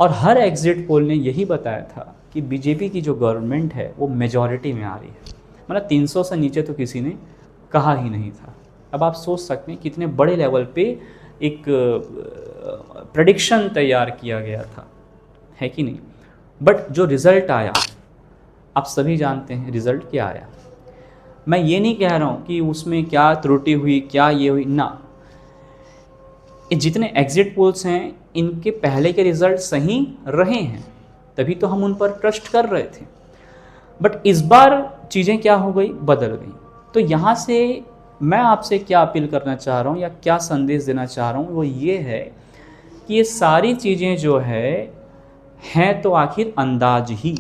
और हर एग्जिट पोल ने यही बताया था कि बीजेपी की जो गवर्नमेंट है वो मेजॉरिटी में आ रही है। मतलब 300 से नीचे तो किसी ने कहा ही नहीं था। अब आप सोच सकते हैं कितने बड़े लेवल पे एक प्रेडिक्शन तैयार किया गया था, है कि नहीं। बट जो रिज़ल्ट आया आप सभी जानते हैं रिज़ल्ट क्या आया। मैं ये नहीं कह रहा हूँ कि उसमें क्या त्रुटि हुई, क्या ये हुई ना, जितने एग्जिट पोल्स हैं इनके पहले के रिज़ल्ट सही रहे हैं, तभी तो हम उन पर ट्रस्ट कर रहे थे। बट इस बार चीज़ें क्या हो गई, बदल गई। तो यहाँ से मैं आपसे क्या अपील करना चाह रहा हूँ या क्या संदेश देना चाह रहा हूँ वो ये है कि ये सारी चीज़ें जो हैं तो आखिर अंदाज ही,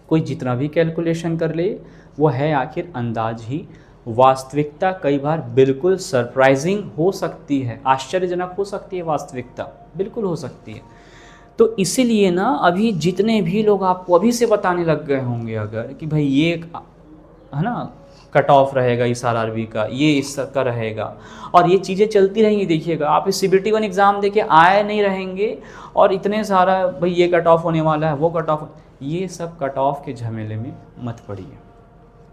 कोई जितना भी कैलकुलेशन कर ले वो है आखिर अंदाज ही। वास्तविकता कई बार बिल्कुल सरप्राइजिंग हो सकती है, आश्चर्यजनक हो सकती है, वास्तविकता बिल्कुल हो सकती है। तो इसीलिए ना अभी जितने भी लोग आपको अभी से बताने लग गए होंगे अगर कि भाई ये है ना कट ऑफ रहेगा इस आरआरबी का, ये इसका रहेगा, और ये चीज़ें चलती रहेंगी। देखिएगा आप इस CBT 1 एग्ज़ाम देके आए नहीं रहेंगे और इतने सारा भाई ये कट ऑफ होने वाला है, वो कट ऑफ, ये सब कट ऑफ के झमेले में मत पड़िए,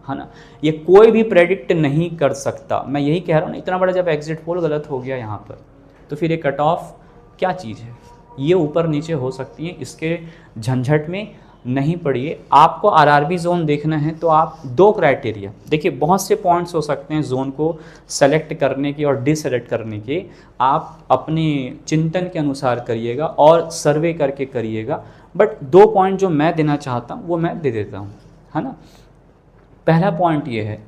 है ना। ये कोई भी प्रेडिक्ट नहीं कर सकता। मैं यही कह रहा हूँ ना, इतना बड़ा जब एग्जिट पोल गलत हो गया यहाँ पर, तो फिर ये कट ऑफ क्या चीज़ है, ये ऊपर नीचे हो सकती है, इसके झंझट में नहीं पड़िए। आपको आरआरबी जोन देखना है तो आप 2 क्राइटेरिया देखिए, बहुत से पॉइंट्स हो सकते हैं जोन को सेलेक्ट करने के और डिससेलेक्ट करने के, आप अपने चिंतन के अनुसार करिएगा और सर्वे करके करिएगा। बट 2 पॉइंट जो मैं देना चाहता हूँ वो मैं दे देता हूँ, है ना। पहला पॉइंट ये है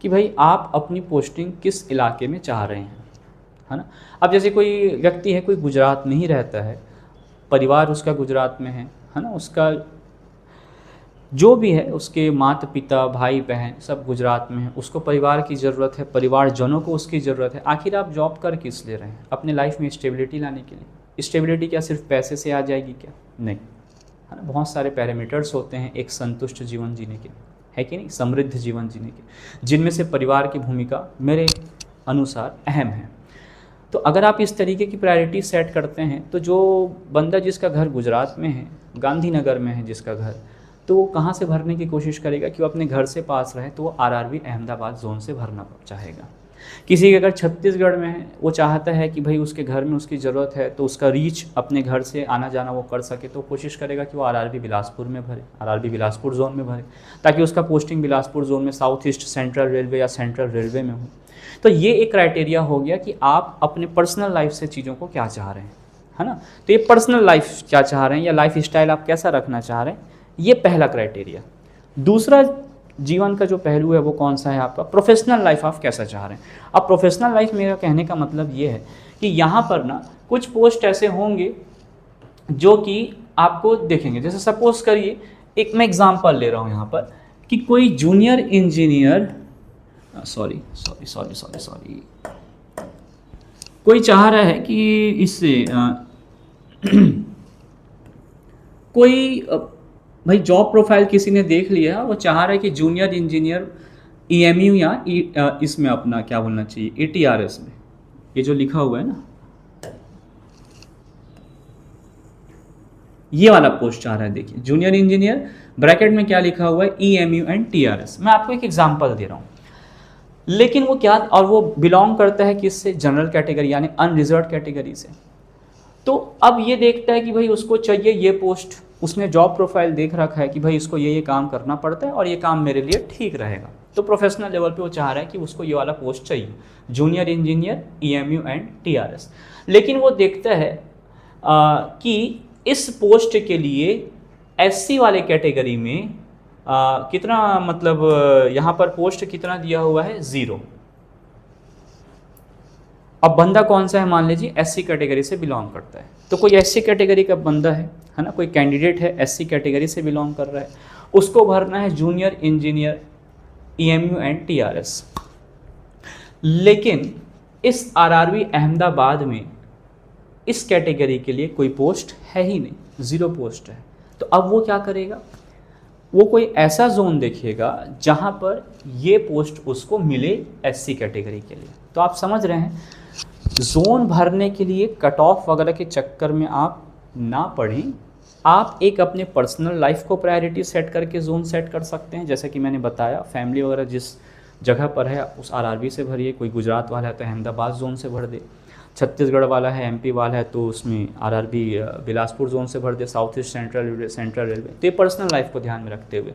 कि भाई आप अपनी पोस्टिंग किस इलाके में चाह रहे हैं, है ना। अब जैसे कोई व्यक्ति है, कोई गुजरात में ही रहता है, परिवार उसका गुजरात में है ना, उसका जो भी है, उसके माता पिता भाई बहन सब गुजरात में है, उसको परिवार की ज़रूरत है, परिवारजनों को उसकी ज़रूरत है। आखिर आप जॉब कर किस ले रहे हैं, अपने लाइफ में स्टेबिलिटी लाने के लिए। स्टेबिलिटी क्या सिर्फ पैसे से आ जाएगी क्या? नहीं, है ना। बहुत सारे पैरामीटर्स होते हैं एक संतुष्ट जीवन जीने के, है कि नहीं, समृद्ध जीवन जीने के, जिनमें से परिवार की भूमिका मेरे अनुसार अहम है। तो अगर आप इस तरीके की प्रायोरिटी सेट करते हैं तो जो बंदा जिसका घर गुजरात में है, गांधीनगर में है जिसका घर, तो वो कहाँ से भरने की कोशिश करेगा कि वो अपने घर से पास रहे, तो वो आरआरबी अहमदाबाद जोन से भरना चाहेगा। किसी के अगर छत्तीसगढ़ में है, वो चाहता है कि भाई उसके घर में उसकी ज़रूरत है तो उसका रीच अपने घर से आना जाना वो कर सके, तो कोशिश करेगा कि वो आरआरबी बिलासपुर में भरे, आरआरबी बिलासपुर जोन में भरे, ताकि उसका पोस्टिंग बिलासपुर जोन में साउथ ईस्ट सेंट्रल रेलवे या सेंट्रल रेलवे में हो। तो ये एक क्राइटेरिया हो गया कि आप अपने पर्सनल लाइफ से चीज़ों को क्या चाह रहे हैं, है ना। तो ये पर्सनल लाइफ क्या चाह रहे हैं या लाइफ स्टाइल आप कैसा रखना चाह रहे हैं, ये पहला क्राइटेरिया। दूसरा जीवन का जो पहलू है वो कौन सा है आपका, प्रोफेशनल लाइफ आप कैसा चाह रहे हैं। अब प्रोफेशनल लाइफ मेरा कहने का मतलब ये है कि यहाँ पर ना कुछ पोस्ट ऐसे होंगे जो कि आपको देखेंगे, जैसे सपोज करिए एक मैं एग्जांपल ले रहा हूँ यहाँ पर कि कोई junior engineer, sorry sorry sorry sorry sorry कोई चाह रहा है कि इससे कोई भाई जॉब प्रोफाइल किसी ने देख लिया, वो चाह रहा है कि जूनियर इंजीनियर EMU या इसमें अपना क्या बोलना चाहिए ATRS में, ये जो लिखा हुआ है ना, ये वाला पोस्ट चाह रहा है। देखिए जूनियर इंजीनियर ब्रैकेट में क्या लिखा हुआ है EMU एंड TRS। मैं आपको एक एग्जांपल दे रहा हूँ, लेकिन वो क्या, और वो बिलोंग करता है किससे, जनरल कैटेगरी यानी अनरिजर्व कैटेगरी से। तो अब ये देखता है कि भाई उसको चाहिए ये पोस्ट, उसने जॉब प्रोफाइल देख रखा है कि भाई इसको ये काम करना पड़ता है और ये काम मेरे लिए ठीक रहेगा, तो प्रोफेशनल लेवल पे वो चाह रहा है कि उसको ये वाला पोस्ट चाहिए, junior engineer EMU and TRS। लेकिन वो देखता है कि इस पोस्ट के लिए SC वाले कैटेगरी में कितना, मतलब यहाँ पर पोस्ट कितना दिया हुआ है, 0। अब बंदा कौन सा है, मान लीजिए SC कैटेगरी से बिलोंग करता है, तो कोई SC कैटेगरी का बंदा है ना, कोई कैंडिडेट है SC कैटेगरी से बिलोंग कर रहा है, उसको भरना है junior engineer EMU and TRS। लेकिन इस RRB अहमदाबाद में इस कैटेगरी के लिए कोई पोस्ट है ही नहीं, 0 पोस्ट है। तो अब वो क्या करेगा, वो कोई ऐसा जोन देखिएगा जहाँ पर ये पोस्ट उसको मिले SC कैटेगरी के लिए। तो आप समझ रहे हैं, जोन भरने के लिए कट ऑफ वगैरह के चक्कर में आप ना पड़ें, आप एक अपने पर्सनल लाइफ को प्रायोरिटी सेट करके जोन सेट कर सकते हैं। जैसे कि मैंने बताया, फैमिली वगैरह जिस जगह पर है उस RRB से भरिए, कोई गुजरात वाला है तो अहमदाबाद जोन से भर दे, छत्तीसगढ़ वाला है MP वाला है तो उसमें RRB बिलासपुर जोन से भर दे, साउथ ईस्ट सेंट्रल रेलवे। तो ये पर्सनल लाइफ को ध्यान में रखते हुए,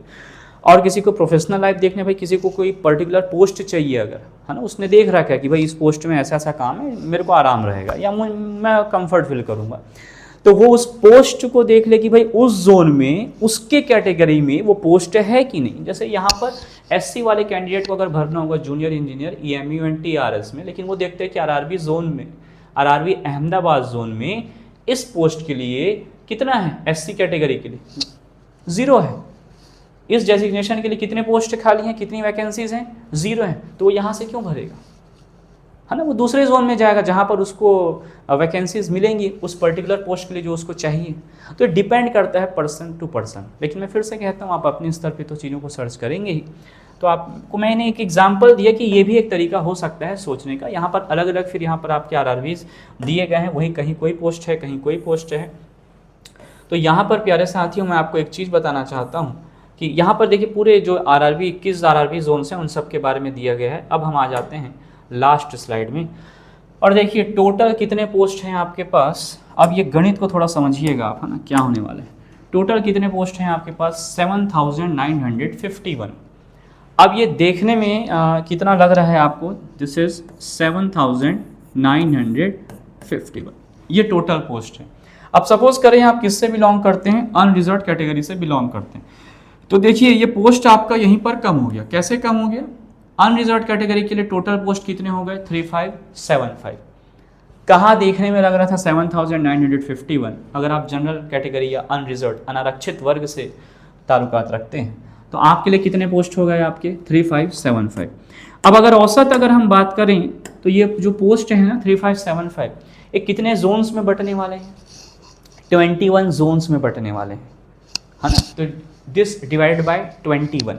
और किसी को प्रोफेशनल लाइफ देखने, भाई किसी को कोई पर्टिकुलर पोस्ट चाहिए अगर, है ना, उसने देख रखा है कि भाई इस पोस्ट में ऐसा ऐसा काम है, मेरे को आराम रहेगा या मैं कंफर्ट फील करूँगा, तो वो उस पोस्ट को देख ले कि भाई उस जोन में उसके कैटेगरी में वो पोस्ट है कि नहीं। जैसे यहाँ पर SC वाले कैंडिडेट को अगर भरना होगा junior engineer EMU and TRS में, लेकिन वो देखते हैं कि RRB जोन में, RRB अहमदाबाद जोन में इस पोस्ट के लिए कितना है, SC कैटेगरी के लिए 0 है। इस डेजिग्नेशन के लिए कितने पोस्ट खाली हैं, कितनी वैकेंसीज हैं, 0 हैं। तो वो यहाँ से क्यों भरेगा, है ना, वो दूसरे जोन में जाएगा जहाँ पर उसको वैकेंसीज मिलेंगी उस पर्टिकुलर पोस्ट के लिए जो उसको चाहिए। तो डिपेंड करता है पर्सन टू पर्सन। लेकिन मैं फिर से कहता हूँ, आप अपने स्तर पे तो चीज़ों को सर्च करेंगे ही। तो आपको मैंने एक एग्जांपल दिया कि ये भी एक तरीका हो सकता है सोचने का। यहाँ पर अलग अलग फिर यहाँ पर आपके RRBs दिए गए हैं, वहीं कहीं कोई पोस्ट है, कहीं कोई पोस्ट है। तो यहाँ पर प्यारे साथियों, मैं आपको एक चीज़ बताना चाहता हूँ कि यहाँ पर देखिए पूरे जो RRB 21 RRB जोन्स हैं उन सब के बारे में दिया गया है। अब हम आ जाते हैं लास्ट स्लाइड में, और देखिए टोटल कितने पोस्ट हैं आपके पास। अब ये गणित को थोड़ा समझिएगा आप, है ना, क्या होने वाला है। टोटल कितने पोस्ट हैं आपके पास, 7951। अब ये देखने में कितना लग रहा है आपको, दिस इज 7951, ये टोटल पोस्ट है। अब सपोज करें आप किससे बिलोंग करते हैं, अनरिजर्व कैटेगरी से बिलोंग करते हैं, तो देखिए ये पोस्ट आपका यहीं पर कम हो गया। कैसे कम हो गया, अनरिजर्व कैटेगरी के लिए टोटल पोस्ट कितने हो गए, 3575। कहाँ देखने में लग रहा था 7951, अगर आप जनरल कैटेगरी या अनरिजर्व अनारक्षित वर्ग से ताल्लुकात रखते हैं तो आपके लिए कितने पोस्ट हो गए आपके, 3575। अब अगर औसत अगर हम बात करें तो ये जो पोस्ट है ना 3575, ये कितने जोन्स में बंटने वाले हैं, 21 जोन्स में बंटने वाले हैं, है ना। तो दिस डिवाइडेड बाय 21।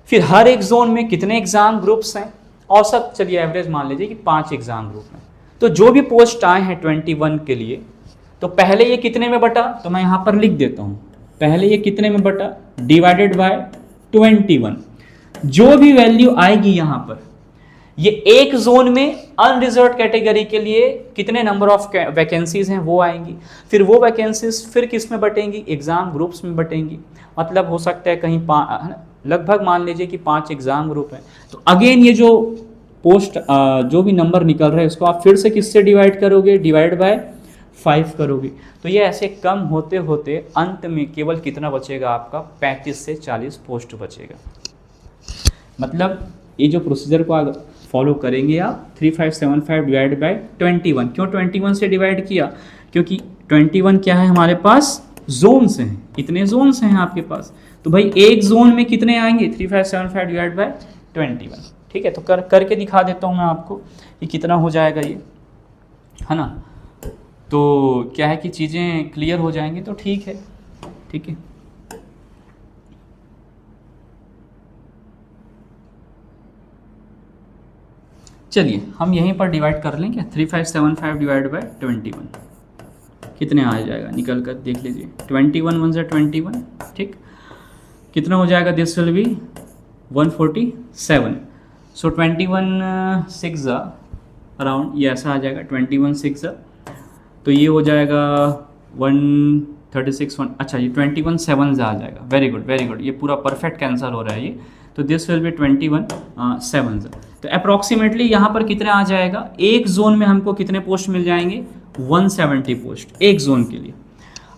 फिर हर एक जोन में कितने एग्जाम ग्रुप्स हैं, औसत चलिए एवरेज मान लीजिए कि 5 एग्जाम ग्रुप हैं। तो जो भी पोस्ट आए हैं 21 के लिए, तो पहले ये कितने में बटा, तो मैं यहाँ पर लिख देता हूँ, पहले ये कितने में बटा, डिवाइडेड बाय 21। जो भी वैल्यू आएगी यहाँ पर, ये एक जोन में अनरिजर्व कैटेगरी के लिए कितने नंबर ऑफ वैकेंसीज हैं वो आएंगी। फिर वो वैकेंसीज फिर किस में बटेंगी, एग्जाम ग्रुप्स में बटेंगी। मतलब हो सकता है कहीं लगभग मान लीजिए कि 5 एग्जाम ग्रुप हैं, तो अगेन ये जो पोस्ट जो भी नंबर निकल रहा है उसको आप फिर से किससे डिवाइड करोगे, डिवाइड बाय 5 करोगे। तो ये ऐसे कम होते होते अंत में केवल कितना बचेगा आपका, 35 से 40 पोस्ट बचेगा। मतलब ये जो प्रोसीजर को फॉलो करेंगे आप, 3575 डिवाइड बाय 21। क्यों 21 से डिवाइड किया, क्योंकि 21 क्या है हमारे पास, जोन्स हैं, इतने जोन्स हैं आपके पास। तो भाई एक जोन में कितने आएंगे, 3575 डिवाइड बाय 21। ठीक है, तो करके दिखा देता हूँ मैं आपको कि कितना हो जाएगा ये, है ना। तो क्या है कि चीज़ें क्लियर हो जाएंगी तो ठीक है। ठीक है, चलिए हम यहीं पर डिवाइड कर लें क्या, 3575 डिवाइड बाय 21 कितने आ जाएगा, निकल कर देख लीजिए। 21 1 से 21, ठीक, कितना हो जाएगा, this will be 147। So 21 6 around ये ऐसा आ जाएगा, 21 6 तो ये हो जाएगा 136 1, अच्छा ये 21 7 आ जाएगा। वेरी गुड वेरी गुड, ये पूरा परफेक्ट कैंसिल हो रहा है ये। तो दिस विल बी 21 7। तो अप्रॉक्सीमेटली यहाँ पर कितने आ जाएगा, एक जोन में हमको कितने पोस्ट मिल जाएंगे, 170 पोस्ट एक जोन के लिए।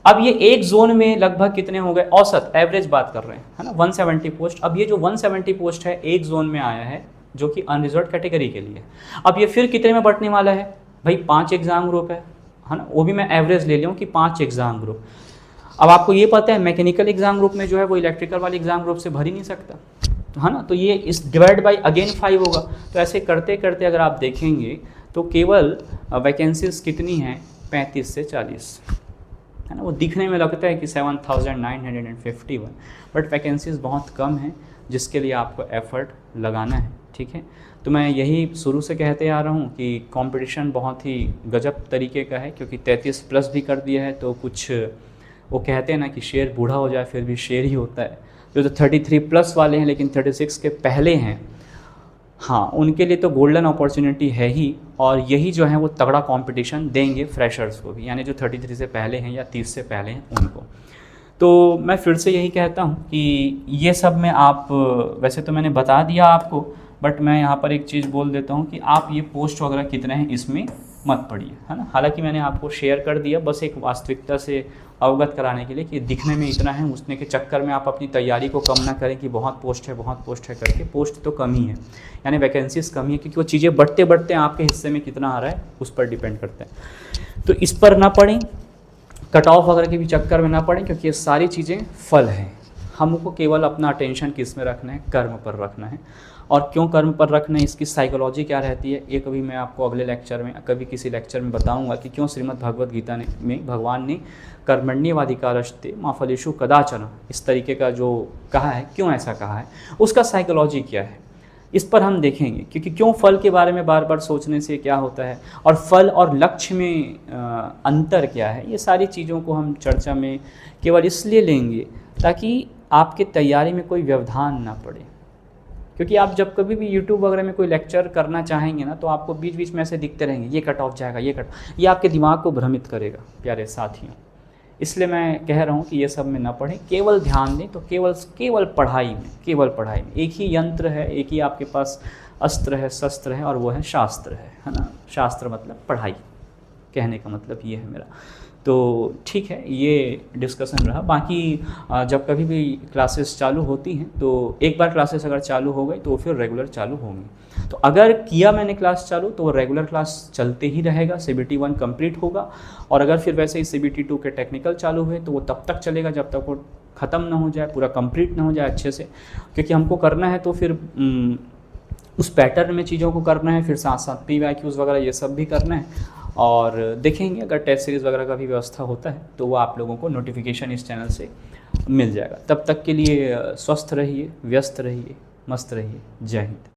अब ये एक जोन में लगभग कितने हो गए, औसत एवरेज बात कर रहे हैं, है ना, 170 पोस्ट। अब ये जो 170 पोस्ट है एक जोन में आया है जो कि अनरिजर्व कैटेगरी के लिए। अब ये फिर कितने में बढ़ने वाला है भाई, 5 एग्जाम ग्रुप है ना, वो भी मैं एवरेज ले लूँ कि 5 एग्जाम ग्रुप। अब आपको ये पता है मैकेनिकल एग्जाम ग्रुप में जो है वो इलेक्ट्रिकल वाले एग्जाम ग्रुप से भर ही नहीं सकता, है ना। तो ये इस डिवाइड बाई अगेन 5 होगा। तो ऐसे करते करते अगर आप देखेंगे तो केवल वैकेंसीज कितनी हैं, 35 से 40, है ना। वो दिखने में लगता है कि 7951, बट वैकेंसीज बहुत कम हैं जिसके लिए आपको एफर्ट लगाना है। ठीक है, तो मैं यही शुरू से कहते आ रहा हूँ कि कंपटीशन बहुत ही गजब तरीके का है, क्योंकि 33 प्लस भी कर दिया है तो कुछ वो कहते हैं ना कि शेर बूढ़ा हो जाए फिर भी शेर ही होता है। जो तो 33 प्लस वाले हैं लेकिन 36 के पहले हैं, हाँ उनके लिए तो गोल्डन अपॉर्चुनिटी है ही, और यही जो है वो तगड़ा कंपटीशन देंगे फ्रेशर्स को भी, यानी जो 33 से पहले हैं या 30 से पहले हैं उनको। तो मैं फिर से यही कहता हूँ कि ये सब में आप, वैसे तो मैंने बता दिया आपको, बट मैं यहाँ पर एक चीज़ बोल देता हूँ कि आप ये पोस्ट वगैरह कितने हैं इसमें मत पढ़िए, है ना। हालांकि मैंने आपको शेयर कर दिया बस एक वास्तविकता से अवगत कराने के लिए कि दिखने में इतना है, उसने के चक्कर में आप अपनी तैयारी को कम ना करें कि बहुत पोस्ट है करके। पोस्ट तो कम ही है, यानी वैकेंसीज कम ही है, क्योंकि वो चीज़ें बढ़ते बढ़ते आपके हिस्से में कितना आ रहा है उस पर डिपेंड करता है। तो इस पर ना पढ़ें, कट ऑफ वगैरह के भी चक्कर में ना पड़ें, क्योंकि ये सारी चीज़ें फल हैं। हमको केवल अपना अटेंशन किस में रखना है, कर्म पर रखना है। और क्यों कर्म पर रखना है, इसकी साइकोलॉजी क्या रहती है, ये कभी मैं आपको अगले लेक्चर में, कभी किसी लेक्चर में बताऊंगा कि क्यों श्रीमद् भगवद गीता में भगवान ने कर्मण्येवाधिकारस्ते मा फलेषु कदाचन इस तरीके का जो कहा है, क्यों ऐसा कहा है, उसका साइकोलॉजी क्या है, इस पर हम देखेंगे। क्योंकि क्यों फल के बारे में बार बार सोचने से क्या होता है, और फल और लक्ष्य में अंतर क्या है, ये सारी चीज़ों को हम चर्चा में केवल इसलिए लेंगे ताकि आपके तैयारी में कोई व्यवधान ना पड़े। क्योंकि आप जब कभी भी YouTube वगैरह में कोई लेक्चर करना चाहेंगे ना, तो आपको बीच बीच में ऐसे दिखते रहेंगे ये कट ऑफ जाएगा, ये आपके दिमाग को भ्रमित करेगा प्यारे साथियों। इसलिए मैं कह रहा हूँ कि ये सब में ना पढ़ें, केवल ध्यान दें। तो केवल पढ़ाई में एक ही यंत्र है, एक ही आपके पास अस्त्र है, शस्त्र है, और वो है शास्त्र है ना। शास्त्र मतलब पढ़ाई, कहने का मतलब ये है मेरा। तो ठीक है, ये डिस्कशन रहा। बाकी जब कभी भी क्लासेस चालू होती हैं तो एक बार क्लासेस अगर चालू हो गई तो फिर रेगुलर चालू होंगी। तो अगर किया मैंने क्लास चालू तो रेगुलर क्लास चलते ही रहेगा, CBT 1 कंप्लीट होगा। और अगर फिर वैसे ही CBT 2 के टेक्निकल चालू हुए तो वो तब तक चलेगा जब तक वो ख़त्म ना हो जाए, पूरा कंप्लीट ना हो जाए अच्छे से। क्योंकि हमको करना है तो फिर उस पैटर्न में चीज़ों को करना है, फिर साथ साथ PYQs वगैरह ये सब भी करना है। और देखेंगे अगर टेस्ट सीरीज़ वगैरह का भी व्यवस्था होता है तो वो आप लोगों को नोटिफिकेशन इस चैनल से मिल जाएगा। तब तक के लिए स्वस्थ रहिए, व्यस्त रहिए, मस्त रहिए। जय हिंद।